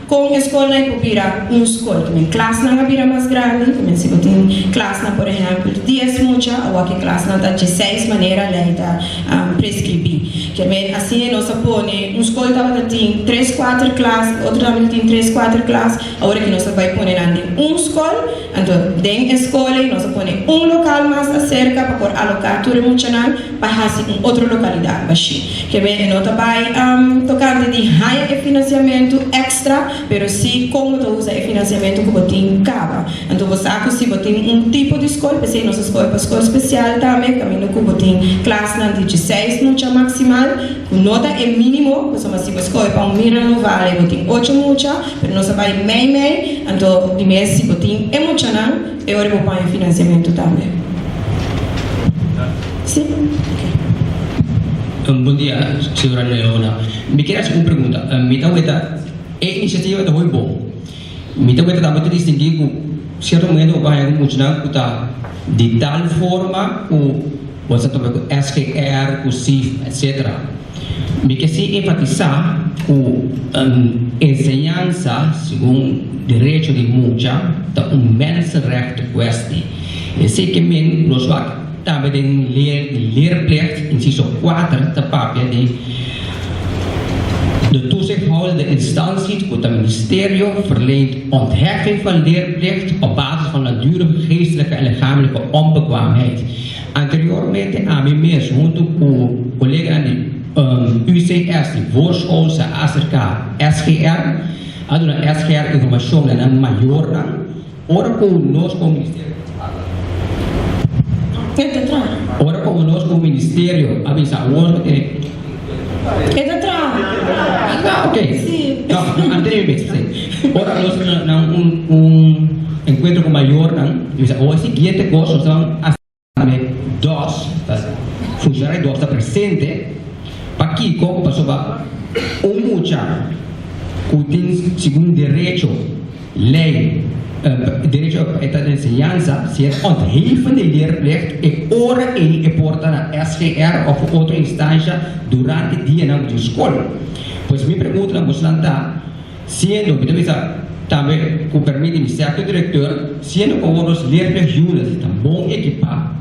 com a escola é para uma escola, também classe na vira mais grande, também se você tem classe na, por exemplo, 10 mucha, ou aqui classe na de 6 maneira lei da prescrever. Que assim nós põe uma escola tem 3, 4 classes, outra também tem 3, 4 classes, agora que nós vai pôr em uma escola, então dentro da escola nós põe local mais acerca para por alocar tudo emocional para fazer outra localidade, que nós vai tocar de higher financiamento extra, pero se como tu usa financiamento que você tem cava. Então você sabe se você tem tipo de escola, porque nossa escola é escola especial também, caminho que você tem classe na 16 mucha maximal, com nota é mínimo, porque se você escola para mira no vale, você tem 8 mucha, pero nós vai meio, então de mês se você tem emocional, é hora de pagar financiamento também. Sim? Bom dia, senhora Leona. Me queria fazer uma pergunta. Me dá a iniciativa é muito bom. Me dá também distinguir que certo momento vai funcionar de tal forma que você também com SQR, com CIF, etc. Me quer se enfatizar que ensinança, segundo direito de mucha, é mensenrecht kwestie. Eu sei que nós vamos também de leerplicht, inciso 4, de papel de toezichthouder de instantie, het ministerie verleent ontheffing van leerplicht op basis van langdurige geestelijke en lichamelijke onbekwaamheid. Anteriormente, a mim mesmo, junto com o colega de UCS, de voorschoolse acerca SGR, há uma SGR informação maior, ora conosco o ministério. Ora conosco o ministério, avisamos que é da trama. Ok. Não, anteriormente, sim. Ora, nós encontro com maior, ou a seguinte coisa, são as dois, funcionários dois da presente, para que como passou para mucha, que tem segundo direito, lei, direito à ensinança, se é ontheffing de leerplicht e ora ele porta na SGR ou outra instância durante o dia na escola. Pois me pergunto na mostranta, sendo também com permite de ser diretor, sendo com os leerplicht units tão bom equipado,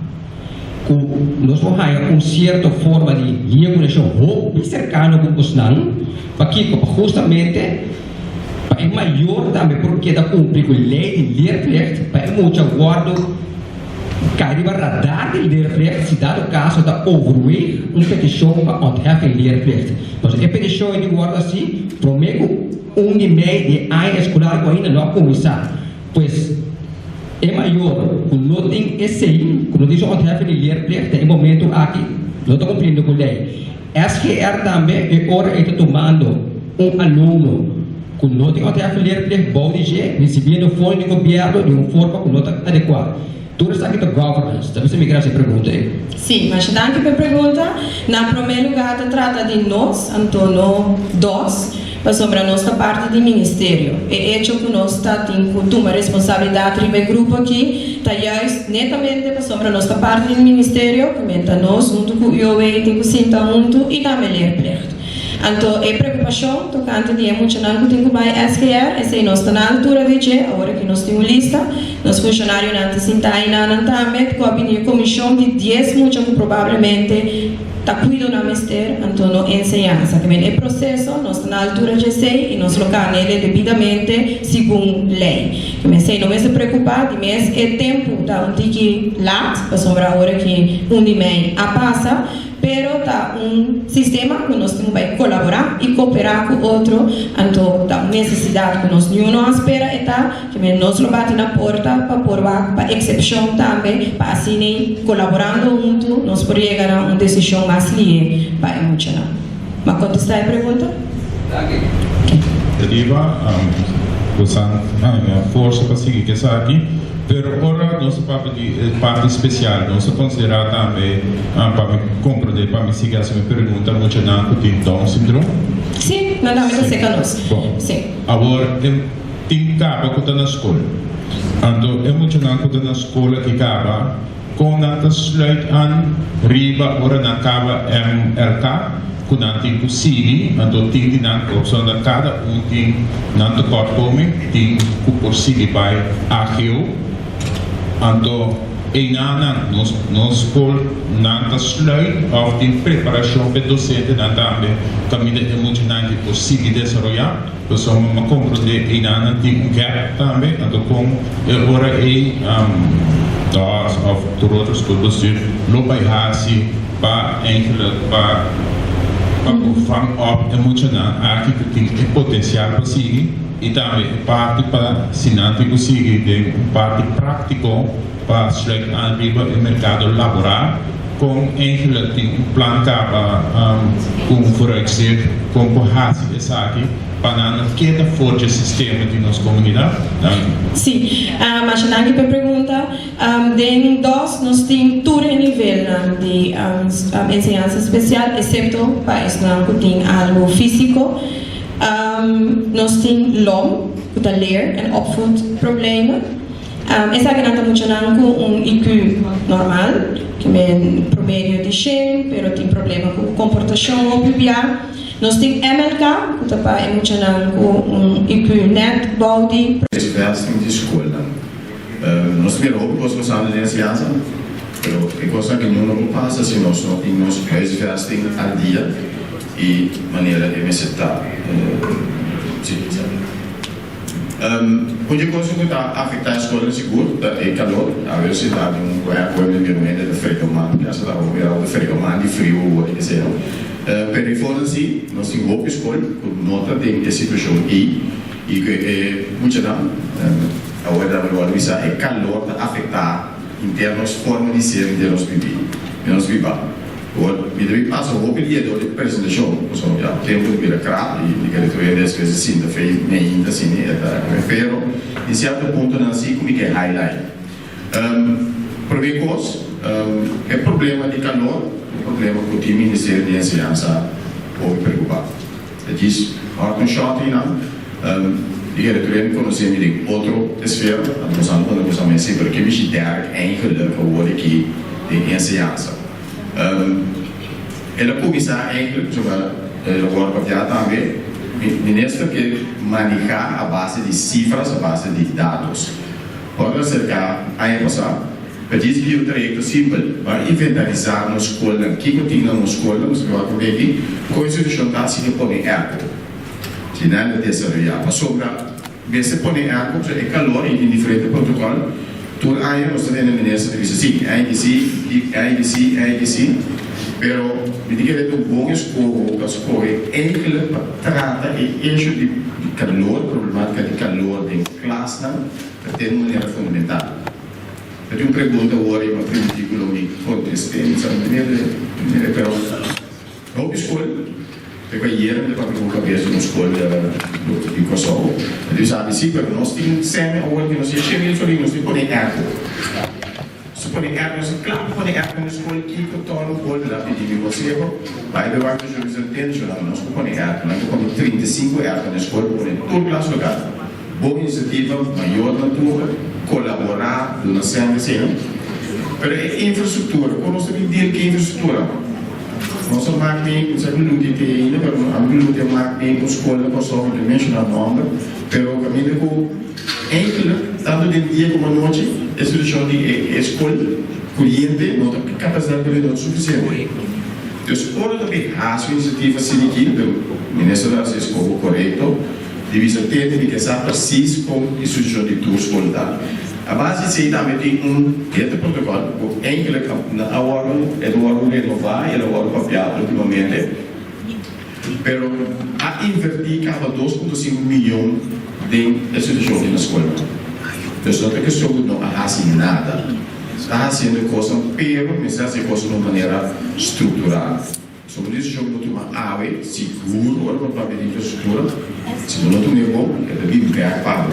nós vamos ter uma certa forma de ligação muito cercana com os não, para que justamente é maior também porque da cumprir com a lei de leerplicht, para muito aguardo cai para radar de leerplicht, se dado o caso da overweight, petição para ontheffing leerplicht. Mas a petição é de guarda assim, prometo e-mail de área escolar que ainda não começar, pois é maior, não tem esse, quando diz ontheffing leerplicht, no momento aqui, não está cumprindo com a lei. SGR também é hora de tomando aluno com nota ontheffing leerplicht, pode ser recebendo fundo de governo de uma forma com nota adequada. Tudo está aqui da governance. Talvez você me queira pergunta aí. Sim, mas danke pela pergunta. Na primeiro lugar, trata de nós, Antônio, sobre a nossa parte do ministério. É hecho que nós temos uma responsabilidade do grupo aqui, talvez netamente sobre a nossa parte do ministério, que nós, junto com o IOE, temos que sentar junto e também leerplicht. Então, é preocupação tocante de emocional que tem que SGR, essa é nossa na altura de dia, agora que nós temos lista, nós funcionários não sentam aí na também, com a comissão de 10 muitos que provavelmente está cuidando na ministério, então não ensinança, que é processo, nós na altura de sei e nós colocamos ele devidamente segundo lei. Que sei não se preocupar, de mês é tempo da onde que lá, para sobrar a hora que de mês a passa, pero está sistema que nós temos que colaborar e cooperar com outro, então tá necessidade que nós não espera que nós lo bate na porta para excepção também, para assim colaborando junto, nós podemos chegar a uma decisão mais livre para emocionar. Mas contestar a pergunta? Deriva, força para seguir que está aqui, pero ora nossa parte especial, nós considerar também para me compreender, para me seguir essa pergunta, muito não que tem Down syndrome. Sim, nada mais que seca nós. Sim. Agora tem capa que está na escola, então é muito não que está na escola que acaba com nada sluit aan riba ora na cava MLK com nada possível, então tem de nada opção da cada tem nada corpome, tem que possível para agil, então em nada nós por nada sluit ou tem preparação para docente nada também caminho é muito nada possível desenvolver, pessoal me compreender em nada tem gap também, então com agora of de outras coisas, loop hasi para enkele para vang op emocional aqui que tem potencial para seguir e também parte para sinante para seguir tem parte prático para chegar aan no mercado laboral com enkele tem plan para com vooruitzicht com hasi essa aqui para cada forte sistema de nossa comunidade. Sim, mas na minha pergunta, tem nós temos todo o nível de ensinança especial, exceto para estudar que tem algo físico. Nós temos LOM, que é leer en opvoed problemen. Essa criança com IQ normal, que é promédio de 100, mas tem problema com comportação ou PPA. Nós temos MLK, que é emocional com IQ net, body. Huisvesting de escola. Nós temos ook gostam de ensinança, mas eu gosto que não passa se nós não temos huisvesting al dia e maneira de visitar. Onde coisa que está afetar a escola seguro, é calor, a velocidade de de frequentar, que essa de frequentar de frio, etc. Per informasi, nós temos uma escola com nota de situação e que muito não, agora da valorizar é calor afetar internos forma de ser de nós viver, me deve passar um pouco de apresentação, porque já tempo de birocrata e que ele às vezes sim da fei nem ainda assim pero em certo ponto não assim como que é highlight. Primeira coisa é problema de calor, problema com o Ministério de Ensinança ou preocupado. Diz, um shot e não, ik heb het conhecimento de outra esfera, nós vamos sempre que me der eigenlijk hoor ik de ensinança. Ela começar eigenlijk zoals agora para já também, ministro que manejar a base de cifras, a base de dados. Para cercar a passar, para dizer que o trajecto simples, para inventarizar na escola, o que tem na escola, nós vamos ver aqui, coisa de juntar se põe eco. Se não é desarrollado, mas sobre se põe eco, é calor em diferentes protocolos. Tudo aí nós temos a ministra diz sim, aí sim, pero me diga que o bom escolhe enkele trata e eixo de calor, problemática de calor de classe, tem uma maneira fundamental. Eu tenho uma pergunta agora, uma pergunta que me contestei, pero não escolhe, porque hier de papel com cabeça não escolhe de Kosovo. Ele sabe sim, mas nós temos sempre agora que nós temos nós temos põe eco. Se põe eco, nós claro põe eco na escola que o torna o gol da pedir você, vai levar que os intencional nós põe eco, nós põe 35 eco na escola, põe todo classe local. Boa iniciativa, maior natura, colaborar, do nosso ensino. Mas a infraestrutura, quando nós temos que que infraestrutura, nós marquemos, nós temos que ter ainda, mas a marquemos escola para só mencionar nome, mas o caminho com enkele, tanto de dia como de noite, a instituição de escola, cliente, não tem capacidade de não suficiente. Então, ora também a sua iniciativa sindical, do ministro da escola correto, divisa ter de que saber preciso com a instituição de tua escola. A base se também tem dentro do protocolo, o enkele na órgão, é do órgão renovar, é do órgão papiado ultimamente, pero a invertir cada 2,5 milhões de instituições na escola. Então, não é questão de não fazer nada. Está fazendo coisas, pero mas está fazendo coisas de uma maneira estruturada. Sobre isso, eu vou tomar água, seguro, ou para a infraestrutura. Se não tomar bom, é de vir para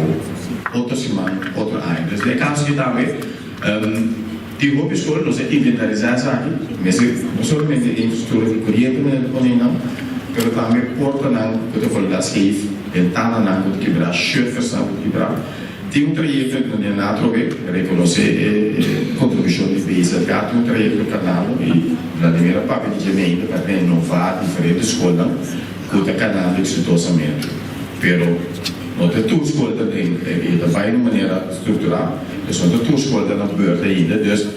outra semana, outra ano. Então, é caso que também, tem uma escola, nós é inventarizar isso aqui, mas não somente a infraestrutura de corrente, não, mas também porta não, que eu vou dar safe, ventana não, que quebrar, chutes não, que quebrar. Tem trajeto que não é nada a ver, reconhecer a contribuição de BZK, tem trajeto do canal e na primeira parte de gemeinde para inovar diferentes escolas com o canal de exitosamente. Pero não tem tudo escola também, vai de maneira estrutural, mas não tem tudo escola na beurt ainda, dus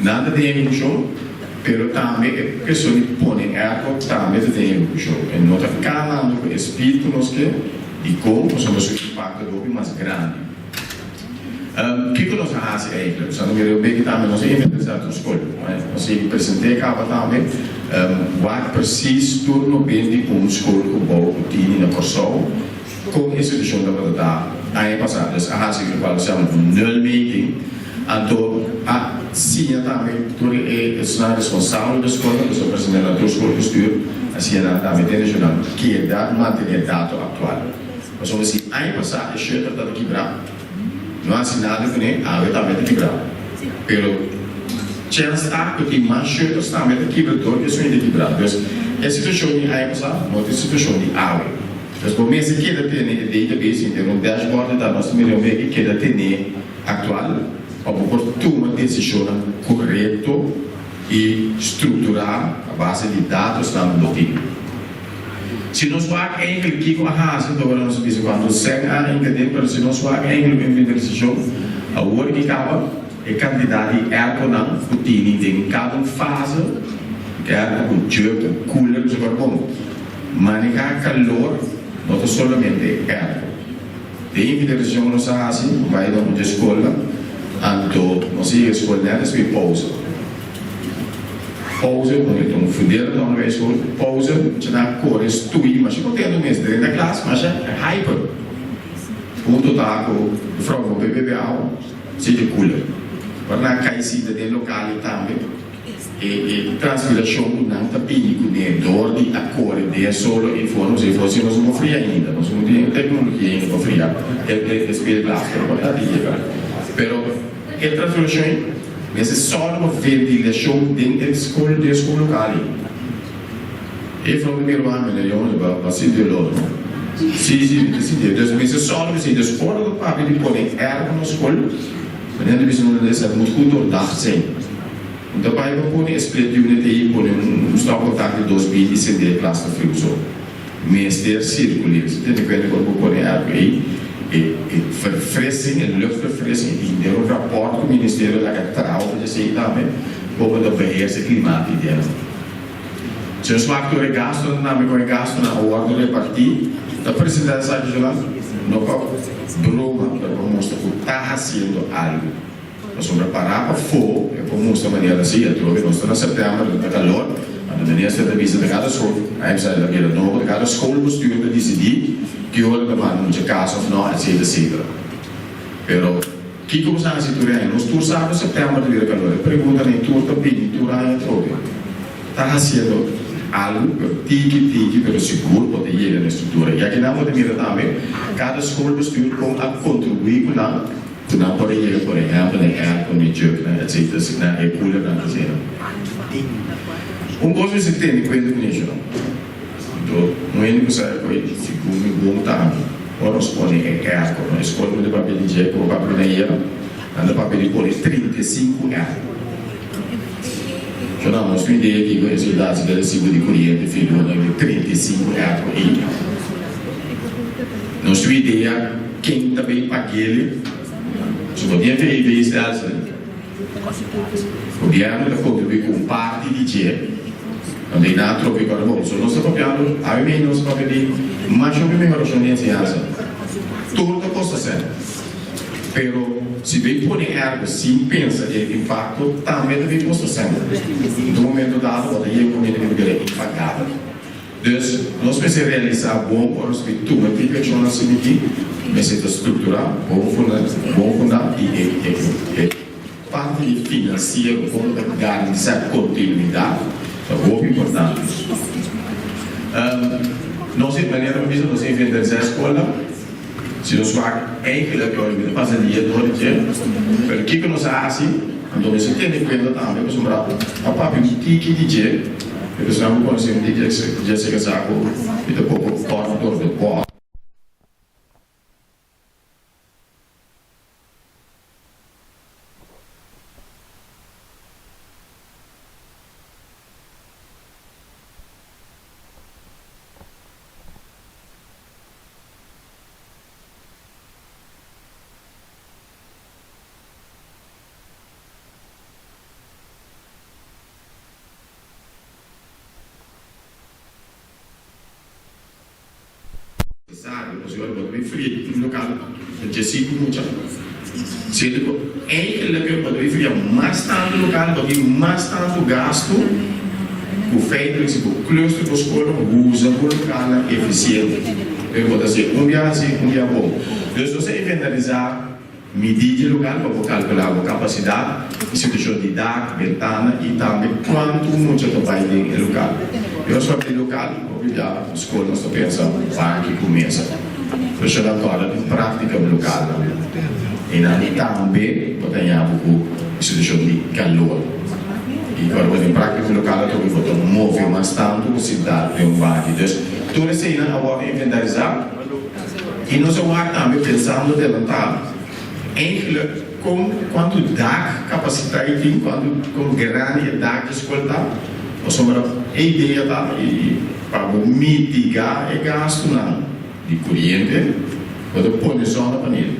nada de evolução, pero também é questão de pôr erro também de evolução. E não tem canal do espírito nos que e como somos o impacto do mais grande. O que nós fazemos eigenlijk? Nós hebben een também nós inventarizar a escola. Nós apresentei acaba também wat precies turno bem de escola que bouw continue na Corsol com instituição da verdade. Aí passado, a raça que fala chama null meeting. Então, a sim também tu é responsável da escola, nós apresentamos a escola que estuda, a ciência também tem regional que é da manter dado atual. Nós vamos assim, aí passado, a chute está quebrado. Não há nada que nem a água também está quebrada. Pero, chance está que tem mais chutas também está quebrado, que são ainda quebradas. A situação de água não tem situação de água. Mas, por menos que queda ter database, então, um dashboard da nossa melhor que queda ter atual, para tomar uma decisão correta e estruturar a base de dados na notícia. Se nós vamos eigenlijk kijken wat haast door onze bezig want zeggen aan een gedeelte maar se nós vamos eigenlijk in de decisão a hora que acaba é candidato de ergonan futini em cada fase que é o jogo cooler de bom manejar calor não somente ergo de decisão nós assim vai dar uma escola anto nós ir escola né nós pausa pauze, porque um fudeiro da universidade, pauze, já na cor estui, mas eu tenho um mês dentro da classe, mas é hyper. Ponto tá com o fraude do PPBA, se de cooler. Para na caída de local também, e transpiração não está pedindo nem dor de a cor de solo e forma se fosse nós não fria ainda, nós não temos tecnologia ainda para friar, é espelho plástico para dar pero a transpiração mas é só uma ventilação dentro da escola local. E falou que meu amigo ele vai se delorar. Sim, mas é só uma vez a escola do papo de pôr erro na escola, mas não deve ser uma dessas muito cuidado sim. Então pai vai pôr split unit aí pôr stop contato de 2000 de classe de fluxo. Mas ter circular, você tem que ver como pôr erro aí. E verfrissing, en luchtverfrissing, die er een rapport van het ministerie dat ik trouwens gezegd heb over de beheerste klimaatidee. Zoals we door gasten, namelijk gasten naar orde repartir, de presidente zei de lá, não broma, para mostrar que está fazendo algo. Nós vamos preparar para fogo, para mostrar a maneira assim, eu trouxe nós estamos em setembro, está calor, a ministra da visa de cada escola, aí sai da vida nova, de cada escola, o estudo de decidir que olha da mano no caso ou não, etc. Pero que como sabe se tu é, nós tu sabe setembro de calor, pergunta nem tu também, tu aí trobe. Está fazendo algo, tique, pero seguro pode ir na estrutura. E aqui na moda mira também, cada escola estuda como a contribuir com a não pode ir, por exemplo, com o jogo, etc. Se não é cooler na cozinha. Coisa que se tem em conta com isso. No único sabe que segundo bom tá ora os põe erro na escola de papel de jeito com papel na ia anda papel de cor 35 erro já não nós ideia que com esse dados da recibo de corrente filho de 35 erro aí nossa ideia quem também paguele se podia ver isso dados o governo da contribuir com parte de jeito não tem nada a trocar com o bolso. Nós estamos copiando, a mim nós estamos pedindo, mas eu me melhor a ciência. Tudo custa certo. Pero se vem poner algo sem pensar no impacto, também deve posto sempre. No momento dado, pode ir com ele que impactado. Dus, nós precisamos realizar bom para nós ver tudo aquilo que nós temos aqui, precisa estruturar, bom fundar e parte financeira, como garantir continuidade, é muito importante. Nós, de maneira que nós inventamos a escola, se nós fazemos enkele keer pas een jaar door het jaar, maar kijk nos assim, então isso tem que cuidar também, porque sombra a papi tiki DJ, porque senão não conseguimos DJ já se casaco e depois o torno do pó. O senhor pode vir frio no local, de 5 minutos. Se ele eigenlijk pode vir frio, mais tanto local, pode vir mais tanto gasto, o feito que o cluster da escola usa o local eficiente. Eu vou dizer, dia assim, dia bom. Então, se você inventarizar medidas local para calcular a capacidade, instituição didática, ventana e também quanto muito trabalho no local. Eu sou aqui local, já a escola nós pensamos, vai que começa. Eu sou agora em prática local. E na também, eu tenho a instituição de calor. E agora em prática local, eu vou mover mais tanto a cidade de bairro. Então, tudo isso aí agora inventarizar. E nós vamos também pensando de levantar. Eigenlijk quanto dá capacidade tem, quanto grande dá que escolta, nós somos a ideia para mitigar o gasto de corrente, para pôr zona painel.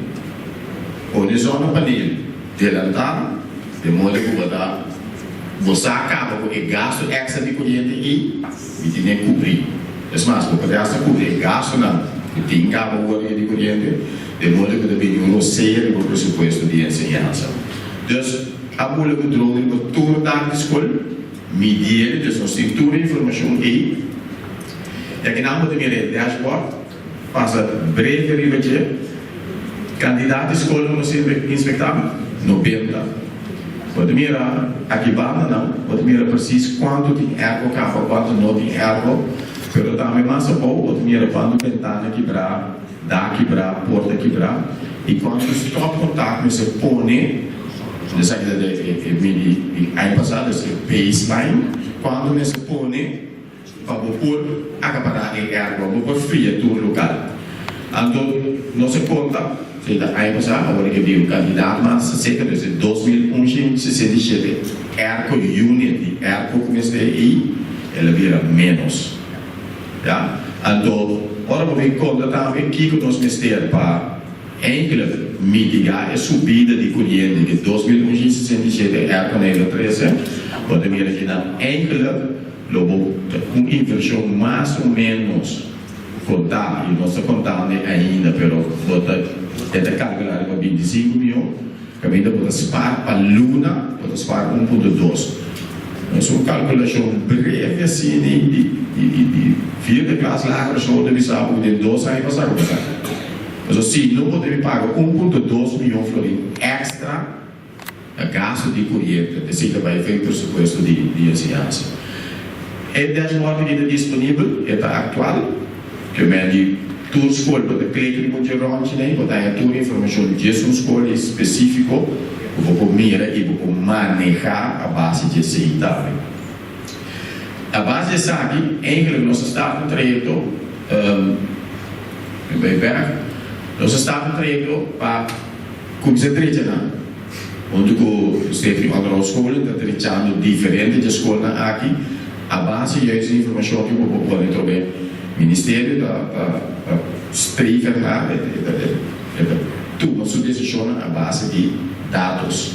Pôr zona painel de lanterna, de modo que você acaba com o gasto extra de corrente e tem que cobrir. É mais, você pode cobrir o gasto que tem cabo de corrente, de modo que deve não ser o pressuposto de ensinança. Então, a bola que drone para toda a escola, medir, então, nós temos toda a informação aí. E aqui na moda minha dashboard, passa breve ribeiro, candidato de escola não se inspectável, 90. Pode mirar, aqui banda não, pode mirar preciso quanto tem erro, capa, quanto não tem erro, mas também mais a pouco, pode mirar quando ventana quebrar, dá quebrar, porta quebrar, e quando stop contato você põe, nessa ideia de ano passado, esse baseline, quando você põe, para pôr acabar em erro, para pôr fria do local. Então, não se conta, se da ano passado, agora que viu o candidato, mas cerca de 2.167 erro unit, erro que você aí, ela vira menos. Ja? Então, ora vou ver conta também que nós ministérios para mitigar a subida de corrente de 2.167 erro na 13, pode ver aqui na logo com inversão mais ou menos contar, e não está contando ainda, pero pode tentar calcular para 25 milhões, que ainda pode separar para a Luna, pode separar 1.2. Mas uma calculação breve assim, de 4 classe lager, só deve saber de 2 anos para passar. Mas assim, não podemos pagar 1.2 milhões de florins extra a gasto de corrente, assim que vai feito o pressuposto de ensinança. É dashboard que está disponível, está atual, que é de toda a escola, para clicar no botão de ronde, para ter toda a informação de uma escola específica, vou mirar e vou manejar a base de CI também. A base de SAG, eigenlijk nós estamos trajecto, nós estamos trajecto para começar a trabalhar. Onde o Stefan André Escola está trabalhando diferente de escola aqui. A base é essa informação que eu vou pôr dentro do Ministério da Streifer, tudo se decisiona a base de dados.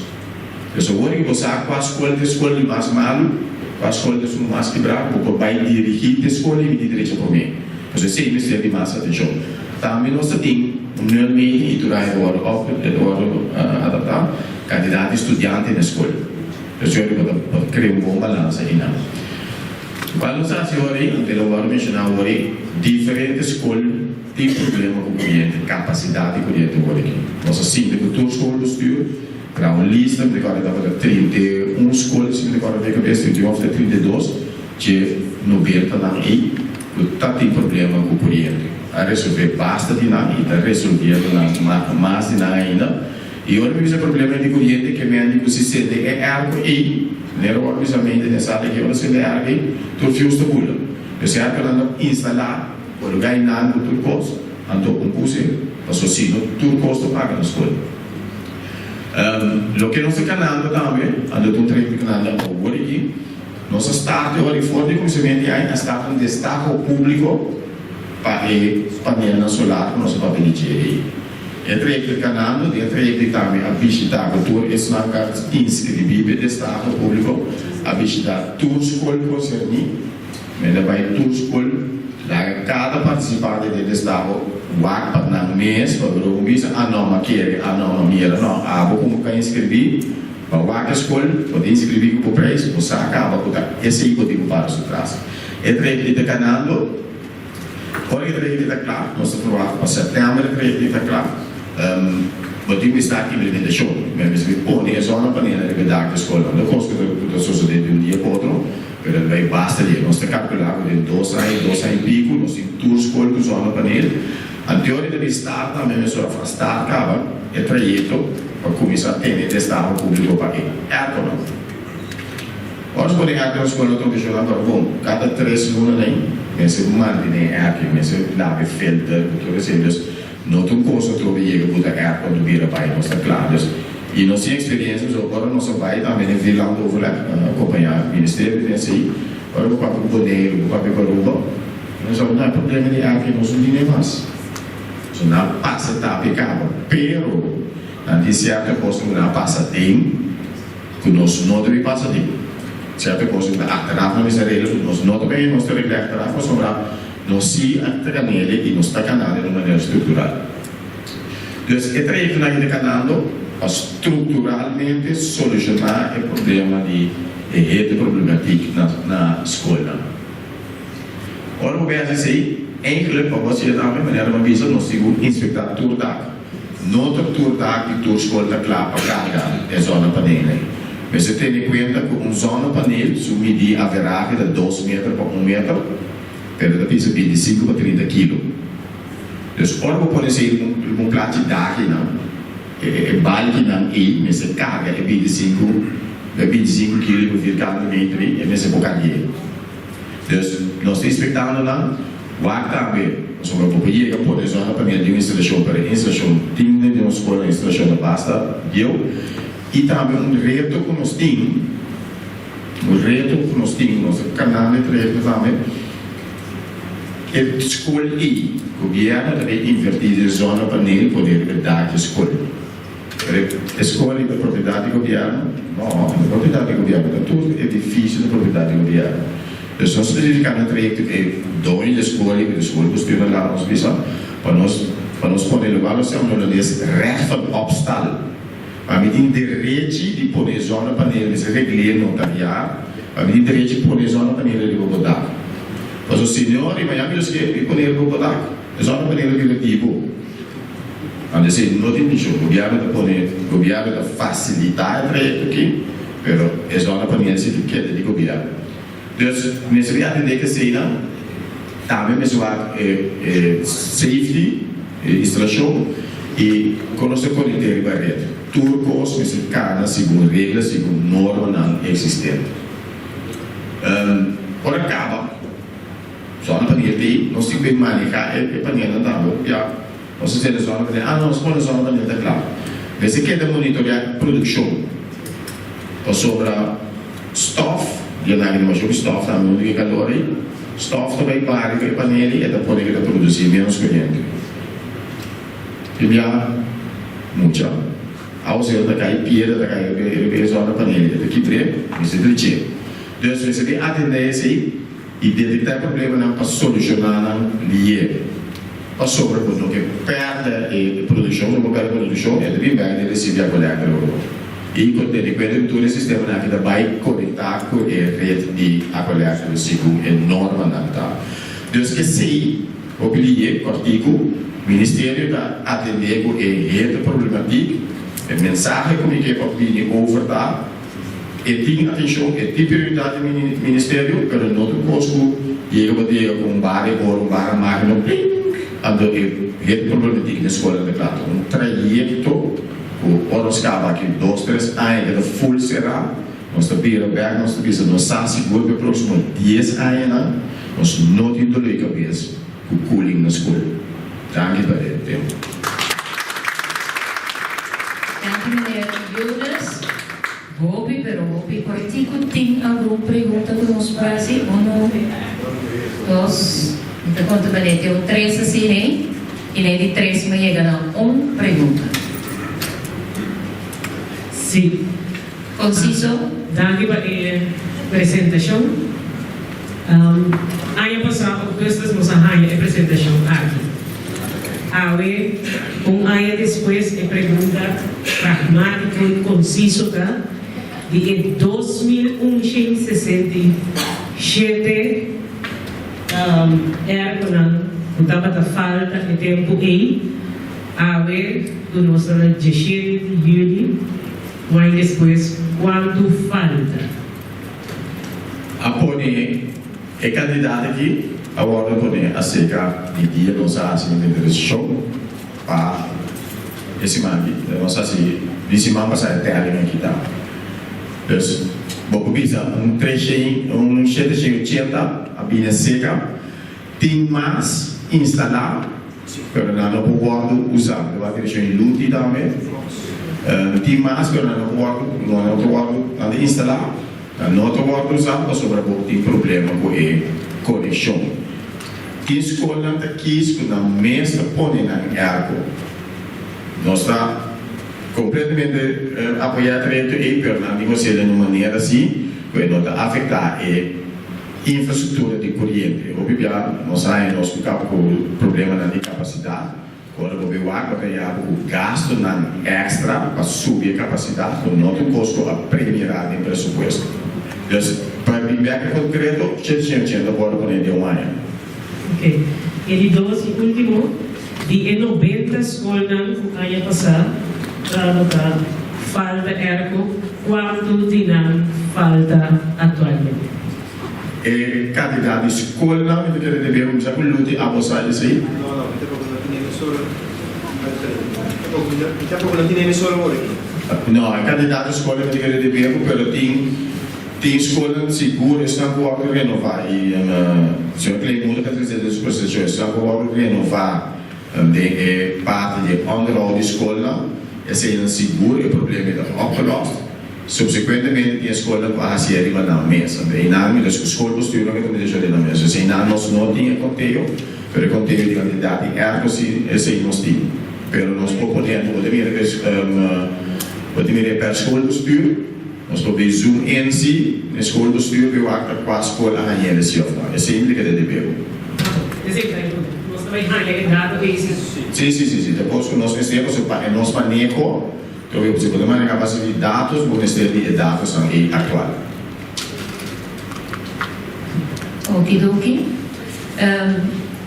Então, agora que você qual escola de mais malo, qual escola de mais quebrado, você vai dirigir a escola e me dirigir para mim. Então, esse é o Ministério de mais atenção. Também nós temos nu meeting e tu rai worden adaptar candidaat estudiante na escola. Dus jullie moeten creëren een bom balans in dat. Valorizatie hoor ik, en dat wordt mentionado hoor ik, differente school die problemen com cliente, capacidade de cliente hoor ik. Nós assim de cultuurschoolbestuur, para een lista de cada de 31 escolas, de cada de cabeça 31 of 32, que no berta na aí, dat tem problema com cliente. A resolver basta de nada e a resolver mais de nada ainda. E hoje esse problema de cliente que me andi se sente é algo aí, né? Obviamente nessa área que eu se der algo, tu fios tu bula. Eu sei que não instalar, o lugar inando tu costo, ando com puse, associado tu costo paga na escola. Lo que nós canando também, ando tu treino canando agora aqui, nós estamos agora fora de conhecimento aí, está um destaque público para o painel solar que nós vamos aí. Entre ele canando, entre ele também a visitar a tour, esse não é inscrevível de Estado público, a visitar tour escola concerni, mas vai tour escola, cada participante do Estado vai para na mês, para o visa, não, mas quer, não, mira, não, vou como que inscrever, para a escola, pode inscrever com o preço, você acaba com esse hipotético para o traço. Entre ele canando, olha entre ele está claro, nós estamos para setembro, entre ele está claro. Motivo está aqui implementação, mas se põe a zona para ele revedar a escola, não consigo que isso sucede de dia para outro, mas vai basta ali, nós temos calculado de 2 anos e pico, nós temos duas escolas com zona para ele. A teoria deve estar também mesmo afastar, acaba, é trajeto para começar a ter Estado público para ele. É a não. Hoje quando é a escola não estou agora bom, cada 3 anos nem, se mantém aqui, se lava filter, tudo isso. Não tem coisa que eu ia botar a quando vira para nós está claro. E nós temos experiências agora nós vai também em Vilão do acompanhar o ministério de assim, agora o papo boneiro, o papo baruba, nós não há problema de ar que nós não temos mais. Só não passa tá pecado, pero na certa coisa não passa tem, que nós não deve passar tem. Certa coisa que atrás não é nós não também nós temos que atrás para nós se atrás nele e nós está canando de maneira estrutural. Então, é treino na gente canando para estruturalmente solucionar o problema de problemática na escola. Ora, o que é assim, enkele para você também maneira uma visa nós temos inspectar tudo da, não tudo da que toda escola está clara para carregar é zona panela. Mas você tem em conta que uma zona panela se medir a veragem de 2 metros por 1 metro, pero da pisa 25 para 30 kg. Dus ora pode ser um prato de daqui não, é balde não mas a carga é 25 kg por cada metro e mas é bocadinho. Dus nós estamos expectando lá, vai também, sobre a população que pode zona para de uma instalação para instalação digna de uma escola instalação da basta eu e também reto que nós temos, nosso canal de reto também. A escola e o governo deve invertir a zona para ele poder dar a escola. A escola é da propriedade do governo? Não, é da propriedade do governo. Todo edifício é da propriedade do governo. Eu só especificar no trecho que dono da escola e da escola costuma lá nos visar para nós poder levar nós temos um recht van opstal. Mas me tem direito de poder zona para ele se regler notariar, mas me tem direito de poder zona para ele de botar. Mas o senhor, e amanhã eles querem poner o botar, é só para poner o diretivo. Então, assim, não tem isso, o governo da facilitar o trecho aqui, mas é só para poner esse etiqueta de governo. Então, nesse viagem de que sei não, também me soa safety, instalação e conosco com o interior barreto. Turcos, mas cada segundo regras, segundo norma não existente. Ora acaba. Zona panela, nós temos que manejar a panela da água. Nós temos a zona panela, nós temos a zona panela da claro. Mas se quer monitorar a produção, sobre stof, eu não tenho mais stof, não tenho calor aí, stof também para a panela e depois ele produzir menos corrente. E já, muito. Ao ser da caipira, da caipira, zona panela, daqui três, isso é dirigir. Então, se você atender esse e detectar problema não para solucionar não lié mas sobre quando que perde a produção, não perde a produção, é de bem de receber a coleta. E quando ele quando todo o sistema que vai conectar com a rede de a coleta do seguro é normal tá. Deus que sei, o artigo, o Ministério da atender com a rede problemática, a mensagem como que a opinião overtar, e tem atenção, e tem prioridade do Ministério, para não ter custo, e eu vou ter com um bar máquina, ando a rede problemática na escola de Plato, trajeto, o horas acaba aqui 2, 3 anos, que full será, nós estamos bem, nós estamos seguro que próximo 10 anos, nós não temos dor de cabeça, com cooling na escola. Dank u bij het tempo. Dank u meneer Jonas. Bobby, pero Bobby, Cortico tem alguma pergunta que nos fazer ou não? Nós, então, quanto maneira, tem 3 assim, né? E nem de 3 me chega a uma pergunta. Sim. Conciso? Dank u bij a apresentação. Ano passado, nós a apresentação aqui. Awe, ano depois, a pergunta pragmática e concisa de 2167 quando estava a falta de tempo aí, awe, do nosso 17 de julho, mas depois, quanto falta? Apone, é candidato aqui, agora pone acerca de dia nós assim de show para esse mami nós assim desse mami passar até ali aqui tá então vou bisa trecho 780 a bina seca tem mais instalar para não pode usar vai ter em luti também tem mais para não pode instalar não pode usar para sobre tem problema com a conexão. Que escola está aqui, que na mesa põe na ergo. Nós está completamente apoiado e perna negociar de uma maneira assim, que não está afetar a infraestrutura de corrente. Obviamente, nós temos com problema na capacidade. Agora, vou ver o gasto na extra para subir a capacidade, com não tem custo a premiar em pressuposto. Então, para mim, bem concreto, gente agora põe de um ano. Ok. E de último, de 90 escolas que ano passado, falta ergo, quanto de falta atualmente? E candidato escola, mi chiede di avere un sacco di abbassare, sì? No, diciamo che non tiene solo ore. No, il candidato scuola mi chiede di avere, però tem escola segura, estão com algo renovar e se eu tenho muita coisa das coisas estão com algo renovar de parte de onderhoud de escola esse é seguro e o problema é opgelost. Subsequentemente tem escola que vai ser arriba na mesa e na minha escola postura que também deixa na mesa se não nós não tinha conteúdo pero conteúdo de qualidade é assim esse nós temos pero nós proponemos poderia para escola postura nós podemos zoom in si na escola postura que vai para a escola a ganhar esse oferta é sempre que deve ver nós também ganhamos database sim depois que nós recebemos o nosso manejo você pode manejar a base de dados o Ministério de Dados atual Okidoki.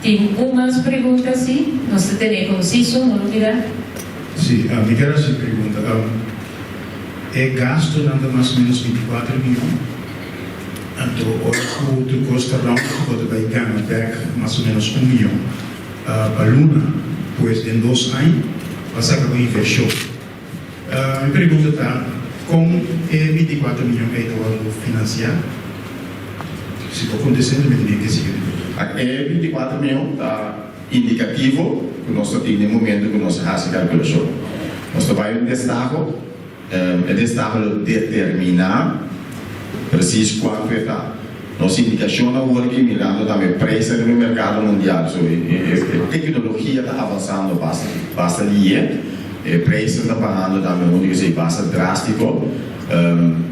Tem umas perguntas, sim? Nós temos conciso, não dirá? Sim, me quero fazer pergunta. É gasto nada mais ou menos 24 milhões. Então, o outro custa round pode vai ganhar back mais ou menos 1 milhão. Para Luna, pois em 2 anos, passa a investir. Minha pergunta está, como é 24 milhões que eu financiar? Se for acontecendo, me teria que seguir. É 24 milhões indicativo que nós temos no momento que nós fazemos a calculação. Nós trabalhamos em destaque determinar preciso quanto está. Nossa indicação agora que mirando também preço no mercado mundial. A tecnologia está avançando bastante. O preço está pagando também, onde se basta drástico.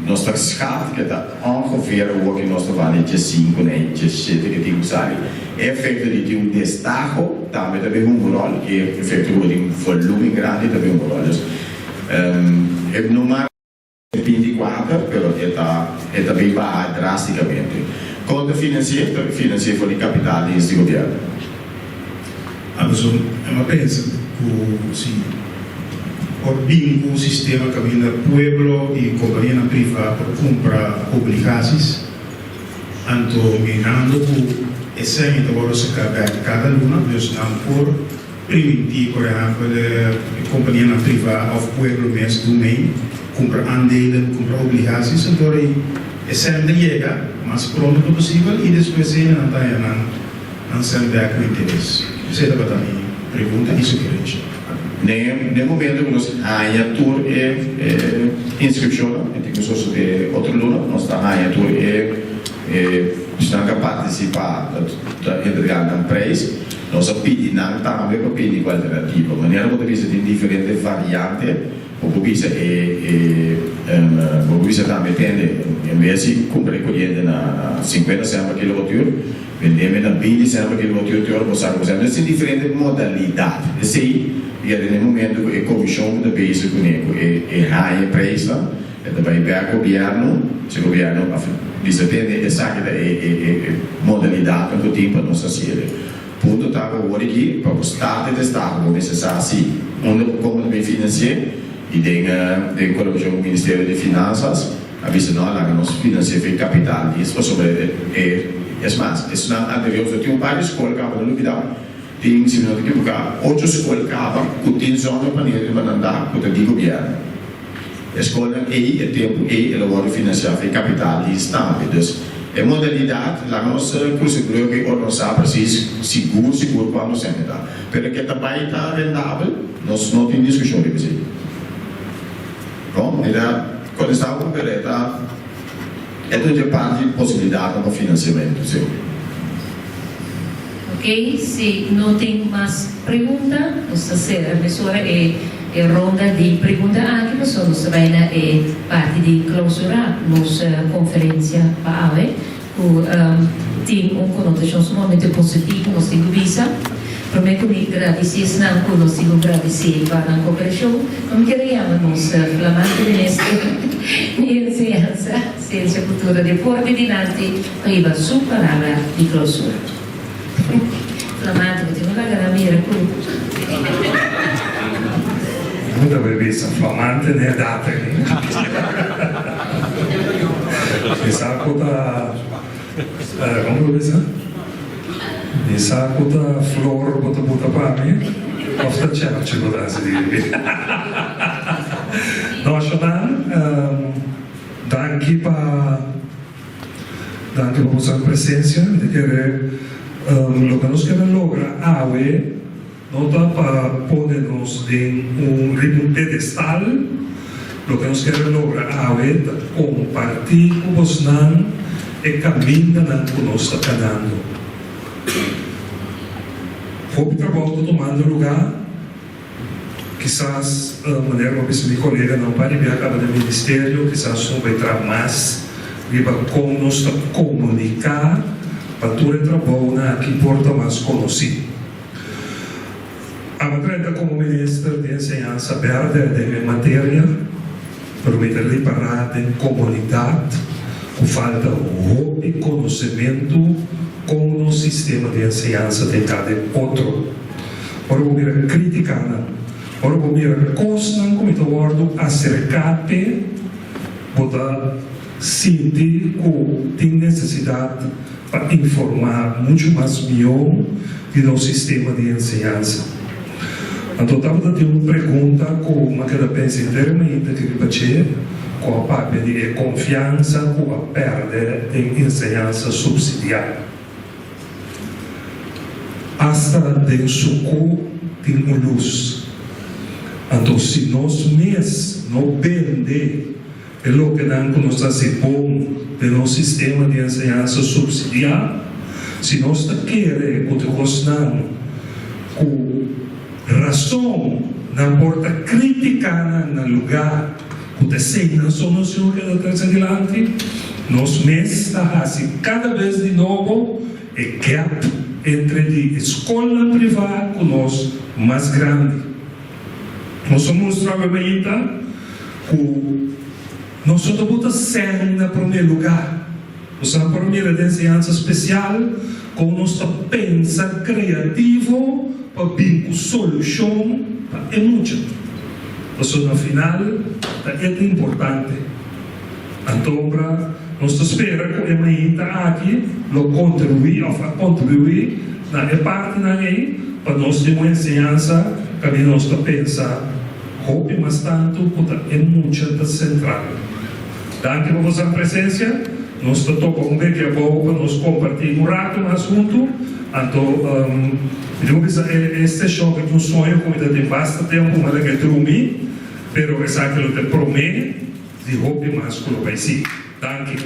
Nós schat que está ongeveer ook in nossa vale de 5 nem de 7 que tem usado. É feito de destaque, também tem rol, que é feito de volume grande também rol. É não 24, pero está bem baixo drasticamente. Quando financia for de capital de governo. Also, eu penso que o sistema que vem do pueblo e companhia privada para comprar obrigações, então mirando que esse é agora se cada luna, dus não por permitir, por exemplo, a companhia privada ou pueblo mesmo do meio comprar aandelen, comprar obrigações, então esse é chega, mas pronto possível e depois não se vê com interesse. Isso é a minha pergunta e sugerência. No momento que nós ganhamos tour inscrição, então nós de outro lugar, nós ganhamos tour estamos a participar da entrega de preço, nós pedimos também para pedir alternativa, maneira que você tem diferentes variantes, o bisa também tem, em vez de comprar corrente na 50 centavos por kWh, vendemos na 20 centavos por kWh, você tem diferentes modalidades. E no momento que a comissão da base com é high preço, é também o governo, se o governo depende exato da modalidade que tem para nossa cidade. Ponto está agora aqui para o Estado de Estado, como necessário assim, onde como bem financiar e tem colaboração com o Ministério de Finanças, avisa nós que nós financiamos capital, isso sobre mais, isso não anterior, eu tinha várias escolas que estavam no lugar. Tem se não tem que buscar 8 escolas que tem zona maneira de mandar para o governo. A escola é tempo ela vai financiar o capital e está, então é modalidade lá nós conseguimos que nós sabemos seguro quando se dá. Pero que também está rendável, nós não tem discussão de isso. Bom, quando está com pereta é toda parte de possibilidade para financiamento, sim. Ok, se não tem mais pergunta, nós fazer a mesura é ronda de pergunta aqui, nós vai na parte de clausura nossa conferência para a tem conotação sumamente positiva, nós temos visa. Prometo que agradecer não que nós temos agradecer para a cooperação, não queríamos flamante de ciência, cultura, deporte, dinante, para a sua palavra de clausura. Flamante, vou te falar que mira Muita bebida flamante, né? Data. E saco da como bebida? E saco da flor, bota para mim. Ofta certo, vou dar se dizer. Nós chamamos danke para vossa presença, de querer lo que nós queremos lograr não dá para pôr-nos em pedestal, lo que nós queremos lograr é compartilhar com vocês e caminhar com nós está caminhando. Vou trabalhar tomando lugar, quizás a maneira como meu colega não vai vir acaba do ministério, quizás não vai entrar mais, viva como nós comunicar para todo o trabalho que importa mais conhecido. A matéria como ministro de ensinança aberta de matéria, prometer-lhe parar de comunidade, com falta de conhecimento como no sistema de ensinança de cada outro. Ora, vou vir criticar, ora, vou vir coisas como eu guardo acercar-te, botar sentir que tem necessidade para informar muito mais melhor do sistema de ensinança. Então, estava tendo uma pergunta como cada pensa inteiramente que fazer com a parte de confiança com a perda de ensinança subsidiária. Hasta de suco tem uma luz. Então, se nós mesmos não vender o que não nos faz bom do nosso sistema de ensinança subsidiária, se nós queremos que gostamos com razão, não importa criticar no lugar Porque sei, não somos o que está adiante, nós mesmos assim, cada vez de novo, é gap entre a escola privada conosco mais grande. Nós somos trabalhando com nós só estamos sendo em primeiro lugar. Nós estamos na primeira de ensinança especial, com nós pensa criativo para vir com solução para muito. Nós no final é importante. Então, nós esperamos que a mãe aqui contribuir na parte para nós ter uma ensinança que nós pensamos, roupa mas tanto, porque é muito central. Danke por vossa presença. Nós tocamos bem que é bom para nós compartilhar um rato no assunto. Então, este choque de um sonho, como ainda tem bastante tempo, mas é que dormir, mas é aquilo que promete de roupa masculino vai ser. Danke.